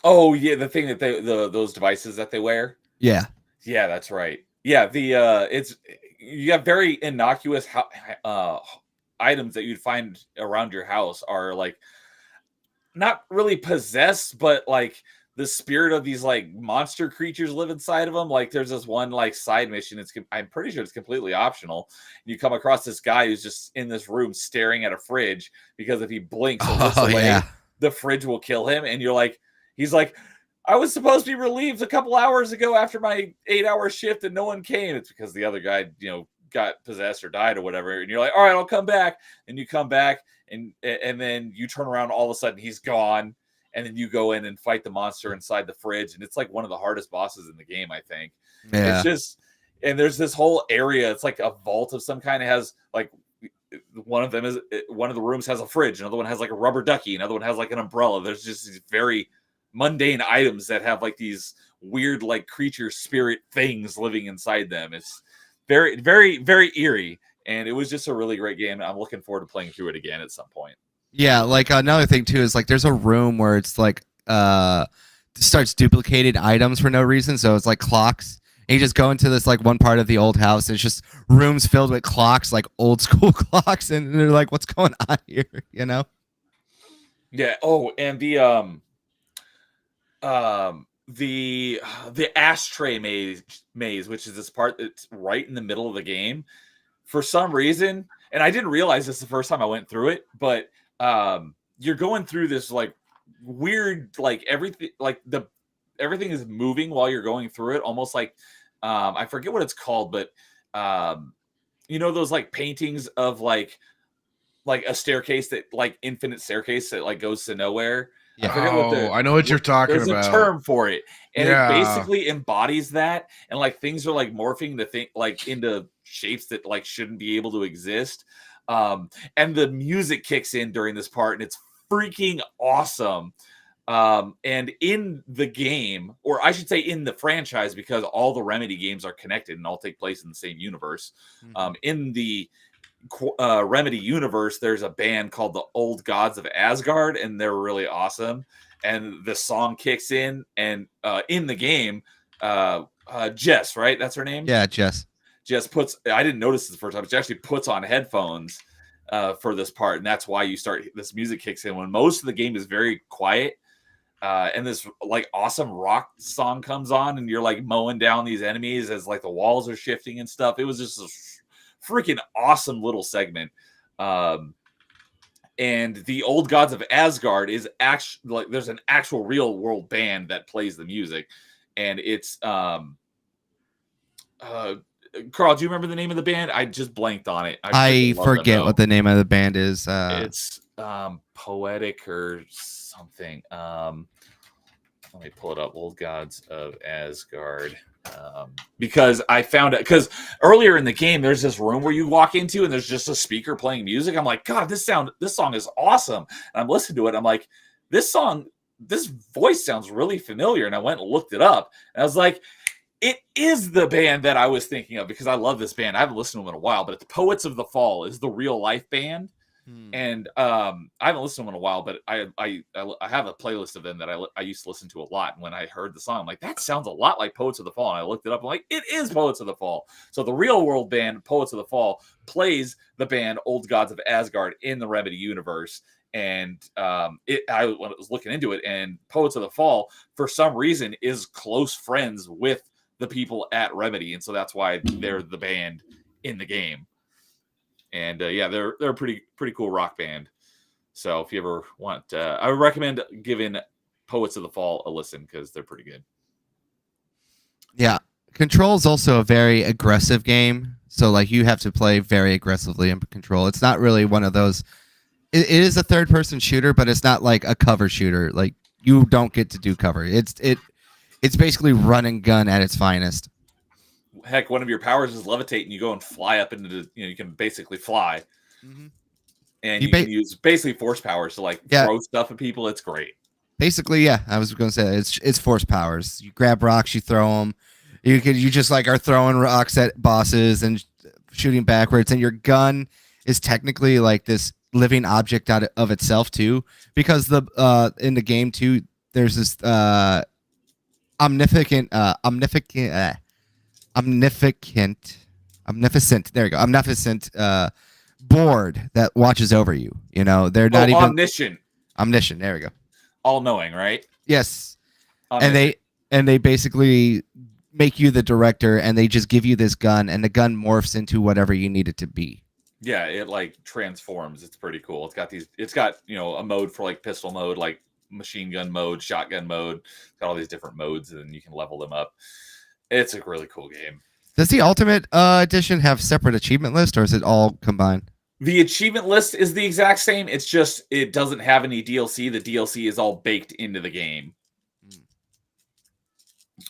Oh yeah, the thing that those devices that they wear. Yeah. Yeah, that's right. Yeah, it's you have very innocuous items that you'd find around your house are like not really possessed, but like the spirit of these like monster creatures live inside of them. Like there's this one like side mission. I'm pretty sure it's completely optional. You come across this guy who's just in this room staring at a fridge because if he blinks or looks away, yeah. the fridge will kill him. And you're like, He's like, I was supposed to be relieved a couple hours ago after my 8-hour shift and no one came. It's because the other guy, got possessed or died or whatever. And you're like, all right, I'll come back. And you come back and then you turn around, all of a sudden he's gone. And then you go in and fight the monster inside the fridge. And it's like one of the hardest bosses in the game, I think. Yeah. It's just, and there's this whole area. It's like a vault of some kind. It has like, one of the rooms has a fridge. Another one has like a rubber ducky. Another one has like an umbrella. There's just these very mundane items that have like these weird, like creature spirit things living inside them. It's very, very, very eerie. And it was just a really great game. I'm looking forward to playing through it again at some point. Yeah, like another thing too is like there's a room where it's like starts duplicating items for no reason. So it's like clocks. And you just go into this like one part of the old house. And it's just rooms filled with clocks, like old school clocks, and they're like, "What's going on here?" You know? Yeah. Oh, and the ashtray maze, which is this part that's right in the middle of the game, for some reason, and I didn't realize this the first time I went through it, but you're going through this like weird, like everything is moving while you're going through it, almost like I forget what it's called, but those like paintings of like a staircase that like infinite staircase that like goes to nowhere. Yeah. I know what you're talking about. There's a term for it, and Yeah. it basically embodies that, and like things are like morphing the thing like into shapes that like shouldn't be able to exist. And the music kicks in during this part, and it's freaking awesome. And in the game, or I should say in the franchise, because all the Remedy games are connected and all take place in the same universe. In the Remedy universe, there's a band called the Old Gods of Asgard, and they're really awesome. And the song kicks in, and in the game, Jess, right? That's her name? Yeah, Jess. Jess I didn't notice this the first time, she actually puts on headphones for this part, and that's why this music kicks in when most of the game is very quiet. And this like awesome rock song comes on, and you're like mowing down these enemies as like the walls are shifting and stuff. It was just a freaking awesome little segment. And the Old Gods of Asgard is actually like there's an actual real world band that plays the music, and it's Carl, do you remember the name of the band? I just blanked on it. I forget what the name of the band is. It's Poetic or something. Let me pull it up. Old Gods of Asgard. Because I found it, because earlier in the game there's this room where you walk into and there's just a speaker playing music. I'm like, God, this song is awesome. And I'm listening to it. I'm like, this voice sounds really familiar. And I went and looked it up, and I was like, it is the band that I was thinking of, because I love this band. I haven't listened to them in a while, but it's Poets of the Fall is the real life band. And I haven't listened to them in a while, but I have a playlist of them that I used to listen to a lot. And when I heard the song, I'm like, that sounds a lot like Poets of the Fall. And I looked it up. I'm like, it is Poets of the Fall. So the real world band, Poets of the Fall, plays the band Old Gods of Asgard in the Remedy universe. And I was looking into it, and Poets of the Fall, for some reason, is close friends with the people at Remedy. And so that's why they're the band in the game. And yeah, they're a pretty cool rock band. So if you ever want, I would recommend giving Poets of the Fall a listen, because they're pretty good. Yeah, Control is also a very aggressive game. So like you have to play very aggressively in Control. It's not really one of those. It is a third-person shooter, but it's not like a cover shooter. Like you don't get to do cover. It's basically run and gun at its finest. Heck, one of your powers is levitate, and you go and fly up into the, you can basically fly. Mm-hmm. And you can use basically force powers to like throw stuff at people. It's great. Basically, yeah. I was going to say it's force powers. You grab rocks, you throw them. You just like are throwing rocks at bosses and shooting backwards. And your gun is technically like this living object out of itself too, because in the game too, there's this omnificent. There you go. Omnificent board that watches over you. They're not even omniscient. Omniscient. There we go. All knowing, right? Yes. Omniscient. And they basically make you the director, and they just give you this gun, and the gun morphs into whatever you need it to be. Yeah, it like transforms. It's pretty cool. It's got a mode for like pistol mode, like machine gun mode, shotgun mode. It's got all these different modes, and you can level them up. It's a really cool game. Does the Ultimate Edition have separate achievement list, or is it all combined? The achievement list is the exact same. It's just it doesn't have any DLC. The DLC is all baked into the game.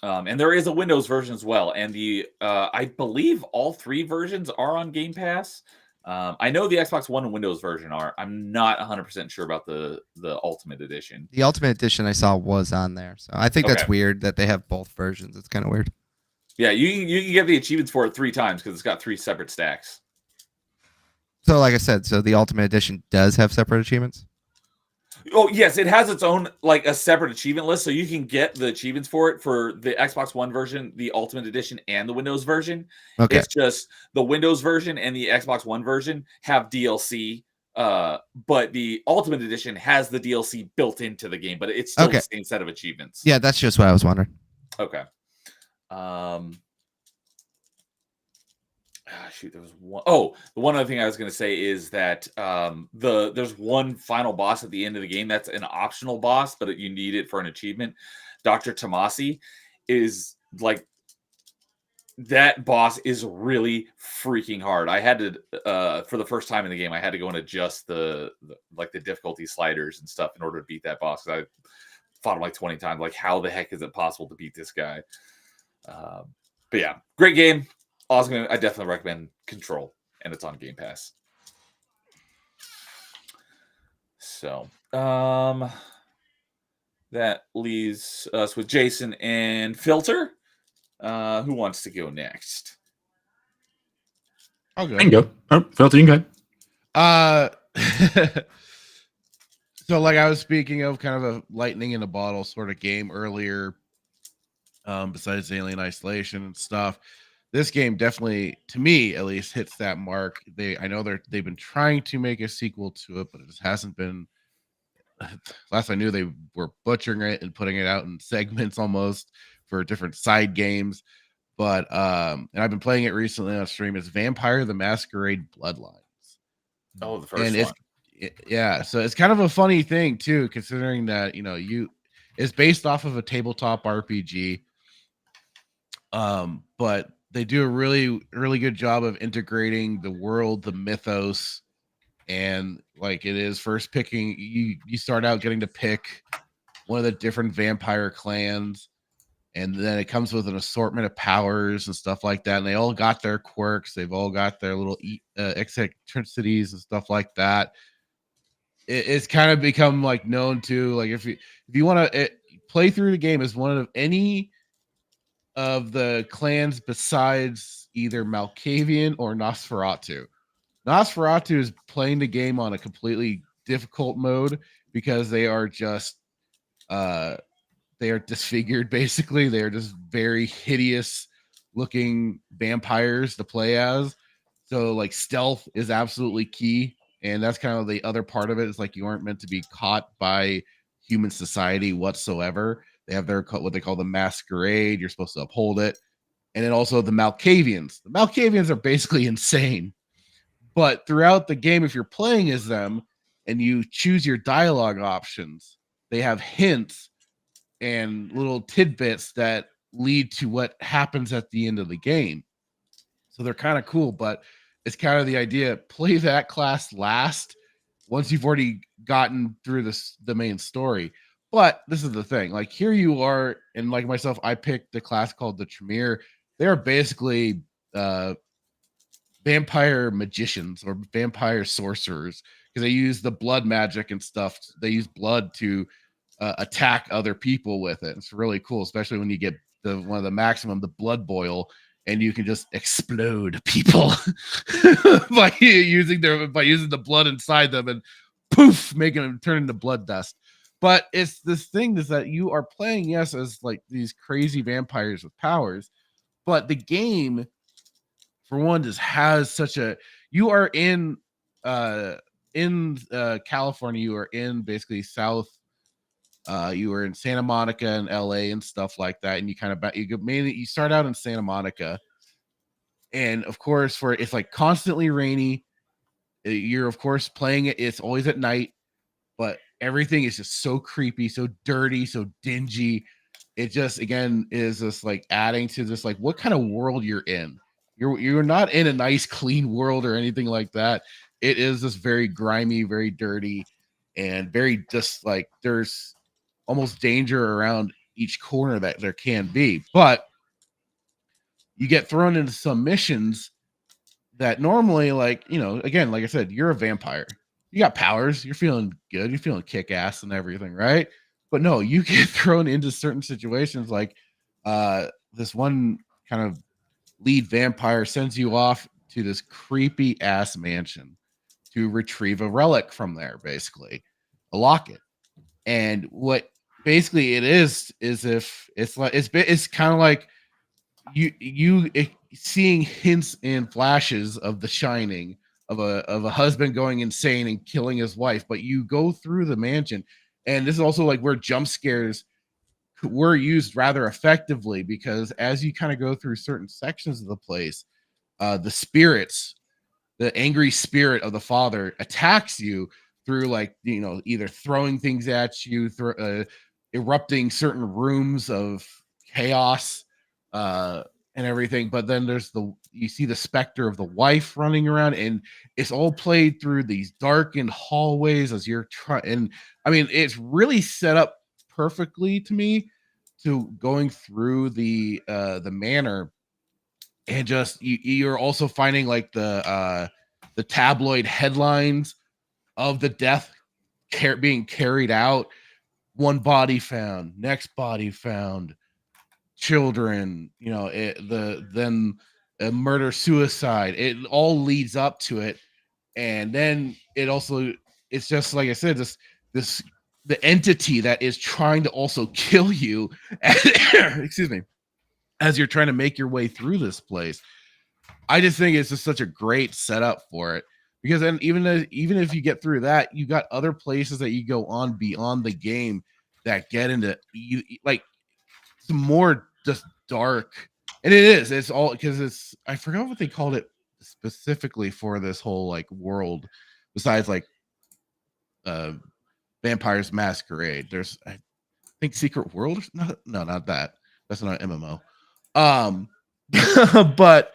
And there is a Windows version as well. And the I believe all 3 versions are on Game Pass. I know the Xbox One and Windows version are. I'm not 100% sure about the Ultimate Edition. The Ultimate Edition I saw was on there, so I think that's Okay. weird that they have both versions. It's kind of weird. Yeah, you can get the achievements for it 3 times because it's got 3 separate stacks. So, like I said, so the Ultimate Edition does have separate achievements. Oh yes, it has its own like a separate achievement list, so you can get the achievements for it for the Xbox One version, the Ultimate Edition, and the Windows version. Okay. It's just the Windows version and the Xbox One version have DLC, but the Ultimate Edition has the DLC built into the game, but it's still Okay. the same set of achievements. Yeah, that's just what I was wondering. Okay. Shoot, there was one. Oh, the one other thing I was going to say is that there's one final boss at the end of the game that's an optional boss, but you need it for an achievement. Dr. Tomasi is like that boss is really freaking hard. I had to for the first time in the game, I had to go and adjust the difficulty sliders and stuff in order to beat that boss. I fought him like 20 times. Like, how the heck is it possible to beat this guy? But yeah, great game. Awesome. I definitely recommend Control, and it's on Game Pass. So that leaves us with Jason and Filter. Who wants to go next? I'll go. I can go. Oh, Filter, you can go. So like I was speaking of kind of a lightning in a bottle sort of game earlier, besides Alien Isolation and stuff. This game definitely, to me at least, hits that mark. I know they've been trying to make a sequel to it, but it just hasn't been. Last I knew, they were butchering it and putting it out in segments almost for different side games. But and I've been playing it recently on stream. It's Vampire the Masquerade Bloodlines. Oh, the first And one. Yeah, so it's kind of a funny thing too, considering that it's based off of a tabletop RPG. But they do a really, really good job of integrating the world, the mythos, and like it is first picking. You start out getting to pick one of the different vampire clans, and then it comes with an assortment of powers and stuff like that. And they all got their quirks. They've all got their little eccentricities and stuff like that. It's kind of become like known to like if you want to play through the game as one of any of the clans besides either Malkavian or Nosferatu. Nosferatu is playing the game on a completely difficult mode because they are just they are disfigured basically. They are just very hideous looking vampires to play as. So like stealth is absolutely key, and that's kind of the other part of it. It's like you aren't meant to be caught by human society whatsoever. They have what they call the masquerade. You're supposed to uphold it. And then also the Malkavians. The Malkavians are basically insane. But throughout the game, if you're playing as them and you choose your dialogue options, they have hints and little tidbits that lead to what happens at the end of the game. So they're kind of cool, but it's kind of the idea, play that class last once you've already gotten through the main story. But this is the thing, like here you are, and like myself, I picked the class called the Tremere. They're basically vampire magicians or vampire sorcerers because they use the blood magic and stuff. They use blood to attack other people with it. It's really cool, especially when you get one of the maximum, the blood boil, and you can just explode people by using the blood inside them and poof, making them turn into blood dust. But it's this thing is that you are playing, yes, as like these crazy vampires with powers, but the game, for one, just has such a. You are in California. You are in basically South. You were in Santa Monica and LA and stuff like that, and you start out in Santa Monica, and of course, it's like constantly rainy. You're of course playing it. It's always at night, but everything is just so creepy, so dirty, so dingy. It just again is just like adding to this like what kind of world you're in. You're not in a nice clean world or anything like that. It is just very grimy, very dirty, and very just like there's almost danger around each corner that there can be. But you get thrown into some missions that normally, like, you know, again, like I said, you're a vampire. You got powers, you're feeling good, you're feeling kick ass and everything, right? But no, you get thrown into certain situations like this one kind of lead vampire sends you off to this creepy ass mansion to retrieve a relic from there, basically, a locket. And what basically it is if it's like it's kind of like seeing hints and flashes of The Shining of a husband going insane and killing his wife, but you go through the mansion, and this is also like where jump scares were used rather effectively because as you kind of go through certain sections of the place, the spirits, the angry spirit of the father attacks you through like you know either throwing things at you, erupting certain rooms of chaos and everything. But then you see the specter of the wife running around, and it's all played through these darkened hallways as you're trying. And I mean, it's really set up perfectly to me to going through the manor, and just you're also finding like the tabloid headlines of the death being carried out. One body found, next body found, children, you know, then a murder suicide. It all leads up to it, and then it's just like I said, this the entity that is trying to also kill you excuse me, as you're trying to make your way through this place. I just think it's just such a great setup for it, because then even if you get through that, you got other places that you go on beyond the game that get into like some more just dark. And it's all because I forgot what they called it specifically for this whole like world besides like Vampires Masquerade. There's I think Secret World. Not that. That's not an MMO. But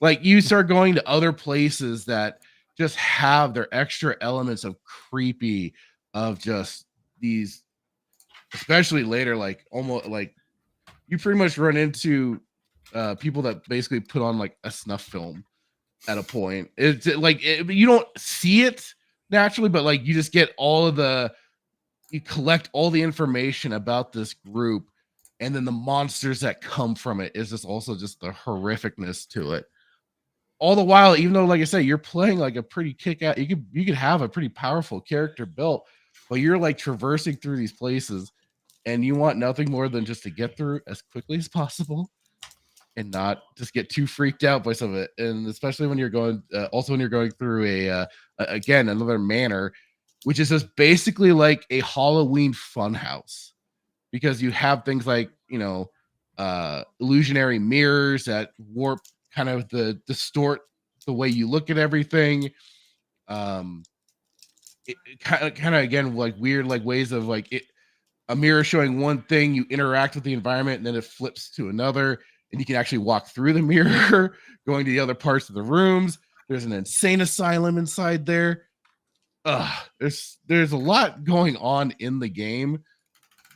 like you start going to other places that just have their extra elements of creepy, of just these, especially later, like almost like you pretty much run into people that basically put on like a snuff film at a point. It's like you don't see it naturally, but like you just get you collect all the information about this group, and then the monsters that come from it is just also just the horrificness to it. All the while, even though, like I said, you're playing like a pretty kick-ass, you could have a pretty powerful character built, but you're like traversing through these places, and you want nothing more than just to get through as quickly as possible, and not just get too freaked out by some of it. And especially when you're going, also when you're going through again another manor, which is just basically like a Halloween fun house, because you have things like illusionary mirrors that warp kind of distort the way you look at everything. It kind of again like weird like ways of like a mirror showing one thing, you interact with the environment, and then it flips to another, and you can actually walk through the mirror, going to the other parts of the rooms. There's an insane asylum inside there. There's a lot going on in the game,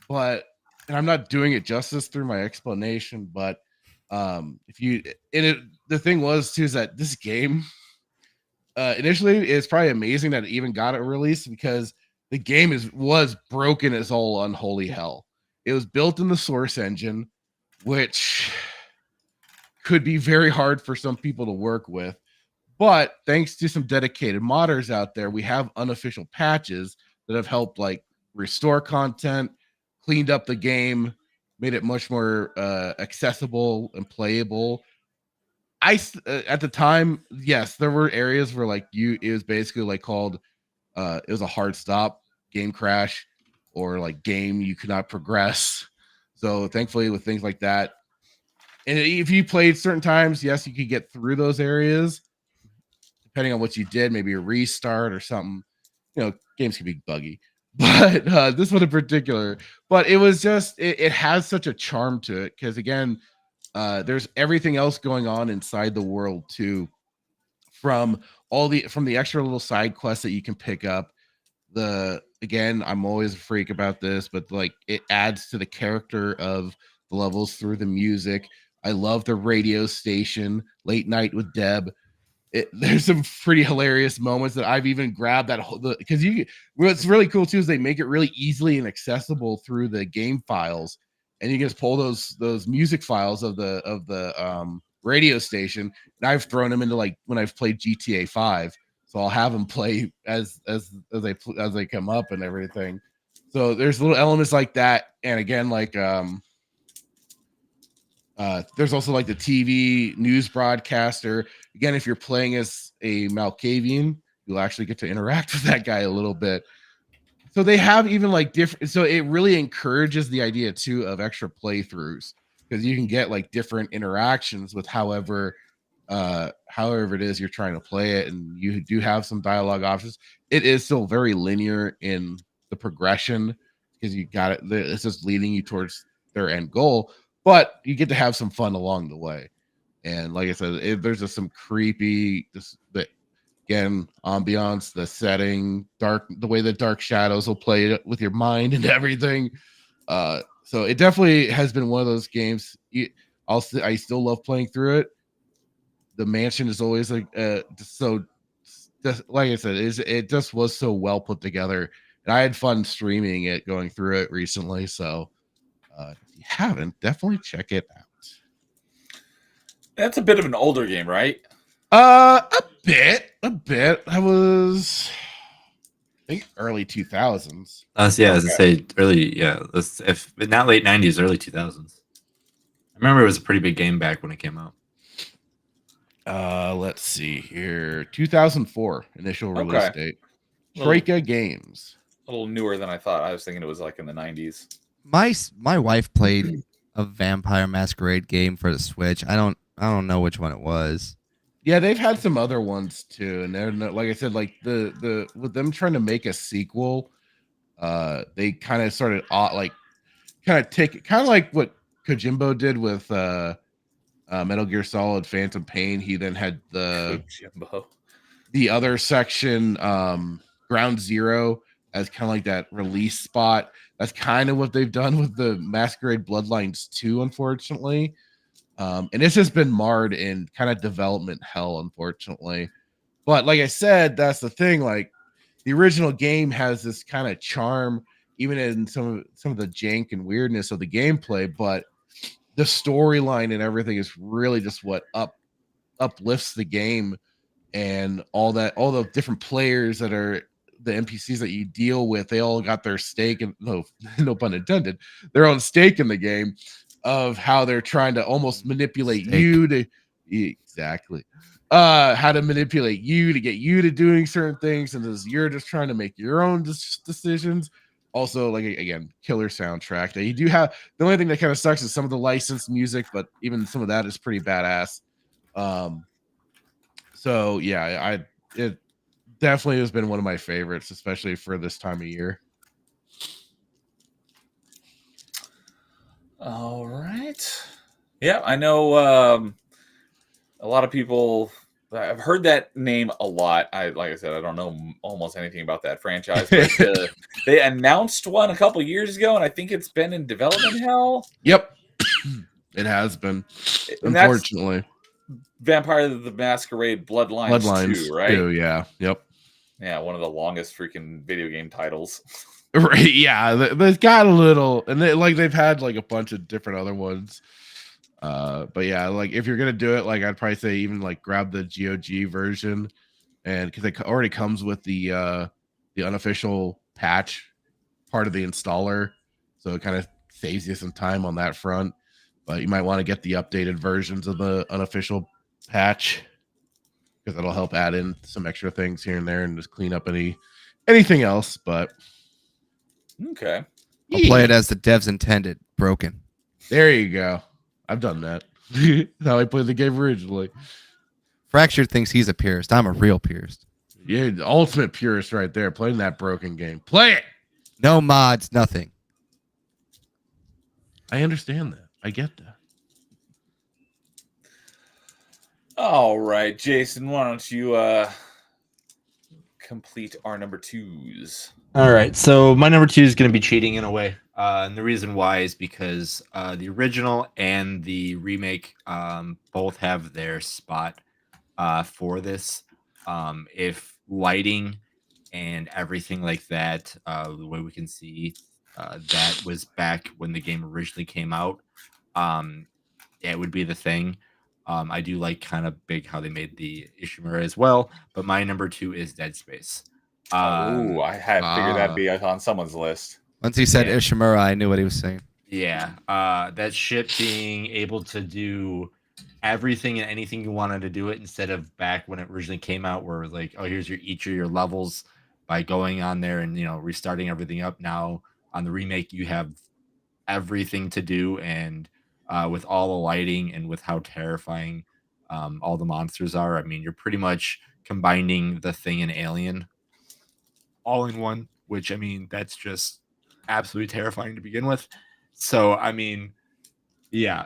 and I'm not doing it justice through my explanation, but the thing was too is that this game initially is probably amazing that it even got it released, because the game was broken as all unholy hell. It was built in the Source engine, which could be very hard for some people to work with. But thanks to some dedicated modders out there, we have unofficial patches that have helped like restore content, cleaned up the game, made it much more accessible and playable. At the time, yes, there were areas where like it was basically like called it was a hard stop, game crash, or like game you could not progress. So thankfully with things like that, and if you played certain times, yes, you could get through those areas depending on what you did, maybe a restart or something. Games can be buggy. but this one in particular. But it was just it has such a charm to it because again, there's everything else going on inside the world too, from the extra little side quests that you can pick up. Again, I'm always a freak about this, but like it adds to the character of the levels through the music. I love the radio station, Late Night with Deb. There's some pretty hilarious moments that I've even grabbed that because what's really cool too is they make it really easily and accessible through the game files, and you can just pull those music files of the radio station, and I've thrown them into like when I've played GTA 5, so I'll have them play as they come up and everything. So there's little elements like that, and again like there's also like the TV news broadcaster. Again, if you're playing as a Malkavian, you'll actually get to interact with that guy a little bit. So they have even like different. So it really encourages the idea too of extra playthroughs because you can get like different interactions with however it is you're trying to play it, and you do have some dialogue options. It is still very linear in the progression because you got it. It's just leading you towards their end goal. But you get to have some fun along the way. And like I said, there's just some creepy, again, ambiance, the setting, the way the dark shadows will play with your mind and everything. So it definitely has been one of those games. I still love playing through it. The mansion is always like like I said, it just was so well put together. And I had fun streaming it, going through it recently. So if you haven't, definitely check it out. That's a bit of an older game, right? A bit. I was, I think, early 2000s. Yeah, I was gonna say early. Yeah, if not late 90s, early 2000s. I remember it was a pretty big game back when it came out. Let's see here. 2004 initial release date. Troika Games. A little newer than I thought. I was thinking it was like in the 90s. My wife played a Vampire Masquerade game for the Switch. I don't know which one it was. Yeah, they've had some other ones too, and they're like I said, like the with them trying to make a sequel, they kind of started like kind of like what Kojimbo did with Metal Gear Solid Phantom Pain. He then had the other section, Ground Zero, as kind of like that release spot. That's kind of what they've done with the Masquerade Bloodlines 2, unfortunately. And it's just been marred in kind of development hell, unfortunately. But like I said, that's the thing. Like the original game has this kind of charm, even in some of the jank and weirdness of the gameplay. But the storyline and everything is really just what uplifts the game, and all the different players that are the NPCs that you deal with. They all got their stake, and no pun intended, their own stake in the game of how they're trying to almost manipulate you to how to manipulate you to get you to doing certain things, and as you're just trying to make your own decisions. Also, like again, killer soundtrack. That you do have. The only thing that kind of sucks is some of the licensed music, but even some of that is pretty badass. So yeah, it definitely has been one of my favorites, especially for this time of year. All right. Yeah, I know a lot of people. I've heard that name a lot. Like I said, I don't know almost anything about that franchise. But they announced one a couple years ago, and I think it's been in development hell. Yep, it has been. Unfortunately, Vampire the Masquerade Bloodlines 2, right? 2, yeah. Yep. Yeah, one of the longest freaking video game titles. Right, yeah, they've got a little, and they've had like a bunch of different other ones. But yeah, like if you're gonna do it, like I'd probably say even like grab the GOG version, and because it already comes with the unofficial patch part of the installer, so it kind of saves you some time on that front. But you might want to get the updated versions of the unofficial patch because that'll help add in some extra things here and there and just clean up anything else. But okay, I'll play it as the devs intended, broken. There you go. I've done that. That's how I played the game originally. Fractured thinks he's a purist. I'm a real purist. Yeah, the ultimate purist right there, playing that broken game. Play it. No mods, nothing. I understand that. I get that. All right, Jason, why don't you complete our number twos? All right, so my number 2 is going to be cheating in a way, and the reason why is because the original and the remake both have their spot for this. If lighting and everything like that, the way we can see, that was back when the game originally came out. It would be the thing. I do like kind of big how they made the Ishimura as well, but my number 2 is Dead Space. I had figured that'd be on someone's list. Once he said Yeah. Ishimura, I knew what he was saying. Yeah, that ship being able to do everything and anything you wanted to do it instead of back when it originally came out, where it was like, oh, here's each of your levels by going on there and restarting everything up. Now on the remake, you have everything to do, and with all the lighting and with how terrifying all the monsters are, I mean, you're pretty much combining the Thing and Alien all in one, which I mean, that's just absolutely terrifying to begin with. So I mean, yeah,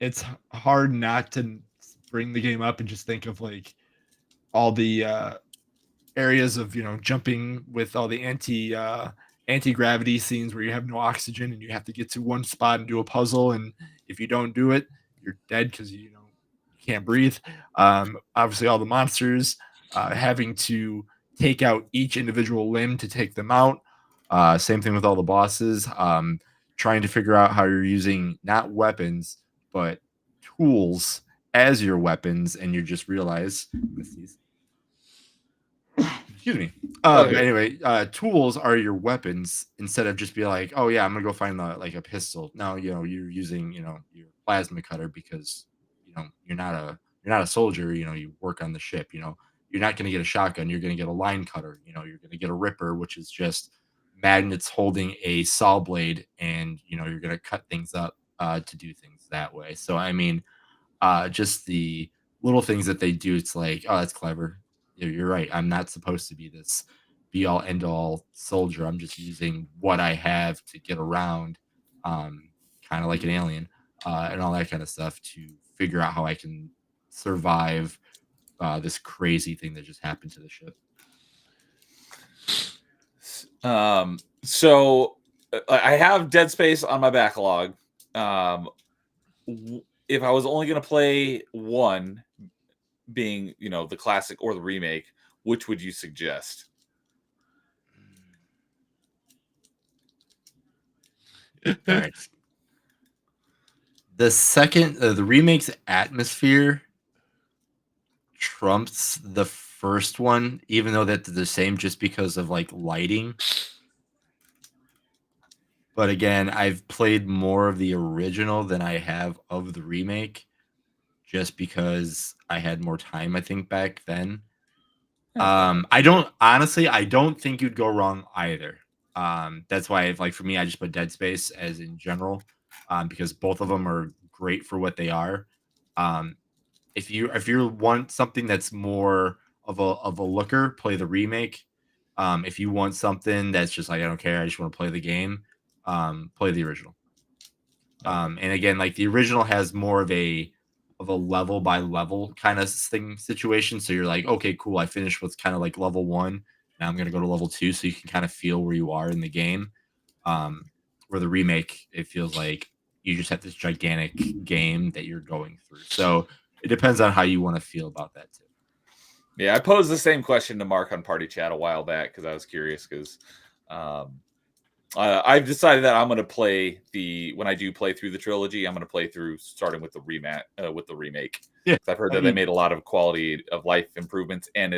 it's hard not to bring the game up and just think of like all the areas of jumping with all the anti-gravity scenes where you have no oxygen and you have to get to one spot and do a puzzle, and if you don't do it, you're dead because you can't breathe. Obviously, all the monsters having to take out each individual limb to take them out. Same thing with all the bosses. Trying to figure out how you're using not weapons but tools as your weapons, and you just realize, excuse me. But anyway, tools are your weapons instead of just be like, oh yeah, I'm gonna go find a pistol. Now you're using your plasma cutter because you're not a soldier. You work on the ship. You're not going to get a shotgun. You're going to get a line cutter. You're going to get a ripper, which is just magnets holding a saw blade, and you're going to cut things up to do things that way. So I mean, just the little things that they do, it's like, oh, that's clever. You're right. I'm not supposed to be this be all end all soldier. I'm just using what I have to get around, kind of like an alien, and all that kind of stuff to figure out how I can survive this crazy thing that just happened to the ship. So I have Dead Space on my backlog. If I was only going to play one, being the classic or the remake, which would you suggest? All right. The second, the remake's atmosphere trumps the first one, even though that's the same, just because of like lighting. But again, I've played more of the original than I have of the remake, just because I had more time, I think, back then. I don't think you'd go wrong either. That's why, for me, I just put Dead Space as in general, because both of them are great for what they are. If you want something that's more of a looker, play the remake. If you want something that's just like, I don't care, I just want to play the game, play the original. And again, like the original has more of a level by level kind of situation. So you're like, okay, cool, I finished with kind of like level 1. Now I'm gonna go to level 2, so you can kind of feel where you are in the game. Where the remake, it feels like you just have this gigantic game that you're going through. So it depends on how you want to feel about that too. Yeah, I posed the same question to Mark on Party Chat a while back because I was curious. Because I've decided that I'm going to play when I do play through the trilogy, I'm going to play through starting with the remake. Yeah, I've heard that they made a lot of quality of life improvements, and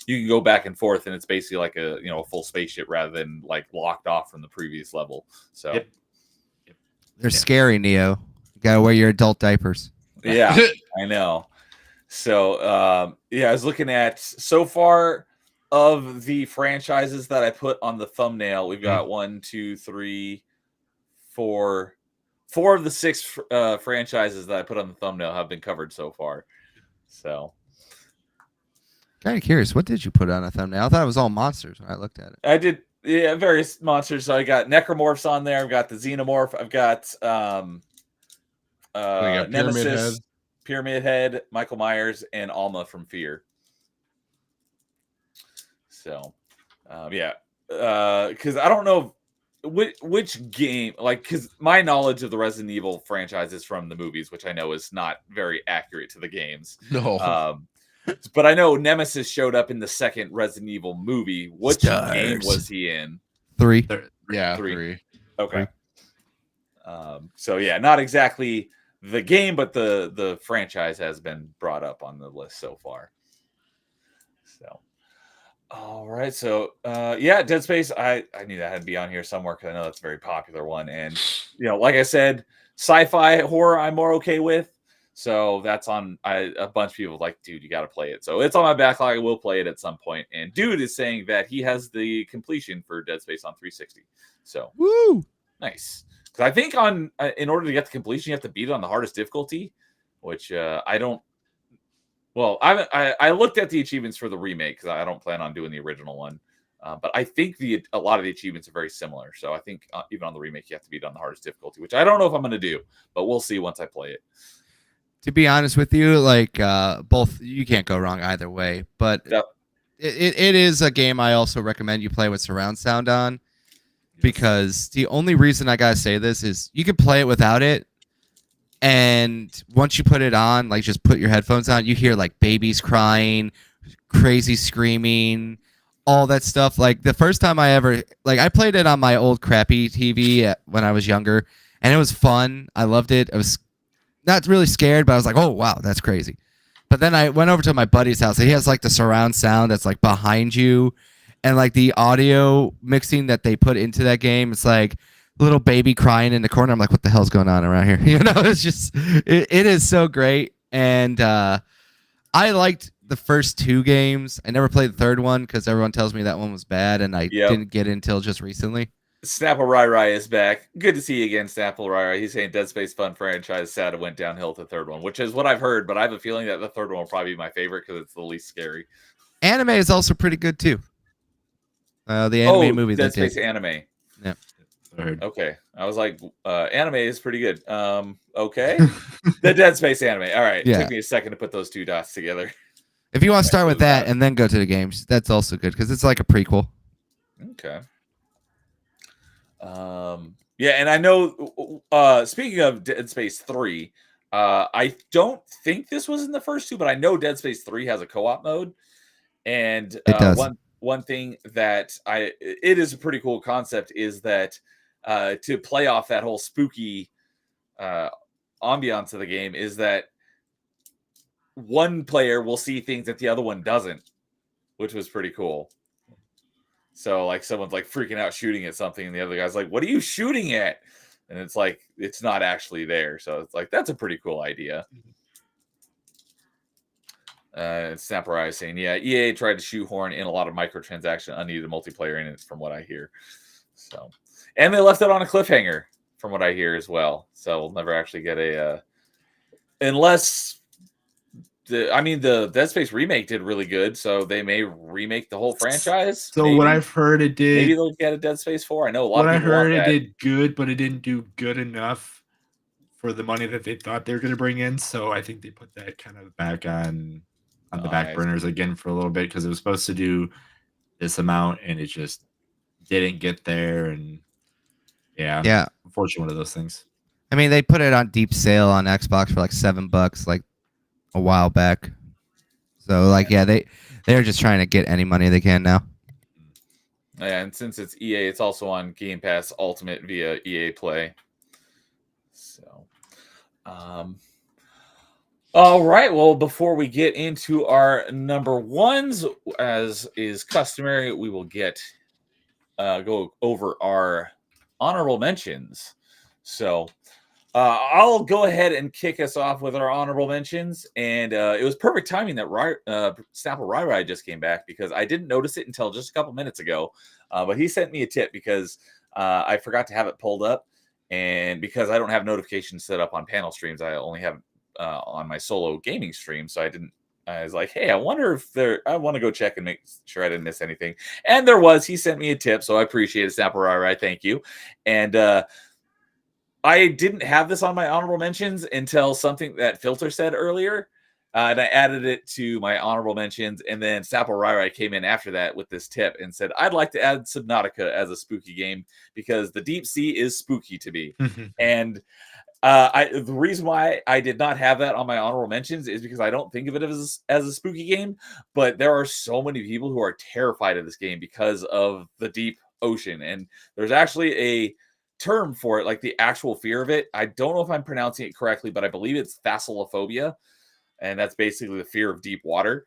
you can go back and forth, and it's basically like a full spaceship rather than like locked off from the previous level. So Yep. They're scary, Neo. You gotta wear your adult diapers. yeah, I know. So I was looking at so far of the franchises that I put on the thumbnail. We've got 1, 2, 3, 4 of the 6 franchises that I put on the thumbnail have been covered so far. So Kind of curious. What did you put on a thumbnail? I thought it was all monsters when I looked at it. I did. Yeah, various monsters. So I got necromorphs on there. I've got the xenomorph. I've got We got Pyramid Nemesis, Head. Pyramid Head, Michael Myers, and Alma from Fear. So, yeah, because I don't know which game, like, because my knowledge of the Resident Evil franchise is from the movies, which I know is not very accurate to the games. No. But I know Nemesis showed up in the second Resident Evil movie. Which game Stars. was he in? 3. Yeah, Three. 3. Okay. So yeah, not exactly the game, but the franchise has been brought up on the list so far. So, all right. So, yeah, Dead Space. I knew that had to be on here somewhere because I know that's a very popular one. And like I said, sci-fi horror I'm more okay with. So that's on a bunch of people like, dude, you got to play it. So it's on my backlog. I will play it at some point. And dude is saying that he has the completion for Dead Space on 360. So Woo! nice. Because I think in order to get the completion, you have to beat it on the hardest difficulty, which I don't. Well, I looked at the achievements for the remake because I don't plan on doing the original one. But I think a lot of the achievements are very similar. So I think even on the remake, you have to beat it on the hardest difficulty, which I don't know if I'm going to do, but we'll see once I play it. To be honest with you, like both, you can't go wrong either way. But Yep. it is a game I also recommend you play with surround sound on, because the only reason I gotta say this is you can play it without it, and once you put it on, like just put your headphones on, you hear like babies crying, crazy screaming, all that stuff. Like the first time I played it on my old crappy TV when I was younger, and it was fun. I loved it. I was not really scared, but I was like, oh wow, that's crazy. But then I went over to my buddy's house. He has like the surround sound that's like behind you, and like the audio mixing that they put into that game. It's like little baby crying in the corner. I'm like, what the hell's going on around here? It's just it is so great. And I liked the first 2 games. I never played the third one because everyone tells me that one was bad, and I didn't get it until just recently. Snapple Rai is back. Good to see you again, Snapple Rai. He's saying Dead Space fun franchise. Sad it went downhill to the third one, which is what I've heard. But I have a feeling that the third one will probably be my favorite because it's the least scary. Anime is also pretty good too. The anime movie Dead that Space did. anime. Yeah. Okay. I was like, anime is pretty good. Okay. The Dead Space anime. All right. Yeah. Took me a second to put those two dots together. If you want to start with that and then go to the games, that's also good because it's like a prequel. Okay. Yeah, and I know speaking of Dead Space 3, I don't think this was in the first 2, but I know Dead Space 3 has a co-op mode. And It does. one thing that it is a pretty cool concept is that to play off that whole spooky ambiance of the game is that one player will see things that the other one doesn't, which was pretty cool. So like someone's like freaking out shooting at something, and the other guy's like, "What are you shooting at?" And it's like it's not actually there. So it's like that's a pretty cool idea. Samurai saying, "Yeah, EA tried to shoehorn in a lot of microtransaction, unneeded multiplayer in it, from what I hear." So, and they left it on a cliffhanger, from what I hear as well. So we'll never actually get unless. The Dead Space remake did really good, so they may remake the whole franchise. So maybe. What I've heard, it did. Maybe they'll get a Dead Space 4. I know a lot what of people I heard, want that. it did good, but it didn't do good enough for the money that they thought they were going to bring in. So I think they put that kind of back on the back burners again for a little bit because it was supposed to do this amount and it just didn't get there. And yeah, unfortunately, one of those things. I mean, they put it on deep sale on Xbox for like $7, like a while back. So like, they're just trying to get any money they can now. Yeah, and since it's EA, it's also on Game Pass Ultimate via EA Play. So, all right. Well, before we get into our number ones, as is customary, we will go over our honorable mentions. So, I'll go ahead and kick us off with our honorable mentions. And it was perfect timing that Snapple Rai just came back because I didn't notice it until just a couple minutes ago. But he sent me a tip because I forgot to have it pulled up. And because I don't have notifications set up on panel streams, I only have on my solo gaming stream. So I didn't I was like, hey, I wonder if I want to go check and make sure I didn't miss anything. And there was. He sent me a tip, so I appreciate it, Snapple Rai. Thank you. And I didn't have this on my honorable mentions until something that Filter said earlier. And I added it to my honorable mentions. And then Snapple Rai came in after that with this tip and said, I'd like to add Subnautica as a spooky game because the deep sea is spooky to me. And the reason why I did not have that on my honorable mentions is because I don't think of it as a spooky game, but there are so many people who are terrified of this game because of the deep ocean. And there's actually a term for it, like the actual fear of it. I don't know if I'm pronouncing it correctly, but I believe it's thalassophobia. And that's basically the fear of deep water.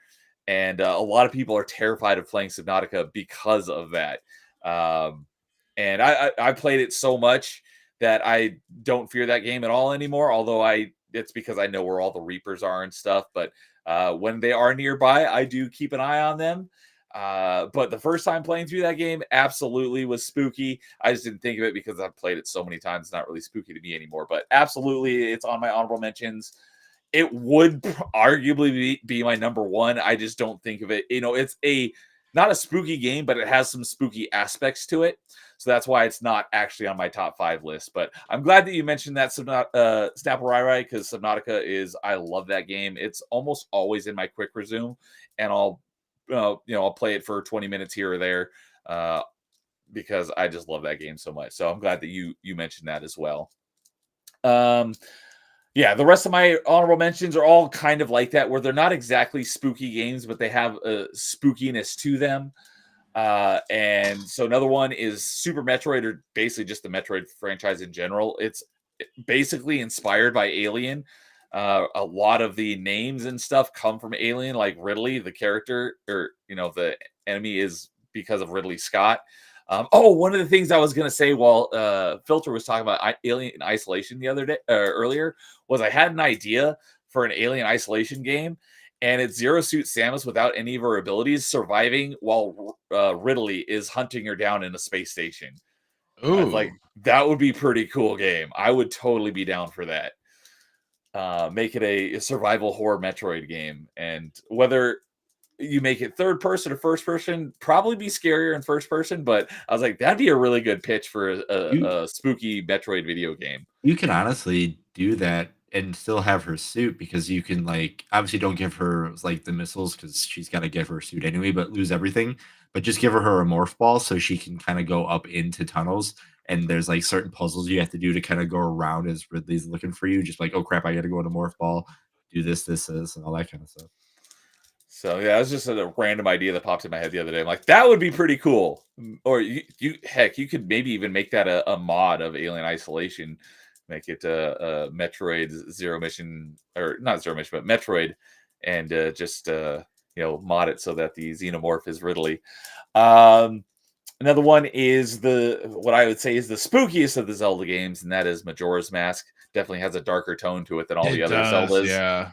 And a lot of people are terrified of playing Subnautica because of that. And I played it so much that I don't fear that game at all anymore. Although it's because I know where all the Reapers are and stuff. But when they are nearby, I do keep an eye on them. But the first time playing through that game absolutely was spooky. I just didn't think of it because I've played it so many times. It's not really spooky to me anymore. But absolutely, it's on my honorable mentions. It would arguably be my number one. I just don't think of it. It's not a spooky game, but it has some spooky aspects to it. So that's why it's not actually on my top 5 list. But I'm glad that you mentioned that Snapple Rai, because Subnautica I love that game. It's almost always in my quick resume, and I'll play it for 20 minutes here or there because I just love that game so much. So I'm glad that you mentioned that as well. Yeah, the rest of my honorable mentions are all kind of like that, where they're not exactly spooky games, but they have a spookiness to them. And so another one is Super Metroid, or basically just the Metroid franchise in general. It's basically inspired by Alien. A lot of the names and stuff come from Alien, like Ridley, the character, or the enemy is because of Ridley Scott. One of the things I was going to say while Filter was talking about Alien Isolation the other day, earlier, was I had an idea for an Alien Isolation game, and it's Zero Suit Samus without any of her abilities surviving while Ridley is hunting her down in a space station. Ooh. Like, that would be pretty cool game. I would totally be down for that. Make it a survival horror Metroid game, and whether you make it third person or first person, probably be scarier in first person, but I was like, that'd be a really good pitch for a spooky Metroid video game. You can honestly do that and still have her suit, because you can, like, obviously don't give her like the missiles because she's got to get her suit anyway, but lose everything. But just give her a morph ball so she can kind of go up into tunnels. And there's like certain puzzles you have to do to kind of go around as Ridley's looking for you. Just like, oh crap, I got to go to morph ball, do this, and all that kind of stuff. So yeah, it was just a random idea that popped in my head the other day. I'm like, that would be pretty cool. Or you could maybe even make that a mod of Alien Isolation, make it a Metroid Zero Mission, or not Zero Mission, but Metroid, and just mod it so that the xenomorph is Ridley. Another one is what I would say is the spookiest of the Zelda games, and that is Majora's Mask. Definitely has a darker tone to it than all the other Zeldas. Yeah.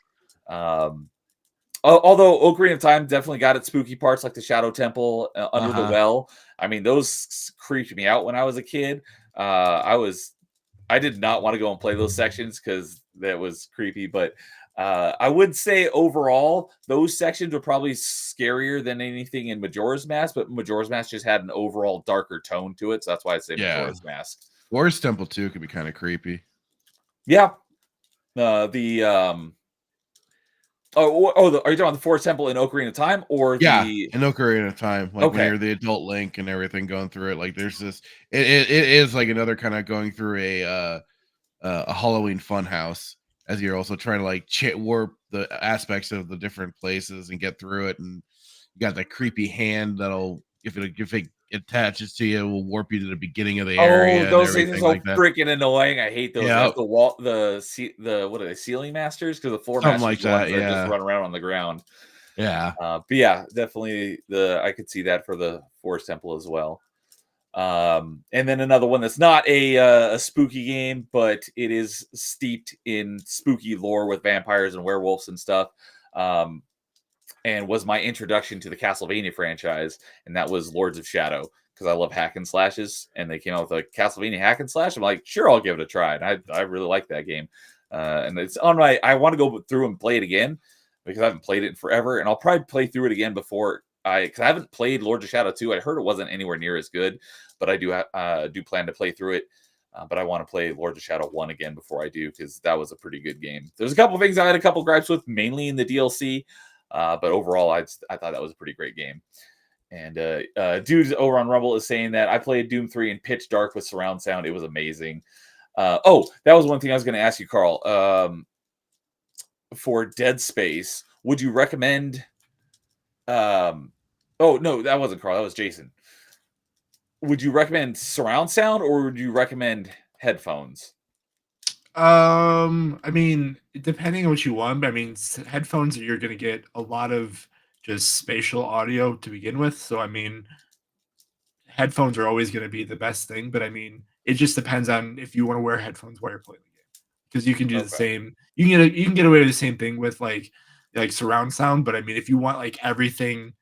Although Ocarina of Time definitely got its spooky parts, like the Shadow Temple under the well. I mean, those creeped me out when I was a kid. I did not want to go and play those sections because that was creepy. But I would say overall, those sections were probably scarier than anything in Majora's Mask. But Majora's Mask just had an overall darker tone to it, so that's why I say Majora's Mask. Forest Temple 2 could be kind of creepy. Yeah. Are you talking about the Forest Temple in Ocarina of Time, or in Ocarina of Time? Like when you're the adult Link and everything going through it, like there's this. It is like another kind of going through a Halloween fun house, as you're also trying to like warp the aspects of the different places and get through it, and you got that creepy hand that'll if it attaches to you, will warp you to the beginning of the area. Those things are so freaking annoying. I hate those. Yeah. The what are they, ceiling masters? Because the floor masters like that, just run around on the ground. Yeah. But yeah, definitely I could see that for the Forest Temple as well. And then another one that's not a spooky game, but it is steeped in spooky lore with vampires and werewolves and stuff. And was my introduction to the Castlevania franchise, and that was Lords of Shadow, because I love hack and slashes, and they came out with a Castlevania hack and slash. I'm like, sure, I'll give it a try, and I really like that game. And it's on I want to go through and play it again, because I haven't played it in forever, and I'll probably play through it again before because I haven't played Lords of Shadow 2. I heard it wasn't anywhere near as good, but I do plan to play through it. But I want to play Lords of Shadow 1 again before I do, because that was a pretty good game. There's a couple things I had a couple gripes with, mainly in the DLC, but overall I thought that was a pretty great game. And dudes over on Rumble is saying that I played Doom 3 in pitch dark with surround sound. It was amazing. That was one thing I was going to ask you, Carl. For Dead Space, would you recommend? Oh no, that wasn't Carl. That was Jason. Would you recommend surround sound or would you recommend headphones? I mean, depending on what you want, but I mean, headphones, you're going to get a lot of just spatial audio to begin with. So, I mean, headphones are always going to be the best thing, but I mean, it just depends on if you want to wear headphones while you're playing the game, because you can do the same. You can get away with the same thing with like surround sound, but I mean, if you want like everything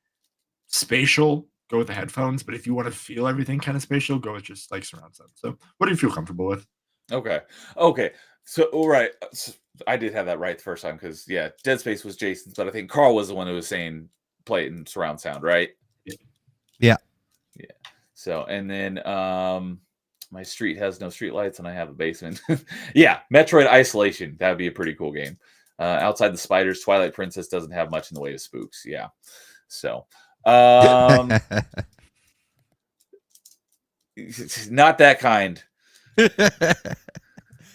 spatial, go with the headphones. But if you want to feel everything kind of spatial, go with just like surround sound. So, what do you feel comfortable with? Okay. So, all right. So I did have that right the first time because, Dead Space was Jason's, but I think Carl was the one who was saying play it in surround sound, right? Yeah. So, and then my street has no street lights and I have a basement. Metroid Isolation. That would be a pretty cool game. Outside the spiders, Twilight Princess doesn't have much in the way of spooks. Yeah. So, not that kind.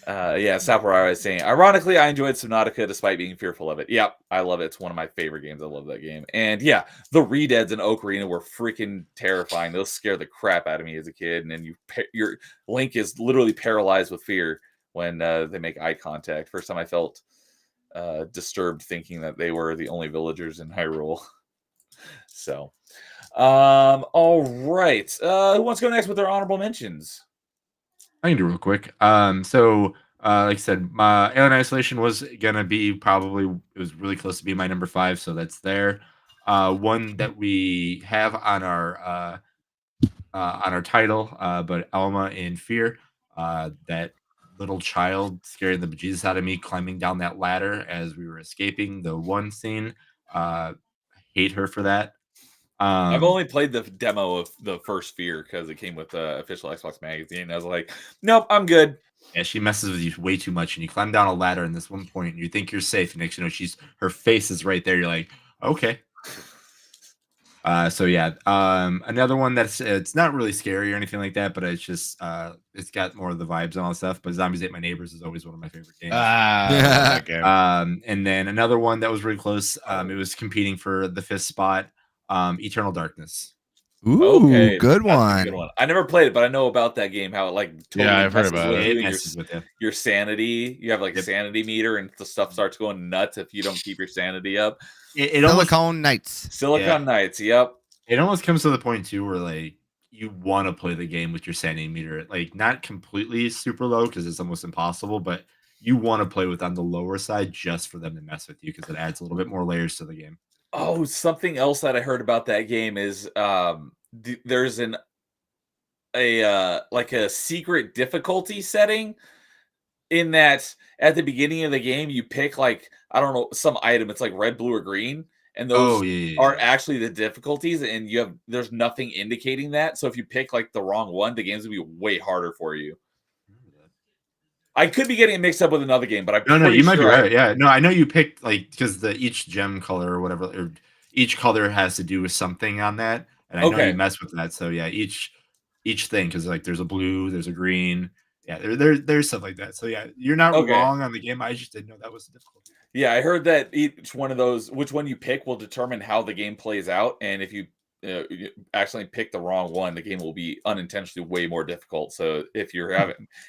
Sakurai is saying, ironically, I enjoyed Subnautica despite being fearful of it. Yep, I love it. It's one of my favorite games. I love that game. And the Redeads in Ocarina were freaking terrifying. Those scared the crap out of me as a kid. And then your Link is literally paralyzed with fear when they make eye contact. First time I felt disturbed thinking that they were the only villagers in Hyrule. So, all right. Who wants to go next with their honorable mentions? I can do real quick. Like I said, my Alien Isolation was gonna be it was really close to being my number 5, so that's there. One that we have on our title, but Alma in Fear, that little child scaring the bejesus out of me climbing down that ladder as we were escaping the one scene. I hate her for that. I've only played the demo of the first Fear because it came with the official Xbox magazine. I was like, nope, I'm good. Yeah, she messes with you way too much, and you climb down a ladder in this one point, and you think you're safe, and next you know her face is right there. You're like, okay. Another one it's not really scary or anything like that, but it's just it's got more of the vibes and all that stuff. But Zombies Ate My Neighbors is always one of my favorite games. And then another one that was really close. It was competing for the 5th spot. Eternal Darkness. Ooh, okay, good one. Good one. I never played it, but I know about that game. How it totally I've heard about it. Your sanity. You have a sanity meter, and the stuff starts going nuts if you don't keep your sanity up. Silicon Knights. Knights. Yep. It almost comes to the point too where you want to play the game with your sanity meter not completely super low because it's almost impossible, but you want to play with on the lower side just for them to mess with you because it adds a little bit more layers to the game. Oh, something else that I heard about that game is there's a secret difficulty setting in that at the beginning of the game you pick some item. It's like red, blue, or green, and those are actually the difficulties, and there's nothing indicating that. So if you pick the wrong one, the game's gonna be way harder for you. I could be getting it mixed up with another game, but no, you might be right. Yeah, no, I know you picked because each gem color or whatever, or each color has to do with something on that, and I know you mess with that. So yeah, each thing because there's a blue, there's a green, there's stuff like that. So yeah, you're not wrong on the game. I just didn't know that was the difficulty. Yeah, I heard that each one of those, which one you pick, will determine how the game plays out, and if you accidentally pick the wrong one, the game will be unintentionally way more difficult. So if you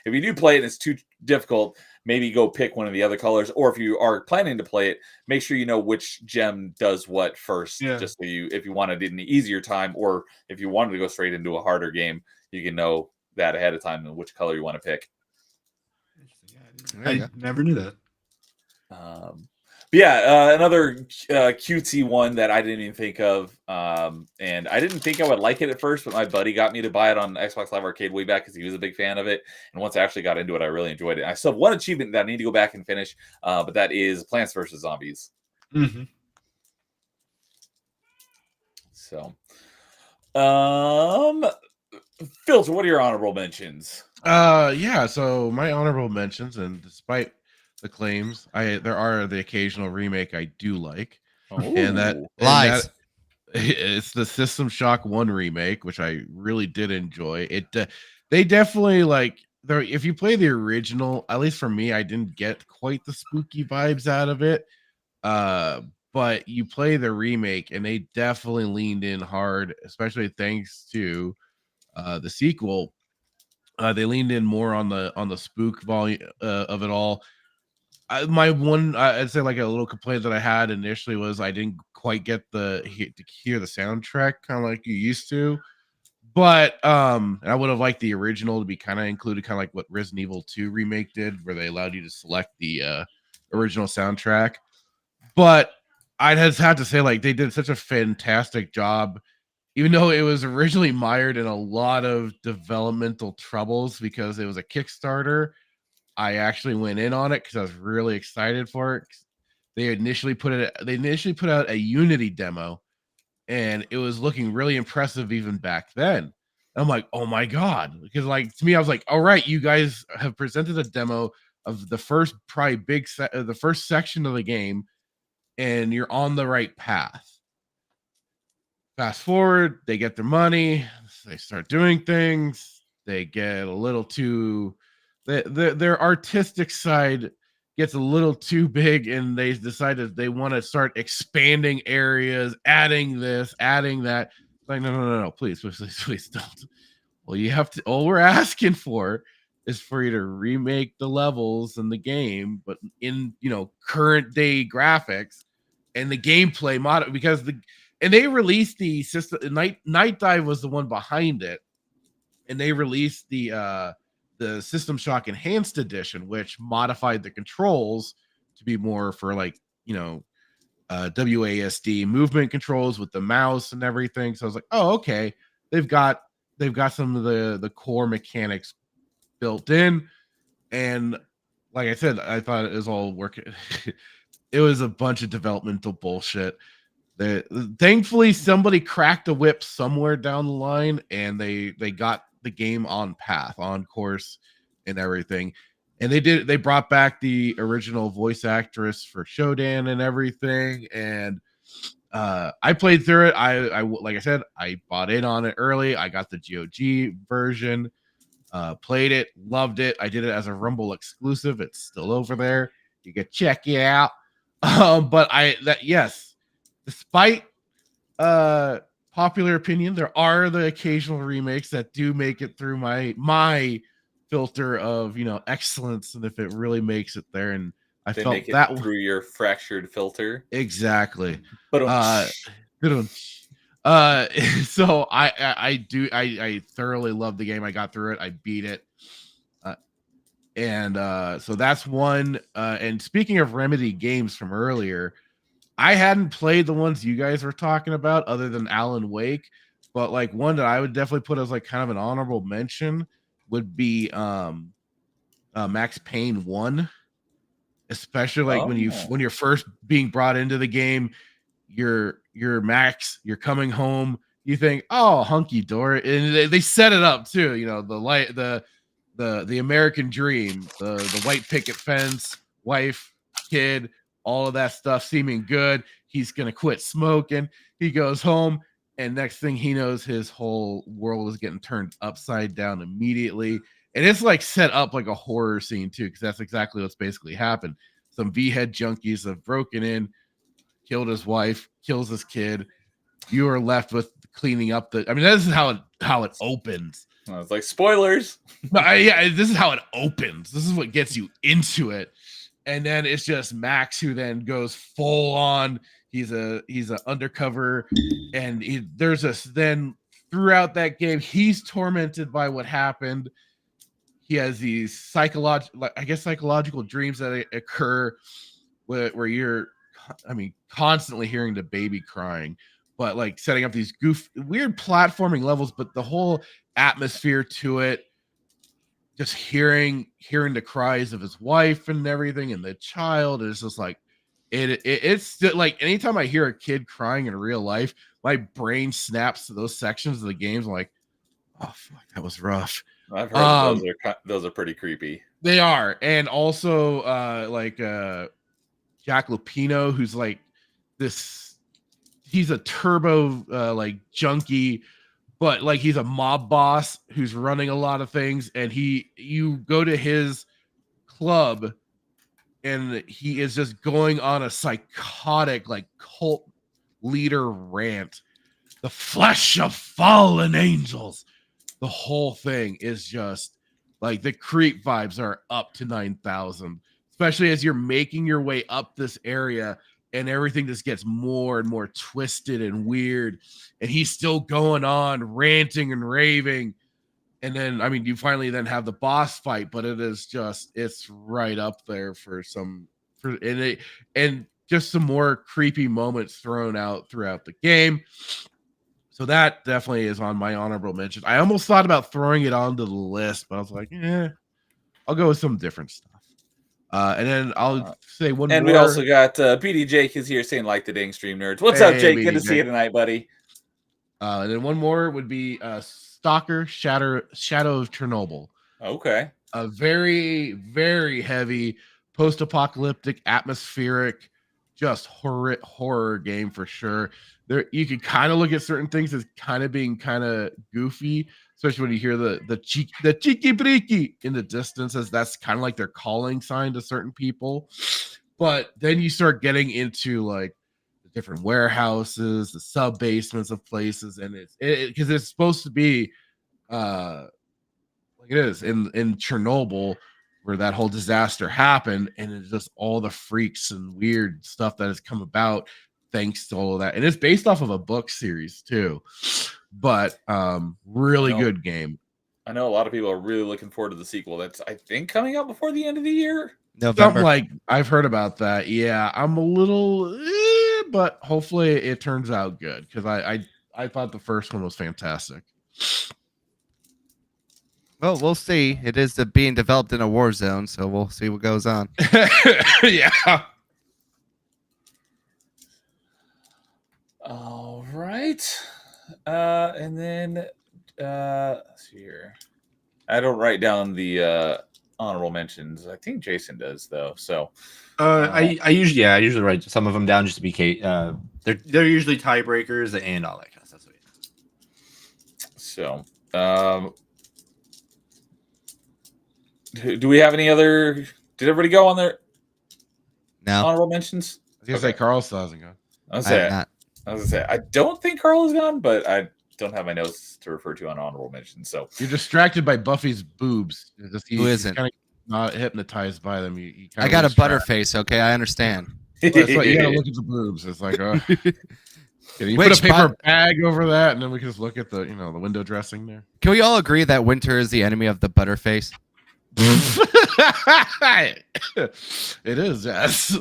do play it and it's too difficult, maybe go pick one of the other colors, or if you are planning to play it, make sure you know which gem does what first. Just so if you wanted it in an easier time, or if you wanted to go straight into a harder game, you can know that ahead of time and which color you want to pick. I never knew that. Another cutesy one that I didn't even think of, and I didn't think I would like it at first, but my buddy got me to buy it on Xbox Live Arcade way back because he was a big fan of it, and once I actually got into it, I really enjoyed it. I still have one achievement that I need to go back and finish, but that is Plants vs. Zombies. Mhm. So, Filter, what are your honorable mentions? Yeah, so my honorable mentions, and despite the claims, there are the occasional remake I do like, and that Oh, and that Lies. it's the System Shock 1 remake, which I really did enjoy. They definitely like there if you play the original, at least for me, I didn't get quite the spooky vibes out of it. Uh but you play the remake and they definitely leaned in hard, especially thanks to the sequel. They leaned in more on the spook volume of it all. My one, I'd say, like a little complaint that I had initially was I didn't quite get to hear the soundtrack kind of like you used to. But I would have liked the original to be kind of included, kind of like what Resident Evil 2 remake did, where they allowed you to select the original soundtrack. But I'd just have to say, like, they did such a fantastic job, even though it was originally mired in a lot of developmental troubles because it was a Kickstarter. I actually went in on it because I was really excited for it. They initially put out a Unity demo, and it was looking really impressive even back then. I'm like, oh my god, because like to me, I was like, all right, you guys have presented a demo of the first probably the first section of the game, and you're on the right path. Fast forward, they get their money, they start doing things, they get a little too their artistic side gets a little too big, and they decided they want to start expanding areas, adding this, adding that. Like, no, please don't. Well, you have to, all we're asking for is for you to remake the levels in the game, but in current day graphics and the gameplay mod, because they released the system. Night Dive was the one behind it, and they released the System Shock Enhanced Edition, which modified the controls to be more for like WASD movement controls with the mouse and everything. So I was like, oh, okay, they've got some of the core mechanics built in, and like I said, I thought it was all working. It was a bunch of developmental bullshit. Thankfully, somebody cracked a whip somewhere down the line, and they got the game on path, on course, and everything. And they brought back the original voice actress for Shodan and everything. And I played through it. I like I said, I bought in on it early. I got the GOG version, played it, loved it. I did it as a Rumble exclusive. It's still over there. You can check it out. But yes, despite popular opinion, there are the occasional remakes that do make it through my filter of excellence, and if it really makes it there, and I they felt make it that through your fractured filter. exactly. But Good one. So I thoroughly love the game. I got through it. I beat it. And so that's one. And speaking of Remedy games from earlier, I hadn't played the ones you guys were talking about other than Alan Wake, but like one that I would definitely put as like kind of an honorable mention would be Max Payne 1, especially like when you're first being brought into the game, you're Max, you're coming home, you think, oh, hunky dory, and they set it up too, the American dream, the white picket fence, wife, kid, all of that stuff seeming good. He's gonna quit smoking. He goes home, and next thing he knows, his whole world is getting turned upside down immediately. And it's like set up like a horror scene too, because that's exactly what's basically happened. Some V-head junkies have broken in, killed his wife, kills his kid. You are left with cleaning up the. I mean, this is how it opens. I was like, spoilers. But yeah, this is how it opens. This is what gets you into it, and then it's just Max who then goes full on. He's a undercover, and there's a then throughout that game he's tormented by what happened. He has these psychological dreams that occur where you're, I mean, constantly hearing the baby crying, but like setting up these weird platforming levels, but the whole atmosphere to it, just hearing the cries of his wife and everything and the child is just like, It's still, like, anytime I hear a kid crying in real life, my brain snaps to those sections of the games. I'm like, oh fuck, that was rough. I've heard Um, those are pretty creepy. They are, and also Jack Lupino, who's like this. He's a turbo like junkie, but like he's a mob boss who's running a lot of things, and you go to his club, and he is just going on a psychotic like cult leader rant. The flesh of fallen angels. The whole thing is just like the creep vibes are up to 9,000, especially as you're making your way up this area and everything just gets more and more twisted and weird. And he's still going on ranting and raving. And then, I mean, you finally then have the boss fight, but it's right up there and just some more creepy moments thrown out throughout the game. So that definitely is on my honorable mention. I almost thought about throwing it onto the list, but I was like, I'll go with some different stuff. And then I'll say one and more. we also got BD Jake is here saying like the dang stream nerds. What's up, Jake? Good to see you tonight, buddy. And then one more would be Stalker Shadow of Chernobyl. Okay. A very, very heavy post-apocalyptic, atmospheric, just horror game for sure. There, you can kind of look at certain things as kind of being kind of goofy, especially when you hear the cheeky breaky in the distance, as that's kind of like their calling sign to certain people. But then you start getting into like the different warehouses, the sub basements of places, and because it's supposed to be like it is in Chernobyl, where that whole disaster happened, and it's just all the freaks and weird stuff that has come about thanks to all of that. And it's based off of a book series too, but really good game. I know a lot of people are really looking forward to the sequel that's, I think, coming out before the end of the year. November. Something like, I've heard about that. Yeah, I'm a little but hopefully it turns out good, because I thought the first one was fantastic. Well, we'll see. It is being developed in a war zone, so we'll see what goes on. Yeah. All right. And then let's see here. I don't write down the honorable mentions. I think Jason does though. So I usually write some of them down just to be they're usually tiebreakers and all that kind of stuff. So do we have any other? Did everybody go on their honorable mentions? I was gonna say Carl still hasn't gone. I was gonna say I don't think Carl is gone, but I don't have my notes to refer to on honorable mentions. So you're distracted by Buffy's boobs. Who isn't? Kind of not hypnoptized by them. You I got a butterface. Okay, I understand. That's why you gotta look at the boobs. It's like, you put Which a paper bag over that, and then we can just look at the the window dressing there. Can we all agree that winter is the enemy of the butterface? It is, yes.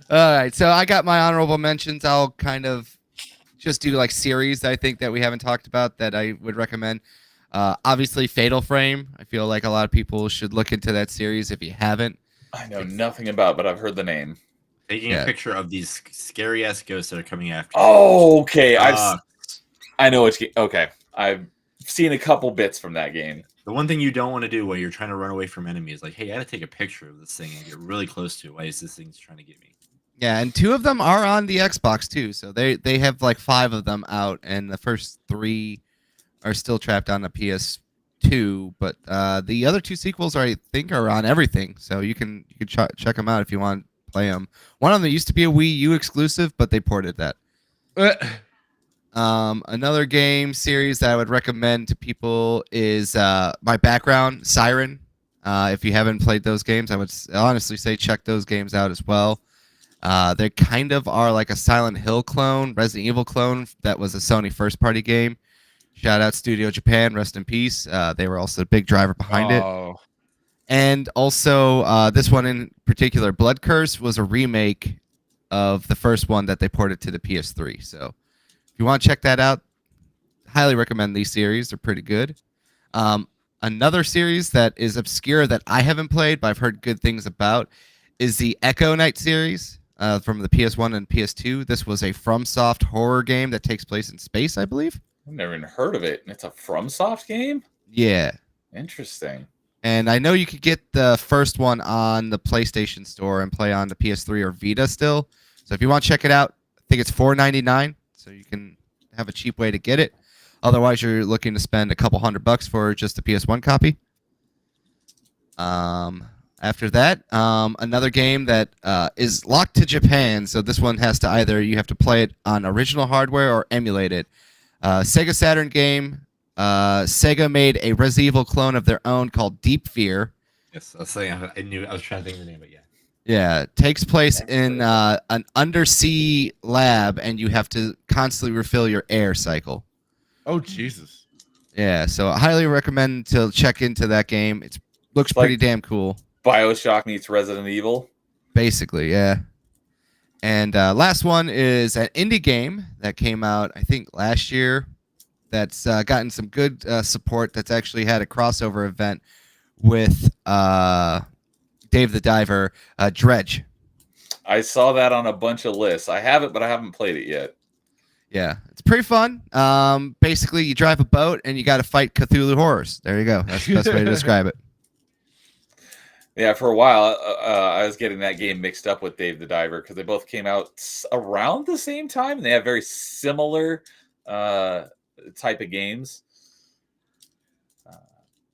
All right, so I got my honorable mentions. I'll kind of just do like series that I think that we haven't talked about that I would recommend. Obviously, Fatal Frame. I feel like a lot of people should look into that series if you haven't. I know nothing about, but I've heard the name. Taking a picture of these scary ass ghosts that are coming after you. Oh, okay. I know it's okay. I've seen a couple bits from that game. The one thing you don't want to do when you're trying to run away from enemies, like, hey, I gotta take a picture of this thing and get really close to it. Why is this thing trying to get me? Yeah, and 2 of them are on the Xbox too. So they have like 5 of them out, and the first 3 are still trapped on the PS2. But the other 2 sequels I think are on everything. So you can check them out if you want to play them. One of them used to be a Wii U exclusive, but they ported that. Another game series that I would recommend to people is My Background, Siren. If you haven't played those games, I would honestly say check those games out as well. They kind of are like a Silent Hill clone, Resident Evil clone that was a Sony first-party game. Shout out Studio Japan, rest in peace. They were also a big driver behind it. And also, this one in particular, Blood Curse, was a remake of the first one that they ported to the PS3. So if you want to check that out, highly recommend these series. They're pretty good. Another series that is obscure that I haven't played, but I've heard good things about, is the Echo Night series from the PS1 and PS2. This was a FromSoft horror game that takes place in space, I believe. I've never even heard of it. And it's a FromSoft game? Yeah. Interesting. And I know you could get the first one on the PlayStation Store and play on the PS3 or Vita still. So if you want to check it out, I think it's $4.99, so you can have a cheap way to get it. Otherwise, you're looking to spend a couple $100 for just the PS1 copy. After that, another game that is locked to Japan, so this one has to either you have to play it on original hardware or emulate it. Sega Saturn game. Sega made a Resident Evil clone of their own called Deep Fear. Yes, I was saying I was trying to think of the name, but yeah. Yeah, it takes place in an undersea lab, and you have to constantly refill your air cycle. Oh Jesus! Yeah, so I highly recommend to check into that game. It looks Like- pretty damn cool. BioShock meets Resident Evil. Basically, yeah. And last one is an indie game that came out, I think, last year. That's gotten some good support. That's actually had a crossover event with Dave the Diver, Dredge. I saw that on a bunch of lists. I have it, but I haven't played it yet. Yeah, it's pretty fun. Basically, you drive a boat and you got to fight Cthulhu horrors. There you go. That's the best way to describe it. Yeah, for a while, I was getting that game mixed up with Dave the Diver because they both came out around the same time, and they have very similar type of games.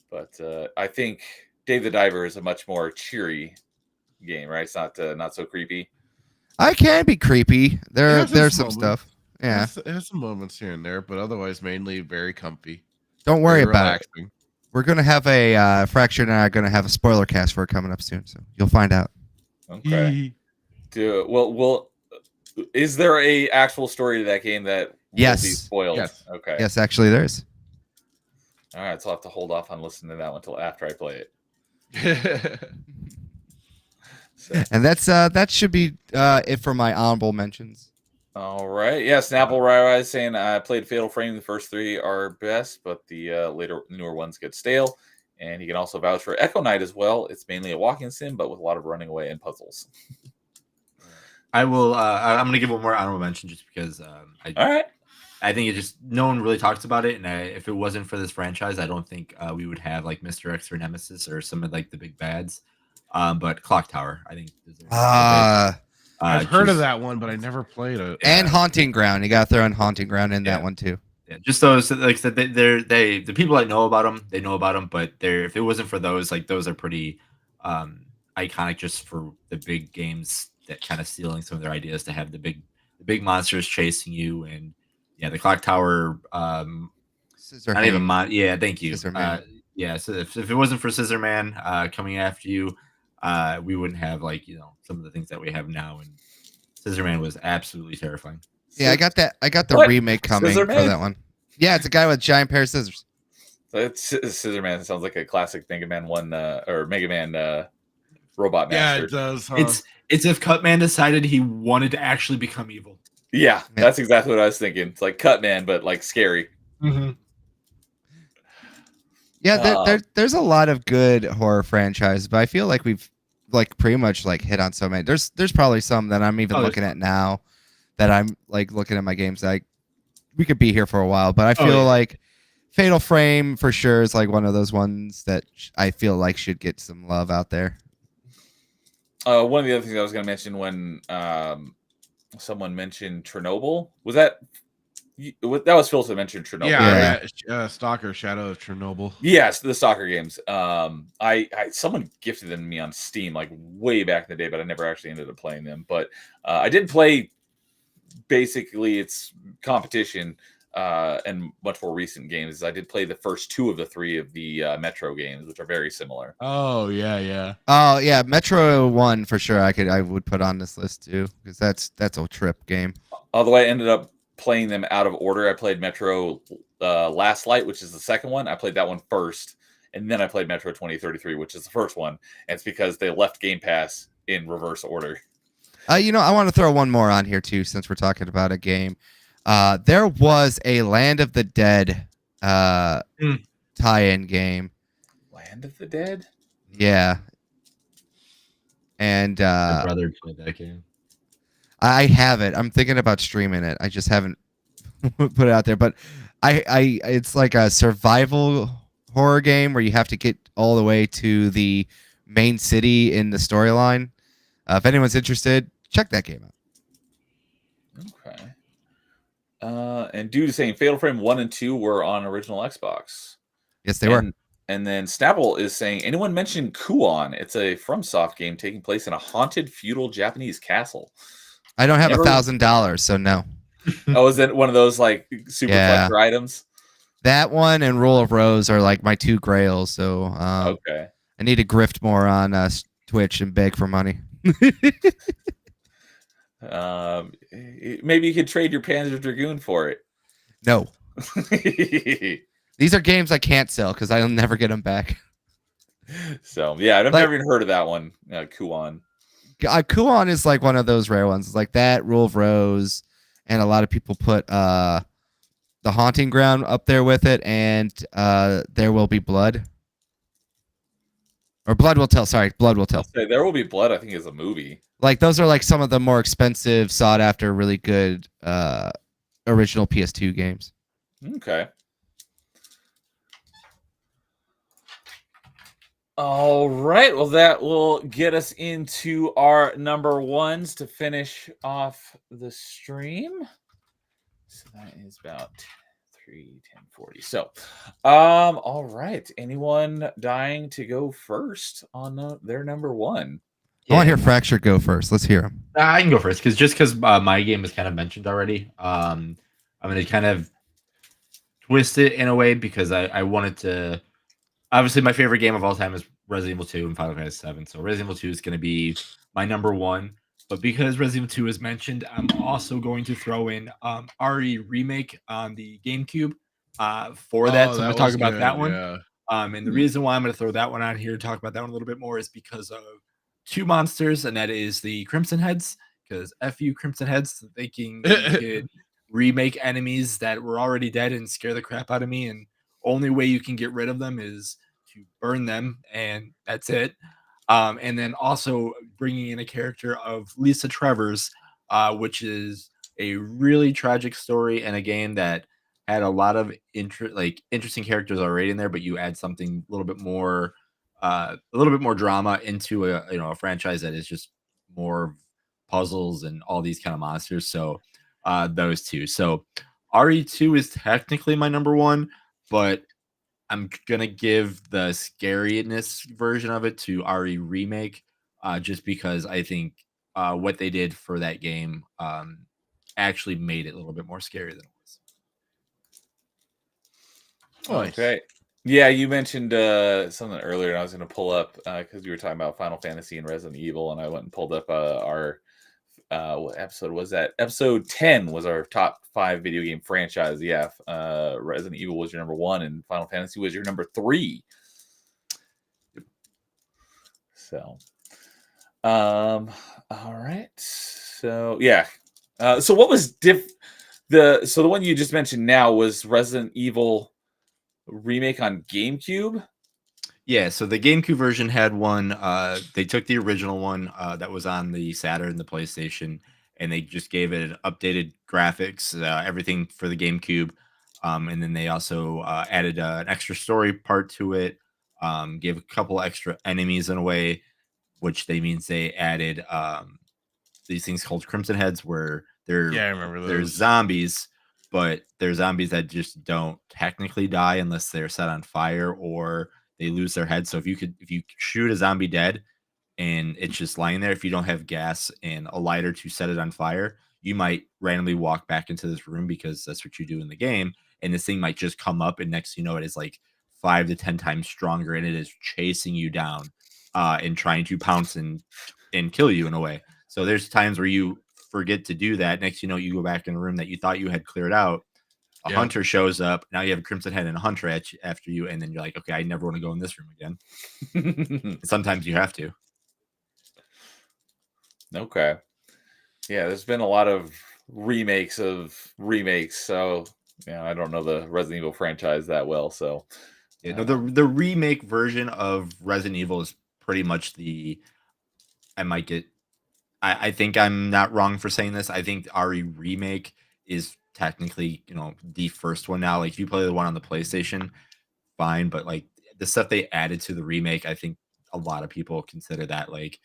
But I think Dave the Diver is a much more cheery game, right? It's not so creepy. I can be creepy. has There's its some moments. stuff. Yeah, It has some moments here and there, but otherwise mainly very comfy. don't worry very about it. relaxing. We're gonna have a Fractured and I are gonna have a spoiler cast for it coming up soon, so you'll find out. Okay. Well, is there a actual story to that game that will Yes. be spoiled? Yes. Okay. Yes, actually, there is. All right, so I'll have to hold off on listening to that one until after I play it. So, And that should be it for my honorable mentions. all right. Yeah, Snapple Rai is saying I played Fatal Frame. The first three are best, but the newer ones get stale. And he can also vouch for Echo Night as well. It's mainly a walking sim, but with a lot of running away and puzzles. I will. I'm gonna give one more honorable mention just because All right. I think it just no one really talks about it, and if it wasn't for this franchise, I don't think we would have like Mr. X or Nemesis or some of like the big bads. But Clock Tower, I think. deserves I've heard of just- that one, but I never played it. And Haunting Ground. You got to throw in Haunting Ground in that Yeah. one too. Yeah, just those like I said, the people that know about them, they know about them. But if it wasn't for those, like those are pretty iconic just for the big games that kind of stealing some of their ideas to have the big monsters chasing you and yeah, the Clock Tower. Scissor Not even Hand. yeah, thank you. Scissor Man. Yeah, so if it wasn't for Scissor Man coming after you, we wouldn't have like some of the things that we have now. And Scissor Man was absolutely terrifying. Yeah, I got that. I got the What? remake coming Scissor for Man? that one. Yeah, it's a guy with a giant pair of scissors. Scissor Man sounds like a classic Mega Man 1 or Mega Man Robot Yeah, Master. it does. Huh? It's if Cutman decided he wanted to actually become evil. Yeah, that's exactly what I was thinking. It's like Cutman, but like scary. Mm-hmm. Yeah, Um, there's a lot of good horror franchises, but I feel like we've like pretty much like hit on so many. There's probably some that I'm even Oh, there's looking at now that I'm like looking at my games like we could be here for a while, but I Oh, feel yeah. like Fatal Frame for sure is like one of those ones that I feel like should get some love out there. One of the other things I was going to mention when someone mentioned Chernobyl was that was Phil that mentioned Chernobyl. yeah, Yeah. Stalker Shadow of Chernobyl. Yes, the soccer games. I someone gifted them to me on Steam like way back in the day, but I never actually ended up playing them. But I did play basically its competition and much more recent games. I did play the first two of the three of the Metro games, which are very similar. Oh yeah. Oh yeah, Metro 1 for sure. I would put on this list too because that's a trip game. Although I ended up playing them out of order. I played Metro Last Light, which is the second one. I played that one first, and then I played Metro 2033, which is the first one. And it's because they left Game Pass in reverse order. I want to throw one more on here too, since we're talking about a game. There was a Land of the Dead tie-in game. Land of the Dead? Yeah, And My brother played that game. I have it. I'm thinking about streaming it. I just haven't put it out there. But it's like a survival horror game where you have to get all the way to the main city in the storyline. If anyone's interested, check that game out. Okay. And dude is saying Fatal Frame 1 and 2 were on original Xbox. Yes, they were. And then Snapple is saying, anyone mentioned Kuon? It's a FromSoft game taking place in a haunted feudal Japanese castle. I don't have Never- $1,000, so no. Oh, is it one of those like super Yeah. collector items? That one and Rule of Rose are like my two grails. So Okay. I need to grift more on Twitch and beg for money. Maybe you could trade your Panzer Dragoon for it. No, these are games I can't sell because I'll never get them back. So yeah, I've Like- never even heard of that one. Kuon. Kuon is like one of those rare ones. It's like that, Rule of Rose, and a lot of people put the Haunting Ground up there with it, and There Will Be Blood. Or Blood Will Tell. Sorry, Blood Will Tell. Say, There Will Be Blood, I think, is a movie. Like those are like some of the more expensive, sought after, really good original PS2 games. Okay. All right. Well, that will get us into our number ones to finish off the stream. So that is about 3:10:40. So, all right. Anyone dying to go first on their number one? I want to hear Fracture go first. Let's hear him. I can go first because my game was kind of mentioned already. I'm going to kind of twist it in a way because I wanted to. Obviously, my favorite game of all time is Resident Evil 2 and Final Fantasy 7. So Resident Evil 2 is going to be my number one. But because Resident Evil 2 is mentioned, I'm also going to throw in RE Remake on the GameCube for that. So I'm going to talk about that one. Yeah. And the reason why I'm going to throw that one on here to talk about that one a little bit more is because of two monsters, and that is the Crimson Heads. Because F you, Crimson Heads, thinking you could remake enemies that were already dead and scare the crap out of me. And only way you can get rid of them is to burn them, and that's it. And then also bringing in a character of Lisa Travers, which is a really tragic story and a game that had a lot of interesting characters already in there, but you add something a little bit more drama into a franchise that is just more puzzles and all these kind of monsters. So those two. So RE2 is technically my number one, but I'm gonna give the scariness version of it to RE Remake, just because I think what they did for that game actually made it a little bit more scary than it was. Nice. Okay. Yeah, you mentioned something earlier, and I was going to pull up because you were talking about Final Fantasy and Resident Evil, and I went and pulled up our what episode was that? Episode 10 was our top 5 video game franchise. Yeah, Resident Evil was your number 1, and Final Fantasy was your number 3. So, all right. So yeah. So what was the one you just mentioned now was Resident Evil Remake on GameCube? Yeah, so the GameCube version had one. They took the original one that was on the Saturn, the PlayStation, and they just gave it updated graphics, everything for the GameCube. And then they also added an extra story part to it, gave a couple extra enemies in a way, which means they added these things called Crimson Heads, where they're Yeah, I remember those. they're zombies, but they're zombies that just don't technically die unless they're set on fire or they lose their head. So if you shoot a zombie dead and it's just lying there, if you don't have gas and a lighter to set it on fire, you might randomly walk back into this room because that's what you do in the game. And this thing might just come up, and next thing you know, it is like 5 to 10 times stronger, and it is chasing you down and trying to pounce and kill you in a way. So there's times where you forget to do that. Next, you know, you go back in a room that you thought you had cleared out. A Yeah. hunter shows up. Now you have a Crimson Head and a hunter after you, and then you're like, okay, I never want to go in this room again. Sometimes you have to. Okay. Yeah, there's been a lot of remakes of remakes, so yeah, I don't know the Resident Evil franchise that well, so Yeah, no, the remake version of Resident Evil is pretty much the I might get. I think I'm not wrong for saying this. I think RE Remake is technically, the first one now. Like if you play the one on the PlayStation, fine, but like the stuff they added to the remake, I think a lot of people consider that like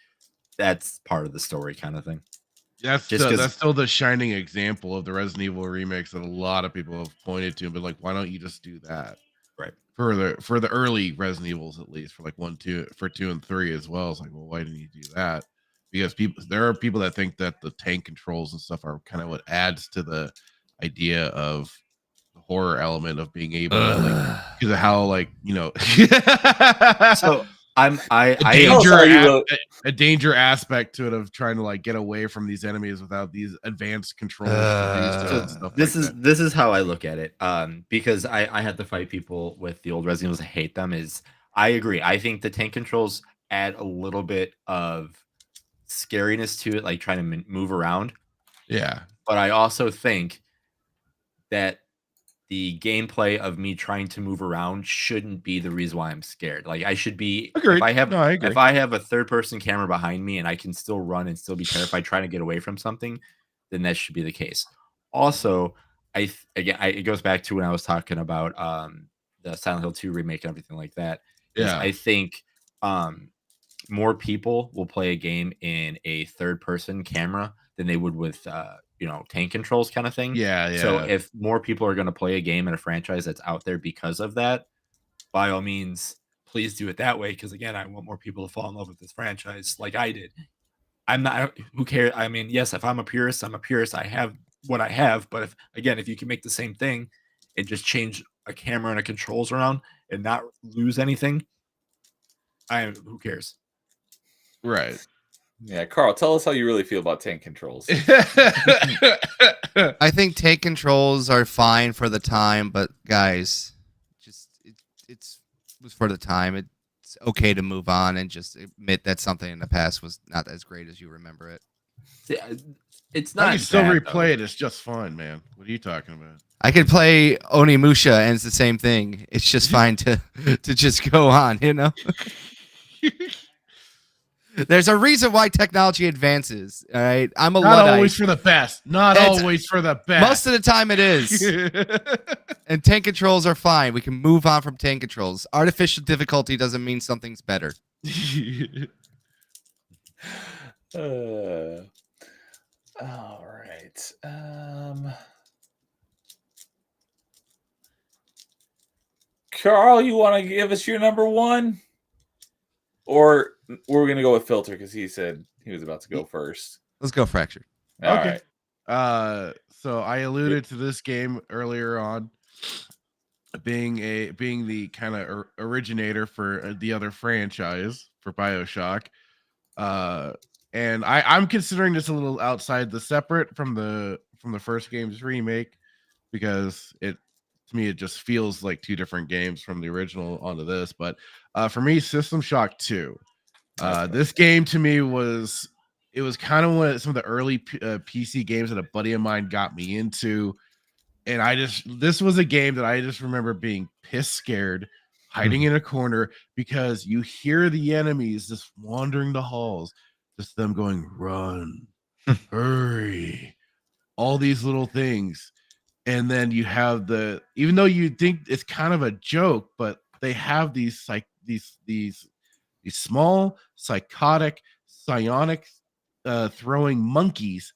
that's part of the story kind of thing. That's Just 'cause- that's still the shining example of the Resident Evil remakes that a lot of people have pointed to, but like, why don't you just do that? Right. For the early Resident Evils, at least for like 1, 2, for 2 and 3 as well. It's like, well, why didn't you do that? Because there are people that think that the tank controls and stuff are kind of what adds to the idea of the horror element of being able to like, because of how like So I a danger aspect to it of trying to like get away from these enemies without these advanced controls. This is how I look at it. Because I had to fight people with the old Resident Evils. I hate them. I agree. I think the tank controls add a little bit of scariness to it, like trying to move around. Yeah, but I also think that the gameplay of me trying to move around shouldn't be the reason why I'm scared. Like I should be. agreed. I agree. If If I have a third-person camera behind me and I can still run and still be terrified trying to get away from something, then that should be the case. Also, it goes back to when I was talking about the Silent Hill 2 remake and everything like that. Yeah. I think more people will play a game in a third-person camera than they would with tank controls kind of thing. Yeah. So if more people are going to play a game in a franchise that's out there because of that, by all means, please do it that way. Because again, I want more people to fall in love with this franchise like I did. I'm not. Who cares? I mean, yes, if I'm a purist, I'm a purist. I have what I have. But if you can make the same thing and just change a camera and a controls around and not lose anything, who cares? Right. Yeah, Carl, tell us how you really feel about tank controls. I think tank controls are fine for the time, but guys, just it was for the time. It's okay to move on and just admit that something in the past was not as great as you remember it. It's I not. can still bad, replay though. it. It's just fun, man. What are you talking about? I could play Onimusha and it's the same thing. It's just fine to just go on, There's a reason why technology advances. All right, I'm a Not Luddite. always for the best. Not It's- always for the best. Most of the time, it is. And tank controls are fine. We can move on from tank controls. Artificial difficulty doesn't mean something's better. All right. Carl, you want to give us your number one? Or we're going to go with Filter because he said he was about to go first. Let's go Fractured. All Okay. right. So I alluded to this game earlier on being the kind of originator for the other franchise for BioShock. And I'm considering this a little outside the separate from the first game's remake because to me it just feels like two different games from the original onto this. But for me, System Shock 2. This game to me was kind of some of the early PC games that a buddy of mine got me into. And this was a game that I just remember being pissed scared, hiding in a corner because you hear the enemies just wandering the halls, just them going, run, hurry, all these little things. And then you have even though you think it's kind of a joke, but they have these small psychotic psionic throwing monkeys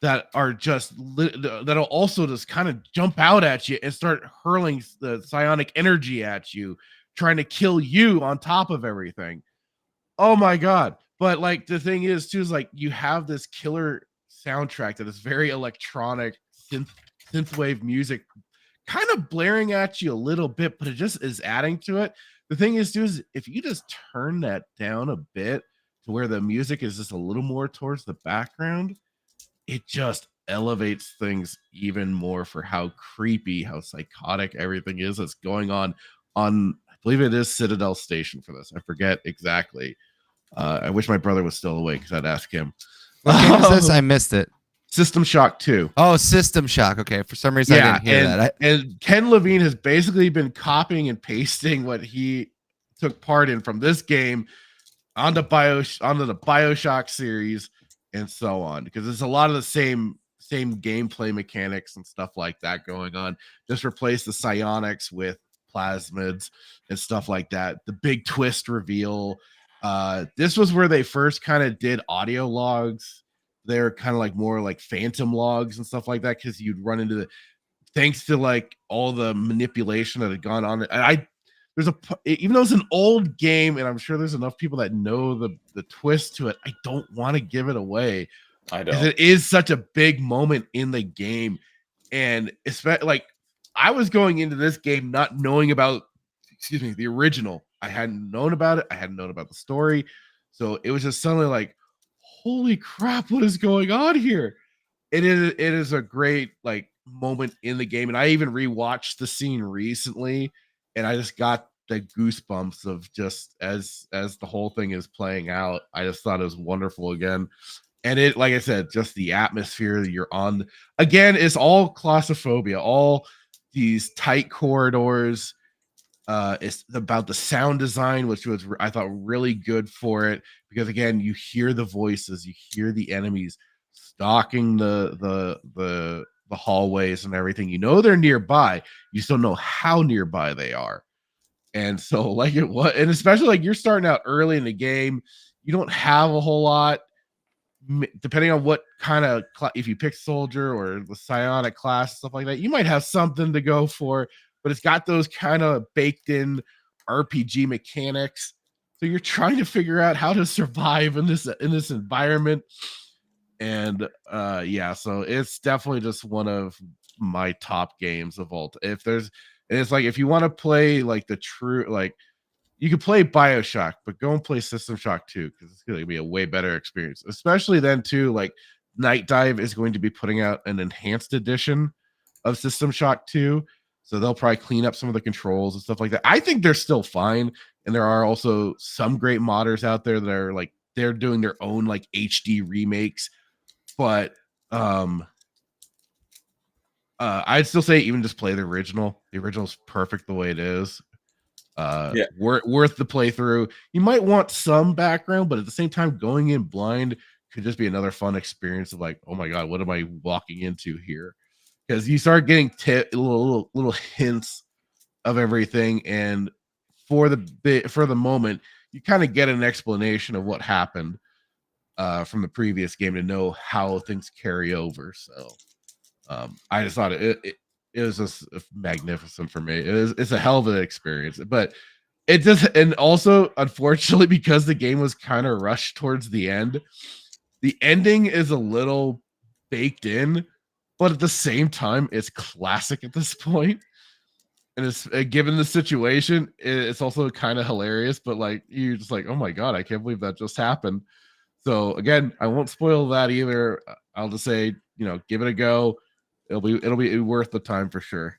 that are just that'll also just kind of jump out at you and start hurling the psionic energy at you, trying to kill you on top of everything. Oh my god. But like the thing is too is like you have this killer soundtrack that is very electronic synthwave music kind of blaring at you a little bit, but it just is adding to it. The thing is too is if you just turn that down a bit to where the music is just a little more towards the background, it just elevates things even more for how creepy, how psychotic everything is that's going on. I believe it is Citadel Station for this. I forget exactly. I wish my brother was still awake because I'd ask him. What game is this? I missed it. System Shock 2. Oh, System Shock. Okay, for some reason I didn't hear that. And Ken Levine has basically been copying and pasting what he took part in from this game onto the BioShock series and so on, because there's a lot of the same gameplay mechanics and stuff like that going on. Just replace the psionics with plasmids and stuff like that. The big twist reveal. This was where they first kind of did audio logs. They're kind of like more like phantom logs and stuff like that, because you'd run into the, thanks to like all the manipulation that had gone on. And even though it's an old game, and I'm sure there's enough people that know the twist to it, I don't want to give it away. I Because don't. it is such a big moment in the game, and especially like I was going into this game not knowing about, the original. I hadn't known about it. I hadn't known about the story, so it was just suddenly like, holy crap, what is going on here? It is a great like moment in the game, and I even rewatched the scene recently, and I just got the goosebumps of just as the whole thing is playing out. I just thought it was wonderful again. And it, like I said, just the atmosphere that you're on. Again, it's all claustrophobia, all these tight corridors. It's about the sound design, which was I thought really good for it, because again, you hear the voices, you hear the enemies stalking the hallways and everything. You know they're nearby. You still know how nearby they are. And so, like it was, and especially like you're starting out early in the game, you don't have a whole lot. Depending on what kind of if you pick soldier or the psionic class, stuff like that, you might have something to go for, but it's got those kind of baked in RPG mechanics. So you're trying to figure out how to survive in this environment. And yeah, so it's definitely just one of my top games of all. If there's, and it's like if you want to play like the true, like you could play BioShock, but go and play System Shock 2, because it's going to be a way better experience. Especially then too, like Night Dive is going to be putting out an enhanced edition of System Shock 2. So they'll probably clean up some of the controls and stuff like that. I think they're still fine. And there are also some great modders out there that are like, they're doing their own like HD remakes. But I'd still say even just play the original. The original is perfect the way it is. Yeah. Worth the playthrough. You might want some background, but at the same time, going in blind could just be another fun experience of like, oh my god, what am I walking into here? Because you start getting little hints of everything, and for the moment, you kind of get an explanation of what happened from the previous game to know how things carry over. So I just thought it was just magnificent for me. It's a hell of an experience, but it just, and also unfortunately, because the game was kind of rushed towards the end, the ending is a little baked in, but at the same time, it's classic at this point. And it's given the situation, it's also kind of hilarious, but like you're just like, oh my god, I can't believe that just happened. So again, I won't spoil that either. I'll just say, give it a go. It'll be worth the time for sure.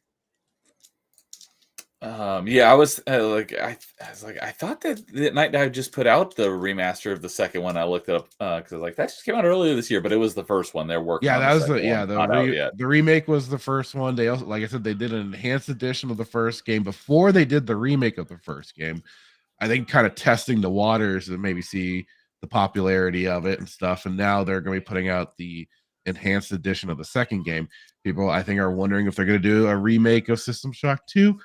Yeah, I was I thought that Night Dive just put out the remaster of the second one. I looked it up because I was like, that just came out earlier this year, but it was the first one. They're working. Yeah, on that was the remake was the first one. They also, like I said, they did an enhanced edition of the first game before they did the remake of the first game. I think kind of testing the waters and maybe see the popularity of it and stuff. And now they're going to be putting out the enhanced edition of the second game. People, I think, are wondering if they're going to do a remake of System Shock 2.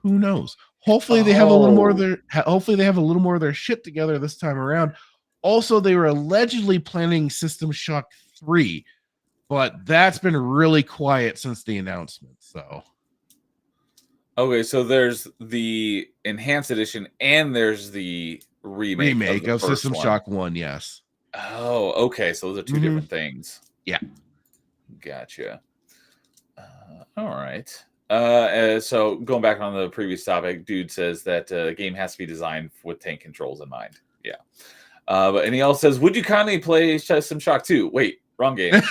Who knows? Hopefully they have a little more of their shit together this time around. Also, they were allegedly planning System Shock 3, but that's been really quiet since the announcement. So okay, so there's the enhanced edition and there's the remake of System Shock 1, yes. Oh, okay. So those are two different things. Yeah. Gotcha. All right. So going back on the previous topic, dude says that the game has to be designed with tank controls in mind. Yeah. And he also says, would you kindly play System Shock 2? Wait, wrong game.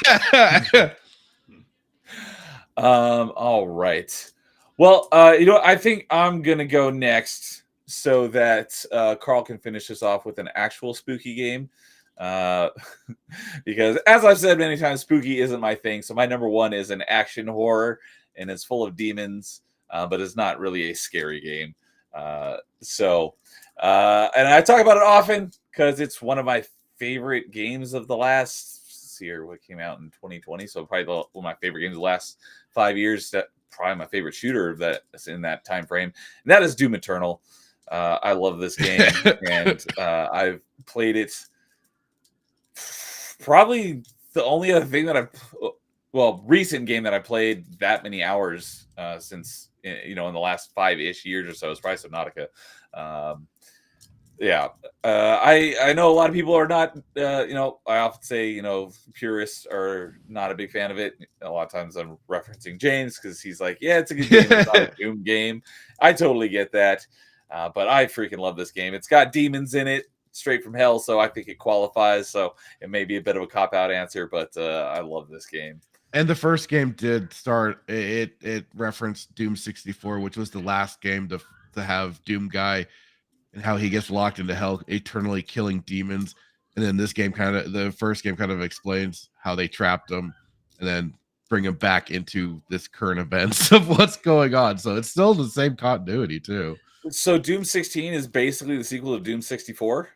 All right. Well, I think I'm going to go next so that Carl can finish us off with an actual spooky game. Because as I've said many times, spooky isn't my thing. So my number one is an action horror, and it's full of demons, but it's not really a scary game. And I talk about it often. because it's one of my favorite games of the last year. What came out in 2020, so probably one of my favorite games of the last 5 years. That probably my favorite shooter that's in that time frame, and that is Doom Eternal. I love this game, and I've played it. Probably the only other thing that recent game that I played that many hours since in the last 5-ish years or so is probably Subnautica. I know a lot of people are not. I often say purists are not a big fan of it. A lot of times I'm referencing James because he's like, yeah, it's a good game, it's not a Doom game. I totally get that, but I freaking love this game. It's got demons in it. Straight from hell, so I think it qualifies. So it may be a bit of a cop-out answer, but I love this game. And the first game did start. It referenced Doom 64, which was the last game to have Doom Guy and how he gets locked into hell, eternally killing demons. And then this game the first game kind of explains how they trapped him, and then bring him back into this current events of what's going on. So it's still the same continuity too. So Doom 16 is basically the sequel of Doom 64.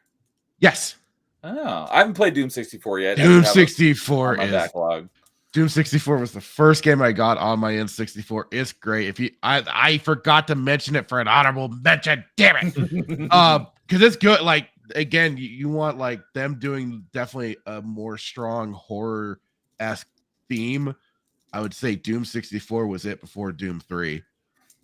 Yes. Oh, I haven't played Doom 64 yet. Doom 64 is backlog. Doom 64 was the first game I got on my N64. It's great. I forgot to mention it for an honorable mention. Damn it. Because it's good. Like again, you want like them doing definitely a more strong horror-esque theme. I would say Doom 64 was it before Doom 3.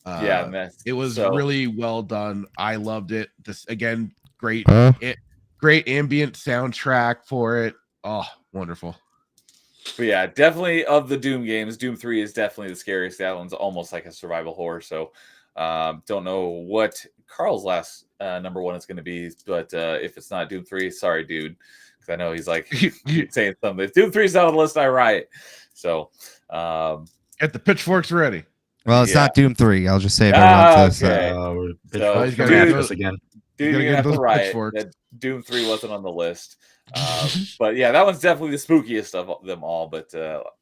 It was really well done. I loved it. This again, great ambient soundtrack for it. Oh, wonderful. But yeah, definitely of the Doom games, Doom 3 is definitely the scariest. That one's almost like a survival horror. So don't know what Carl's last number one is going to be, but if it's not Doom 3, sorry, dude. Because I know he's like saying something. If Doom 3 is on the list, I riot. So get the pitchforks ready. Well, it's not Doom 3. I'll just say it. He's going to get us again. Dude, you're going to have to riot that Doom 3 wasn't on the list. But yeah, that one's definitely the spookiest of them all. But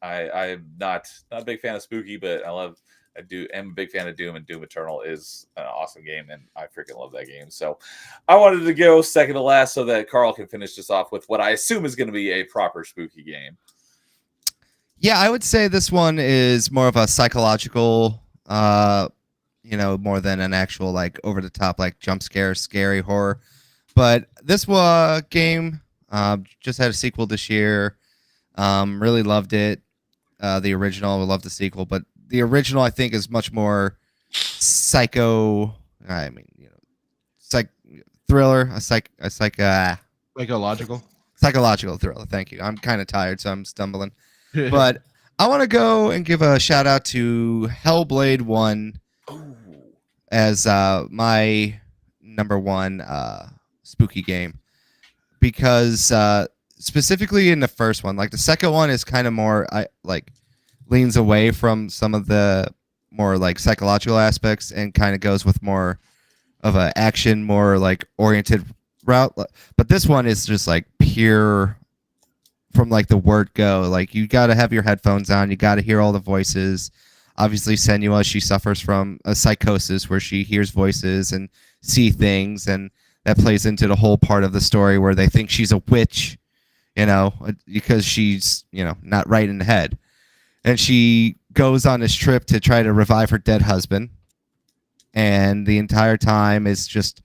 I'm not a big fan of spooky, but am a big fan of Doom, and Doom Eternal is an awesome game, and I freaking love that game. So I wanted to go second to last so that Carl can finish this off with what I assume is going to be a proper spooky game. Yeah, I would say this one is more of a psychological, more than an actual like over the top like jump scare, scary horror. But this game just had a sequel this year. Really loved it. The original, we loved the sequel, but the original I think is much more thriller, psychological thriller. Thank you. I'm kind of tired, so I'm stumbling. But I want to go and give a shout out to Hellblade 1 as my number one spooky game, because specifically in the first one, like the second one is kind of more leans away from some of the more like psychological aspects and kind of goes with more of a action, more like oriented route. But this one is just like pure from like the word go. Like you got to have your headphones on, you got to hear all the voices. Obviously Senua, she suffers from a psychosis where she hears voices and see things, and that plays into the whole part of the story where they think she's a witch, because she's not right in the head. And she goes on this trip to try to revive her dead husband, and the entire time is just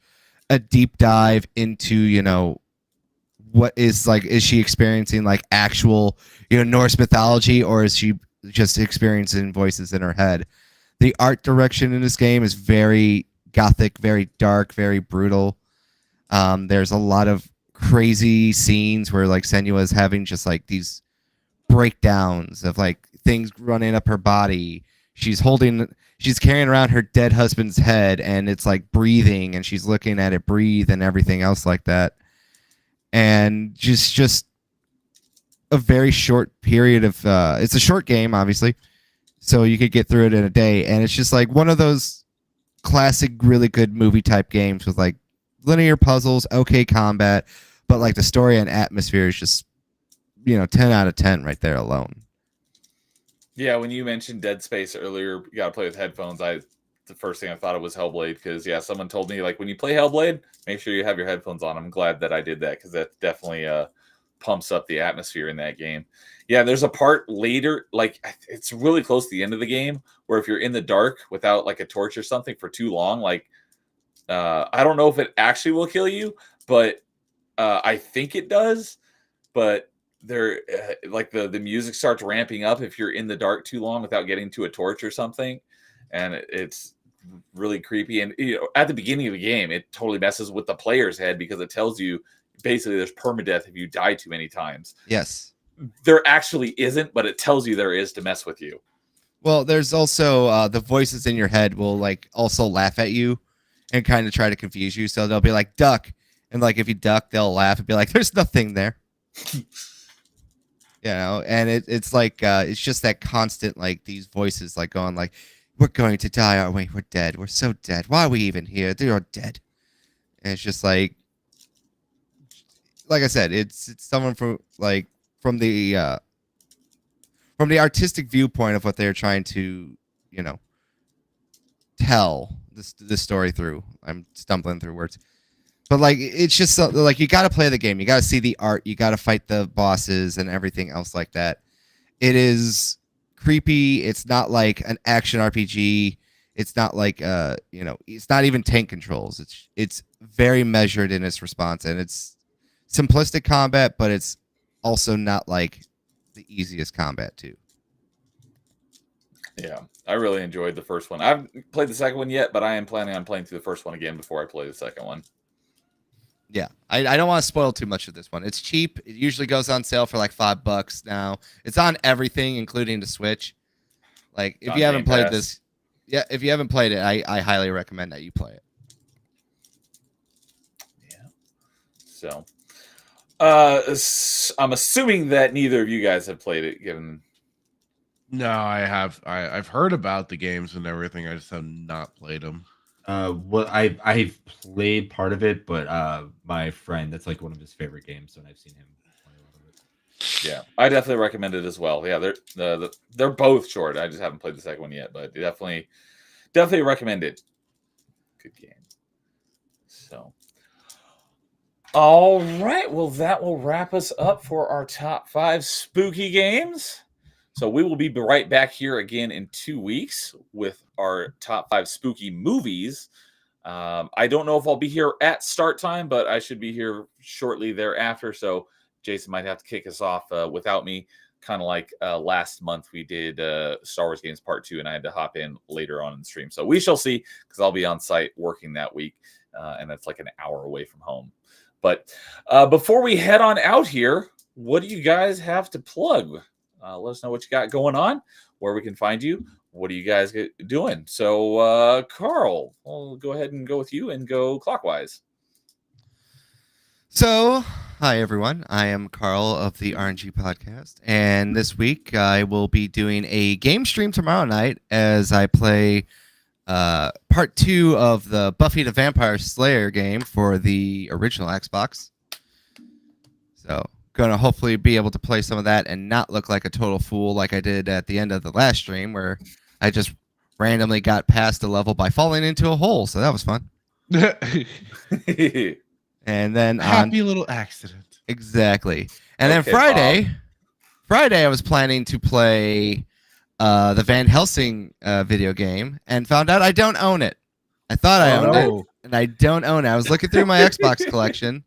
a deep dive into what is she experiencing like actual Norse mythology, or is she just experiencing voices in her head? The art direction in this game is very gothic, very dark, very brutal. There's a lot of crazy scenes where like Senua is having just like these breakdowns of like things running up her body. She's carrying around her dead husband's head, and it's like breathing, and she's looking at it breathe and everything else like that. And just a very short period of it's a short game, obviously, so you could get through it in a day, and it's just like one of those classic really good movie type games with like linear puzzles, okay combat, but like the story and atmosphere is just 10 out of 10 right there alone. Yeah, when you mentioned Dead Space earlier, you got to play with headphones. I the first thing I thought of was Hellblade, because someone told me like when you play Hellblade, make sure you have your headphones on. I'm glad that I did that, because that definitely pumps up the atmosphere in that game. Yeah, there's a part later, like it's really close to the end of the game, where if you're in the dark without like a torch or something for too long, like I don't know if it actually will kill you, but I think it does. But there, like the music starts ramping up if you're in the dark too long without getting to a torch or something, and it's really creepy. And at the beginning of the game, it totally messes with the player's head, because it tells you basically there's permadeath if you die too many times. Yes. There actually isn't, but it tells you there is to mess with you. Well, there's also the voices in your head will like also laugh at you and kind of try to confuse you. So they'll be like, duck. And like if you duck, they'll laugh and be like, there's nothing there. And it's like it's just that constant, like these voices like going like, we're going to die, aren't we? We're dead. We're so dead. Why are we even here? They are dead. And it's just like I said, it's someone from the artistic viewpoint of what they're trying to, tell this story through. I'm stumbling through words. But like it's just like you got to play the game. You got to see the art. You got to fight the bosses and everything else like that. It is creepy. It's not like an action RPG. It's not like it's not even tank controls. It's very measured in its response, and it's simplistic combat, but it's also not like the easiest combat too. Yeah, I really enjoyed the first one. I haven't played the second one yet, but I am planning on playing through the first one again before I play the second one. Yeah, I don't want to spoil too much of this one. It's cheap. It usually goes on sale for like $5 now. It's on everything, including the Switch. Like if you haven't played this, if you haven't played it, I highly recommend that you play it. Yeah. So, I'm assuming that neither of you guys have played it, given. No, I have. I've heard about the games and everything. I just have not played them. Well, I've played part of it, but my friend, that's like one of his favorite games, and I've seen him play a lot of it. Yeah, I definitely recommend it as well. Yeah, they're both short. I just haven't played the second one yet, but definitely recommend it. Good game. So, all right. Well, that will wrap us up for our top 5 spooky games. So we will be right back here again in 2 weeks with our top 5 spooky movies. I don't know if I'll be here at start time, but I should be here shortly thereafter. So Jason might have to kick us off without me, kind of like last month we did Star Wars Games Part 2, and I had to hop in later on in the stream. So we shall see, because I'll be on site working that week, and that's like an hour away from home. But before we head on out here, what do you guys have to plug? Let us know what you got going on, where we can find you. What are you guys doing? So, Carl, I'll go ahead and go with you and go clockwise. So, hi everyone. I am Carl of the RNG Podcast, and this week I will be doing a game stream tomorrow night as I play part 2 of the Buffy the Vampire Slayer game for the original Xbox. So, gonna hopefully be able to play some of that and not look like a total fool like I did at the end of the last stream, where I just randomly got past a level by falling into a hole. So that was fun. And then Happy little accident. Exactly. And Okay, then Friday I was planning to play the Van Helsing video game and found out I don't own it. I thought I owned it, and I don't own it. I was looking through my Xbox collection.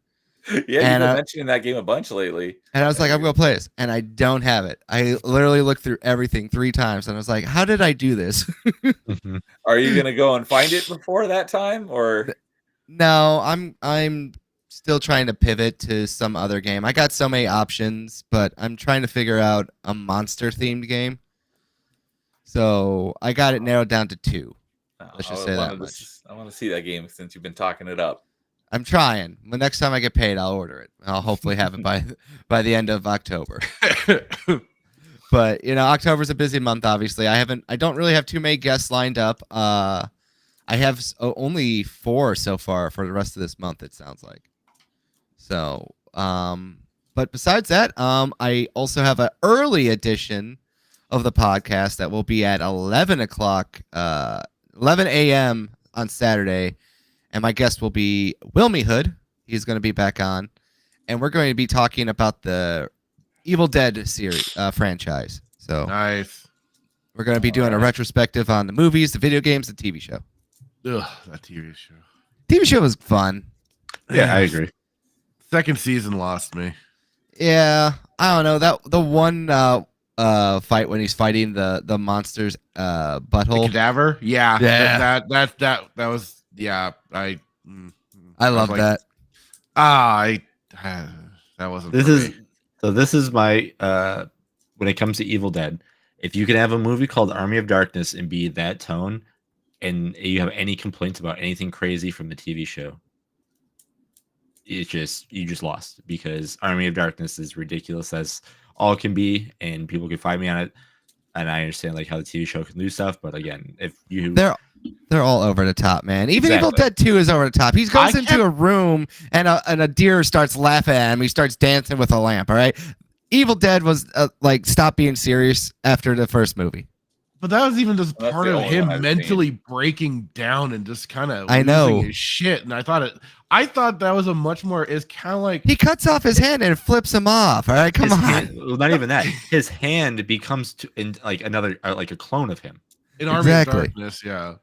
Yeah, you've been mentioning that game a bunch lately. And I was like, I'm going to play this. And I don't have it. I literally looked through everything 3 times. And I was like, how did I do this? Are you going to go and find it before that time? Or No, I'm still trying to pivot to some other game. I got so many options, but I'm trying to figure out a monster-themed game. So I got it narrowed down to 2. Let's just say that much. I want to see that game since you've been talking it up. I'm trying. The next time I get paid, I'll order it. I'll hopefully have it by the end of October. But October's a busy month. Obviously, I don't really have too many guests lined up. I have only 4 so far for the rest of this month. It sounds like. So, but besides that, I also have an early edition of the podcast that will be at 11 o'clock 11 a.m. on Saturday, and my guest will be Wilmy Hood. He's going to be back on, and we're going to be talking about the Evil Dead series franchise. So Nice. we're going to be doing a retrospective on the movies, the video games, the TV show. Ugh, that TV show. TV show was fun. Yeah, I agree. Second season lost me. Yeah, I don't know that the one fight when he's fighting the monster's The butthole. cadaver. Yeah. Yeah. That was. Yeah. I I love like, that. That wasn't. This for is me. so. This is my when it comes to Evil Dead. If you can have a movie called Army of Darkness and be that tone, and you have any complaints about anything crazy from the TV show, you just lost, because Army of Darkness is ridiculous as all it can be, and people can fight me on it. And I understand like how the TV show can do stuff, but again, if you They're all over the top, man. Even Evil Exactly. Dead 2 is over the top. He goes I into kept- a room and a deer starts laughing at him. He starts dancing with a lamp. All right. Evil Dead was like stopped being serious after the first movie. But that was even just That's part the of only him one I've mentally breaking down and just kind of I know. losing his shit. And I thought that was a much more. It's kind of like He cuts off his hand and flips him off. All right, come his on. hand, well, not even that, his hand becomes like another like a clone of him. in Army Exactly. of Darkness. Yeah.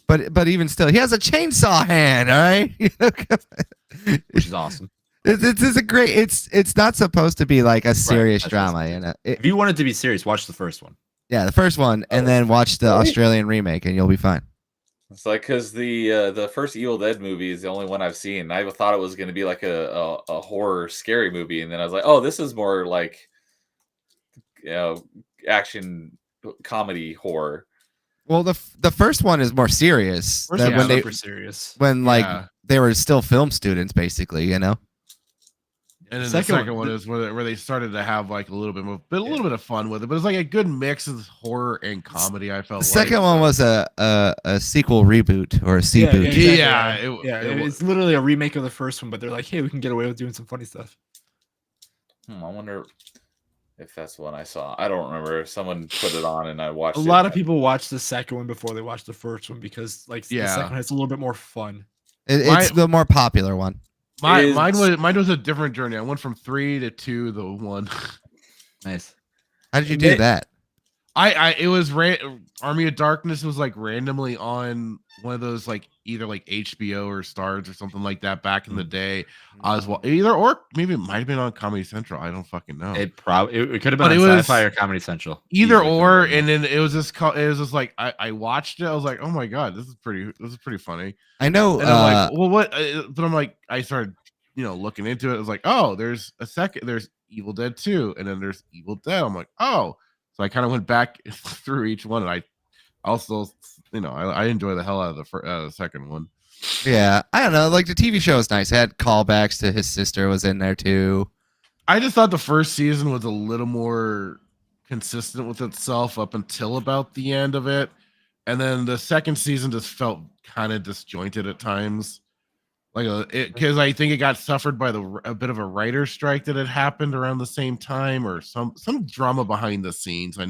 But even still, he has a chainsaw hand. All right. Which is awesome. This is a great. It's not supposed to be like a serious that's drama, what you know. If you wanted to be serious, watch the first one. Yeah, the first one, and then watch the Australian remake, and you'll be fine. It's like because the first Evil Dead movie is the only one I've seen. I thought it was going to be like a horror scary movie, and then I was like, oh, this is more like action comedy horror. Well, the first one is more serious First than one Yeah. was super serious. when like Yeah. they were still film students, basically. You know. And then Second the one- second one is where they started to have like a little bit of fun with it, but it's like a good mix of horror and comedy. I felt The second one was a sequel reboot or a Yeah, reboot. exactly. Yeah, It's literally a remake of the first one, but they're like, hey, we can get away with doing some funny stuff. I wonder if that's the one I saw. I don't remember. Someone put it on and I watched A it. lot of people watch the second one before they watch the first one because like the Yeah. second one has a little bit more fun. It's the more popular one. Is- mine was a different journey. I went from 3 to 2 to 1. Nice. How did you do that? It was Army of Darkness was like randomly on one of those like either like HBO or Stars or something like that back in the day. I was either or maybe it might have been on Comedy Central. I don't fucking know. It probably it could have But been it on was Sci-Fi or Comedy Central. Either Easily could or, have been. and then it was just like I watched it. I was like, oh my god, this is pretty funny. I know. And I'm like, well, what? But I'm like, I started, looking into it. I was like, oh, there's Evil Dead 2, and then there's Evil Dead. I'm like, oh, so I kind of went back through each one, and I also, I enjoy the hell out of the second one. yeah, I don't know. Like the TV show was nice. It had callbacks to his sister was in there too. I just thought the first season was a little more consistent with itself up until about the end of it, and then the second season just felt kind of disjointed at times. Like because I think it got suffered by a bit of a writer's strike that had happened around the same time, or some drama behind the scenes. I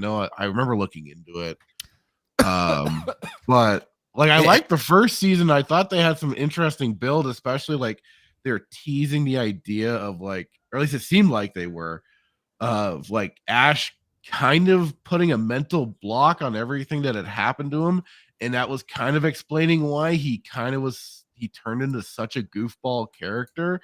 remember looking into it, but like I liked the first season. I thought they had some interesting build, especially like they were teasing the idea of like, or at least it seemed like they were, of like Ash kind of putting a mental block on everything that had happened to him, and that was kind of explaining why he turned into such a goofball character.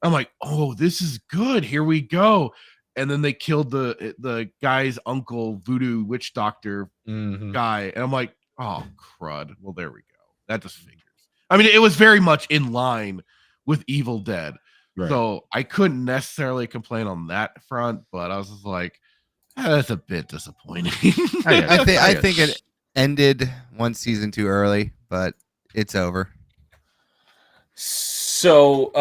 I'm like, oh, this is good. Here we go. And then they killed the guy's uncle, voodoo witch doctor Mhm. guy. And I'm like, oh, crud. Well, there we go. That just figures. I mean, it was very much in line with Evil Dead. Right. So I couldn't necessarily complain on that front, but I was just like, that's a bit disappointing. I think it ended one season too early, but it's over. So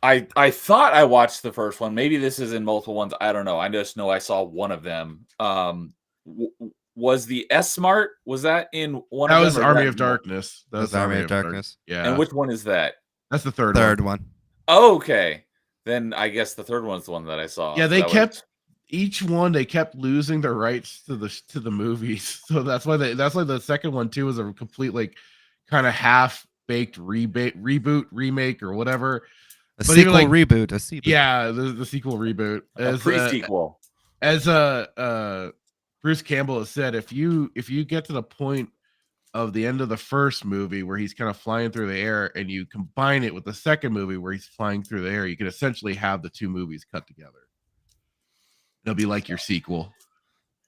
I thought I watched the first one. Maybe this is in multiple ones. I don't know. I just know I saw one of them. Was the S Smart? Was that in one That of them? was or Army that- of Darkness. That's Army of Darkness. Yeah. And which one is that? That's the third Third one. one. Oh, okay. Then I guess the third one's the one that I saw. Yeah, they That was- kept each one they kept losing their rights to the movies. So that's why the second one too was a complete like kind of half baked reboot, remake, or whatever. A But even sequel like reboot. A sequel. yeah, the sequel reboot A pre-sequel. as Bruce Campbell has said, if you get to the point of the end of the first movie where he's kind of flying through the air and you combine it with the second movie where he's flying through the air, you can essentially have the two movies cut together. It'll be like your sequel.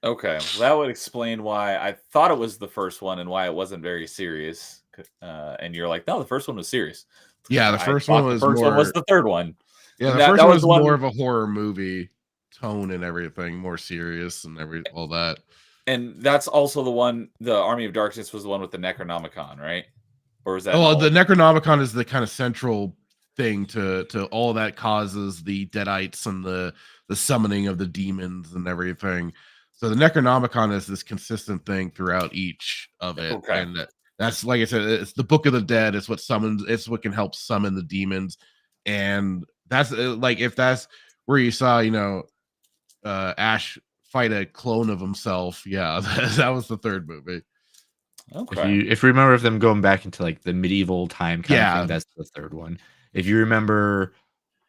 Okay, well, that would explain why I thought it was the first one and why it wasn't very serious. And you're like, no, the first one was serious. Yeah, the first one was the third one. Yeah, And the first that one was was the one- more of a horror movie tone and everything, more serious and all that. And that's also the one. The Army of Darkness was the one with the Necronomicon, right? Or is that? Oh, the Necronomicon is the kind of central thing to all that causes the Deadites and the summoning of the demons and everything. So the Necronomicon is this consistent thing throughout each of it, Okay. and that's like I said, it's the Book of the Dead. It's what can help summon the demons, and that's like if that's where you saw Ash fight a clone of himself. Yeah, that was the third movie. Okay. If you remember them going back into like the medieval time kind of Yeah. thing, that's the third one. If you remember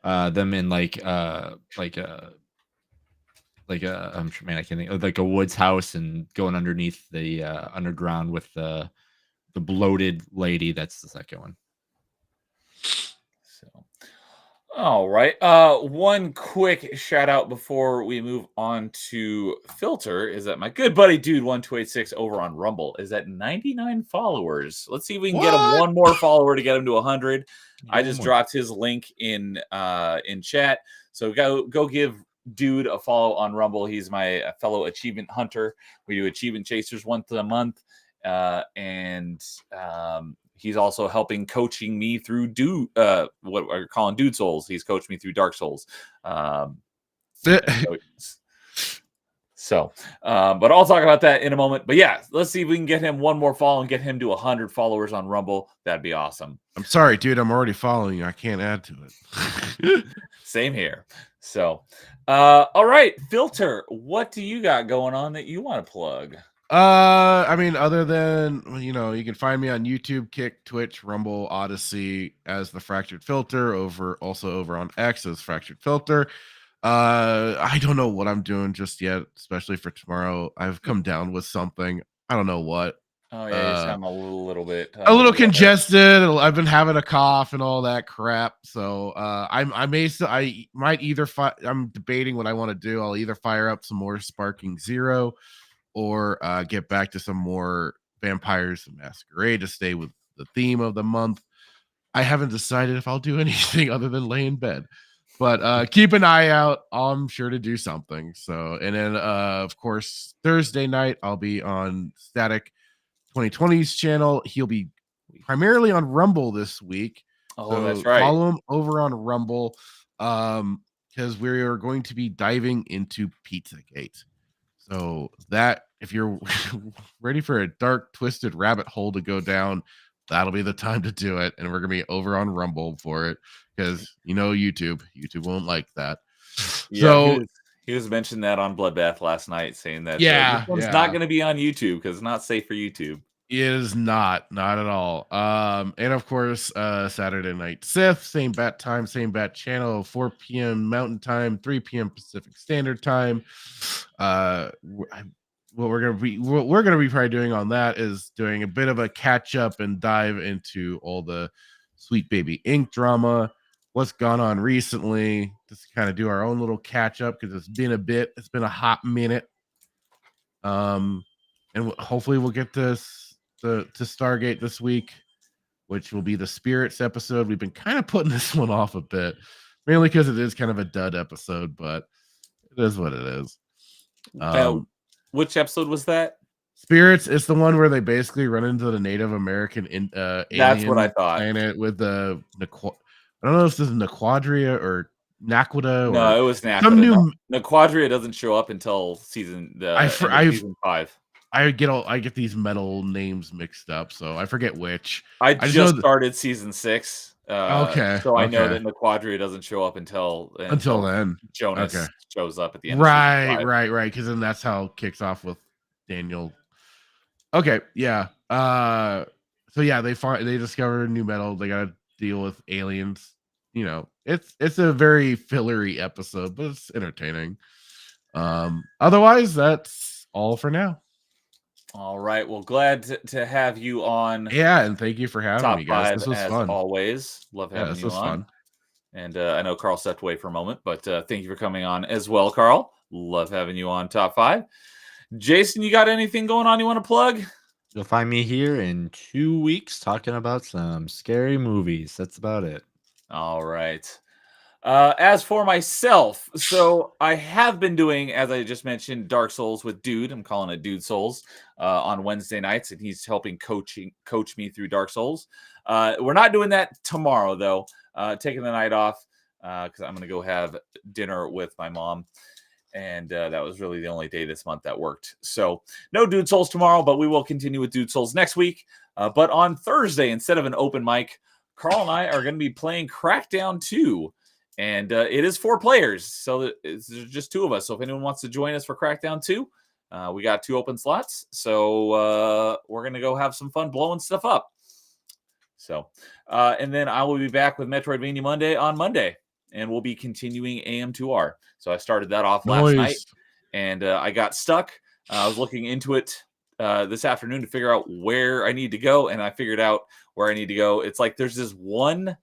them in like a I'm sure, man, I can't think of like a woods house and going underneath the underground with the bloated lady, that's the second one. So, all right. One quick shout out before we move on to Filter is that my good buddy Dude 1286 over on Rumble is at 99 followers. Let's see if we can get him What? one more follower to get him to 100. I One just more. dropped his link in chat. So go give Dude a follow on Rumble. He's my fellow achievement hunter. We do achievement chasers once a month. He's also helping coaching me through what we're calling Dude Souls. He's coached me through Dark Souls. But I'll talk about that in a moment. But yeah, let's see if we can get him one more follow and get him to 100 followers on Rumble. That'd be awesome. I'm sorry, dude. I'm already following you. I can't add to it. Same here. So, all right, Filter, what do you got going on that you want to plug? I mean, other than you can find me on YouTube, Kick, Twitch, Rumble, Odyssey as the Fractured Filter. Also over on X as Fractured Filter. I don't know what I'm doing just yet, especially for tomorrow. I've come down with something. I don't know what. Oh yeah, you sound a little bit A little congested. I've been having a cough and all that crap. So I might either I'm debating what I want to do. I'll either fire up some more Sparking Zero or get back to some more Vampires and Masquerade to stay with the theme of the month. I haven't decided if I'll do anything other than lay in bed. But keep an eye out. I'm sure to do something. So, and then of course Thursday night I'll be on Static 2020's channel. He'll be primarily on Rumble this week. Oh, so that's right. Follow him over on Rumble because we are going to be diving into Pizzagate. So that if you're ready for a dark, twisted rabbit hole to go down, that'll be the time to do it. And we're gonna be over on Rumble for it because YouTube won't like that. Yeah, So he was mentioning that on Bloodbath last night, saying that Yeah, this one's yeah. not going to be on YouTube because it's not safe for YouTube. it is not at all. And of course, Saturday Night Sith, same bat time, same bat channel, 4 p.m. Mountain Time, 3 p.m. Pacific Standard Time. What we're gonna be probably doing on that is doing a bit of a catch up and dive into all the Sweet Baby Inc. drama, what's gone on recently, just kind of do our own little catch up because it's been a hot minute. And hopefully we'll get to Stargate this week, which will be the Spirits episode. We've been kind of putting this one off a bit, mainly because it is kind of a dud episode, but it is what it is. Which episode was that? Spirits is the one where they basically run into the Native American That's what I thought. planet with the I don't know if this is Naquadria or Naquita. No, or it was Naquadria. some new. Naquadria doesn't show up until season 5. I get these metal names mixed up, so I forget which. I just just know started season 6. Okay, So I know okay. that Naquadria doesn't show up until Then. Jonas Okay. shows up at the end. Of season 5. Right. Because then that's how it kicks off with Daniel. Okay, yeah. So yeah, they discover new metal. They gotta deal with aliens. You know, it's a very fillery episode, but it's entertaining. Otherwise, that's all for now. All right. Well, glad to have you on. Yeah, and thank you for having Top me, guys. 5 This was as fun. always. Love Yeah, having this you was on. fun. And I know Carl stepped away for a moment, but thank you for coming on as well, Carl. Love having you on Top 5. Jason, you got anything going on you want to plug? You'll find me here in 2 weeks talking about some scary movies. That's about it. All right. As for myself, so I have been doing, as I just mentioned, Dark Souls with Dude. I'm calling it Dude Souls on Wednesday nights, and he's helping coach me through Dark Souls. We're not doing that tomorrow, though. Taking the night off because I'm going to go have dinner with my mom. And that was really the only day this month that worked. So no Dude Souls tomorrow, but we will continue with Dude Souls next week. But on Thursday, instead of an open mic, Carl and I are going to be playing Crackdown 2. And it is 4 players, so there's just 2 of us. So if anyone wants to join us for Crackdown 2, we got 2 open slots. So we're going to go have some fun blowing stuff up. So, and then I will be back with Metroidvania Monday on Monday, and we'll be continuing AM2R. So I started that off last night, and I got stuck. I was looking into it this afternoon to figure out where I need to go, and I figured out where I need to go. It's like there's this one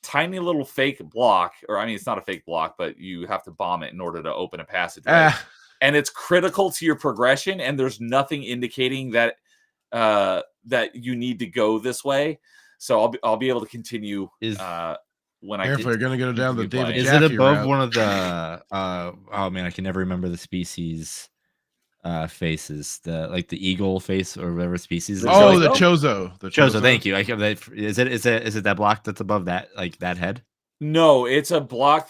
tiny little fake block, or I mean, it's not a fake block, but you have to bomb it in order to open a passageway. And it's critical to your progression, and there's nothing indicating that that you need to go this way. So I'll be able to continue when I Careful, you're gonna go down the David Is Jaffe it above route. one of the oh man, I can never remember the species faces, the eagle face or whatever species. Oh, the Chozo. The Chozo, thank you. Is it that block that's above that, like that head? No, it's a block.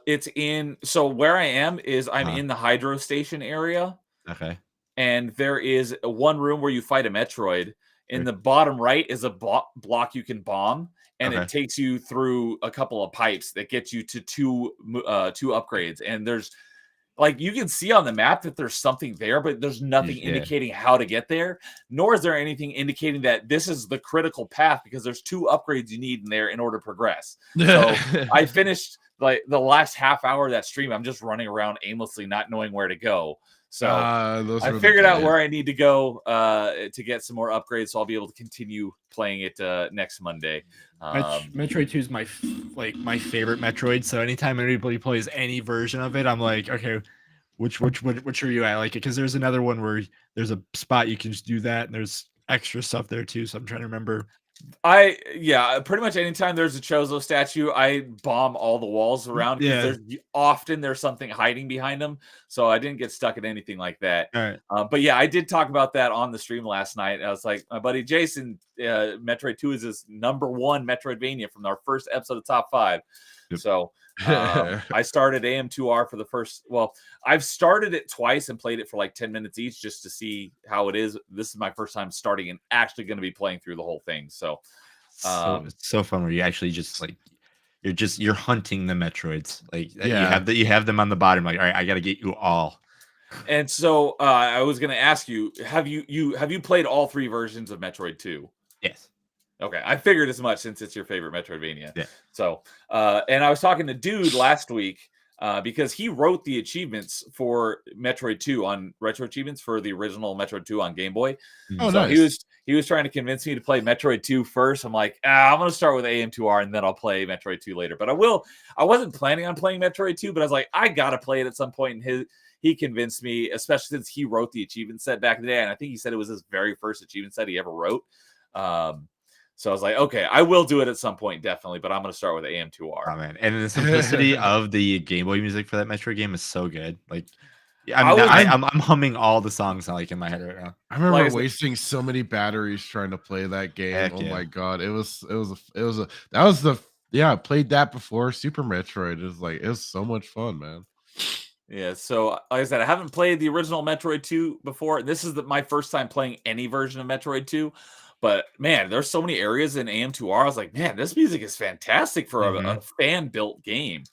It's in. So where I am is I'm in the hydro station area. Okay. And there is one room where you fight a Metroid. In the bottom right is a block you can bomb, and it takes you through a couple of pipes that get you to two upgrades. And there's, like, you can see on the map that there's something there, but there's nothing indicating how to get there, nor is there anything indicating that this is the critical path, because there's 2 upgrades you need in there in order to progress. So I finished like the last half hour of that stream. I'm just running around aimlessly, not knowing where to go. So I figured out where I need to go to get some more upgrades, so I'll be able to continue playing it next Monday. Metroid 2 is my favorite Metroid. So anytime anybody plays any version of it, I'm like, okay, which are you at? Like, because there's another one where there's a spot you can just do that, and there's extra stuff there too. So I'm trying to remember. Pretty much anytime there's a Chozo statue, I bomb all the walls around. There's something hiding behind them, so I didn't get stuck at anything like that. All right. But yeah, I did talk about that on the stream last night. I was like, my buddy Jason, Metroid 2 is his #1 Metroidvania from our first episode of Top 5. Yep. So I started AM2R for the first. Well, I've started it twice and played it for like 10 minutes each just to see how it is. This is my first time starting and actually going to be playing through the whole thing. So it's so fun where you actually just like you're hunting the Metroids. Like you have them on the bottom. Like, all right, I got to get you all. And so I was going to ask you, have you played all 3 versions of Metroid 2? Yes. Okay, I figured as much since it's your favorite Metroidvania. Yeah. So, and I was talking to Dude last week because he wrote the achievements for Metroid 2 on Retro Achievements for the original Metroid 2 on Game Boy. Oh, so nice. He was trying to convince me to play Metroid 2 first. I'm like, I'm going to start with AM2R and then I'll play Metroid 2 later. But I wasn't planning on playing Metroid 2, but I was like, I got to play it at some point. And he convinced me, especially since he wrote the achievement set back in the day. And I think he said it was his very first achievement set he ever wrote. So I was like, okay, I will do it at some point, definitely, but I'm going to start with AM2R. Oh, man. And the simplicity of the Game Boy music for that Metroid game is so good. Like, I'm humming all the songs like in my head right now. I remember wasting so many batteries trying to play that game. Heck oh yeah. my god, I played that before Super Metroid. It was so much fun, man. Yeah, so like I said, I haven't played the original Metroid 2 before. This is my first time playing any version of Metroid 2. But man, there's so many areas in AM2R. I was like, man, this music is fantastic for a fan built game.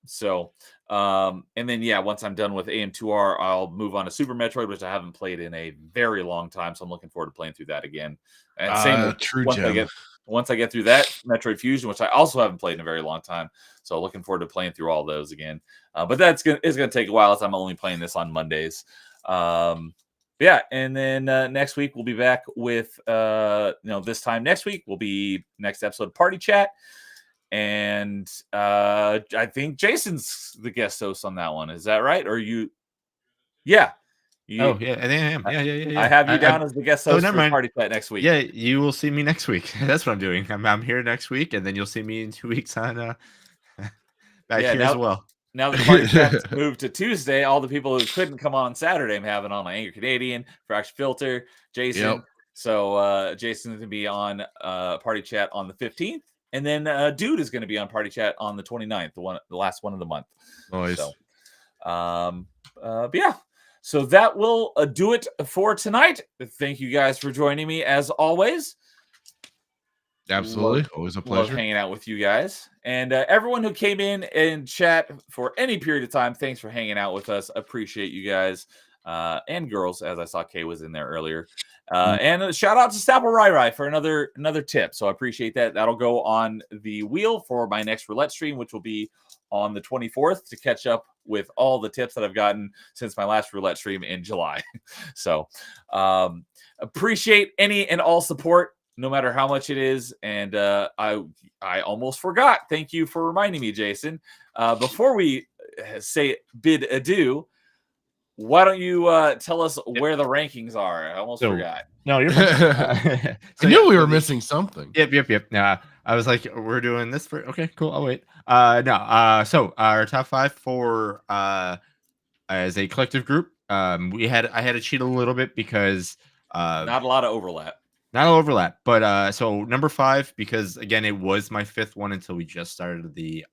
So, and then once I'm done with AM2R, I'll move on to Super Metroid, which I haven't played in a very long time. So I'm looking forward to playing through that again. And same with once I get through that Metroid Fusion, which I also haven't played in a very long time. So looking forward to playing through all those again. But it's gonna take a while, as I'm only playing this on Mondays. And then next week we'll be back with this time next week will be next episode of Party Chat. And I think Jason's the guest host on that one. Is that right? Or you? Yeah. I think I am. Yeah. I have you down as the guest host never for mind. Party Chat next week. Yeah, you will see me next week. That's what I'm doing. I'm here next week, and then you'll see me in 2 weeks on back here as well. Now that Party Chat's moved to Tuesday, all the people who couldn't come on Saturday, I'm having on my Angry Canadian, Fraction Filter, Jason. Yep. So Jason's going to be on Party Chat on the 15th. And then Dude is going to be on Party Chat on the 29th, the last one of the month. Nice. So, so that will do it for tonight. Thank you guys for joining me as always. Absolutely. Always a pleasure. Love hanging out with you guys. And everyone who came in and chat for any period of time, thanks for hanging out with us. Appreciate you guys and girls, as I saw Kay was in there earlier. And a shout out to Stapple Rai for another tip. So I appreciate that. That'll go on the wheel for my next roulette stream, which will be on the 24th, to catch up with all the tips that I've gotten since my last roulette stream in July. So appreciate any and all support, no matter how much it is. And I almost forgot. Thank you for reminding me, Jason. Before we bid adieu, why don't you tell us where the rankings are? I almost forgot. No, you're I knew we were missing something. Yep. Nah, I was like, we're doing this for okay, cool. I'll wait. So our top 5 for as a collective group, I had to cheat a little bit because not a lot of overlap. Not all overlap, but so number 5, because again, it was my 5th one until we just started the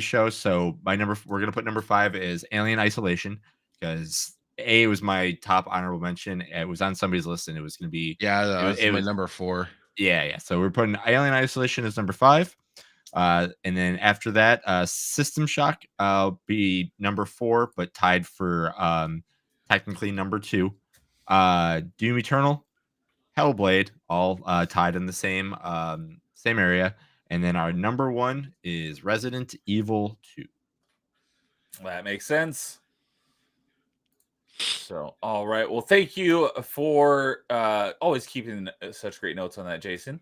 show. So we're gonna put number 5 is Alien Isolation, because it was my top honorable mention. It was on somebody's list, and it was gonna be it was number 4. Yeah. So we're putting Alien Isolation as number 5. And then after that, System Shock be number 4, but tied for technically number 2. Doom Eternal, Hellblade, all tied in the same area. And then our number 1 is Resident Evil 2. That makes sense. So, all right. Well, thank you for always keeping such great notes on that, Jason.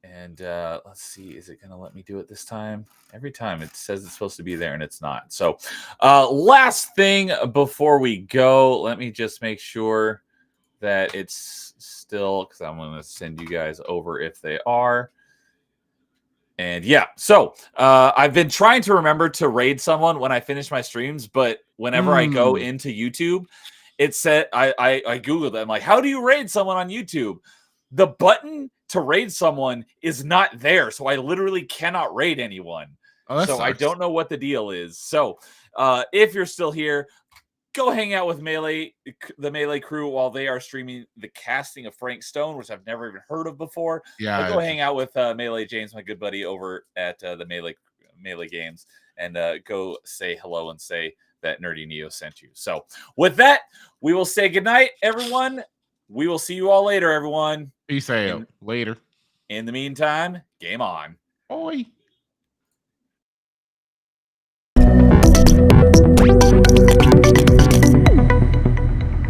And let's see, is it going to let me do it this time? Every time it says it's supposed to be there and it's not. So last thing before we go, let me just make sure that it's still, because I'm going to send you guys over if they are. And so I've been trying to remember to raid someone when I finish my streams, but whenever I go into YouTube, it said I Googled it. I'm like, how do you raid someone on YouTube? The button to raid someone is not there, so I literally cannot raid anyone. So sucks. I don't know what the deal is. So if you're still here, go hang out with the Melee crew while they are streaming the casting of Frank Stone, which I've never even heard of before. Yeah, go hang out with Melee James, my good buddy over at the Melee Games, and go say hello and say that Nerdy Neo sent you. So with that, we will say goodnight, everyone. We will see you all later, everyone. Peace out. Later. In the meantime, game on. Oi.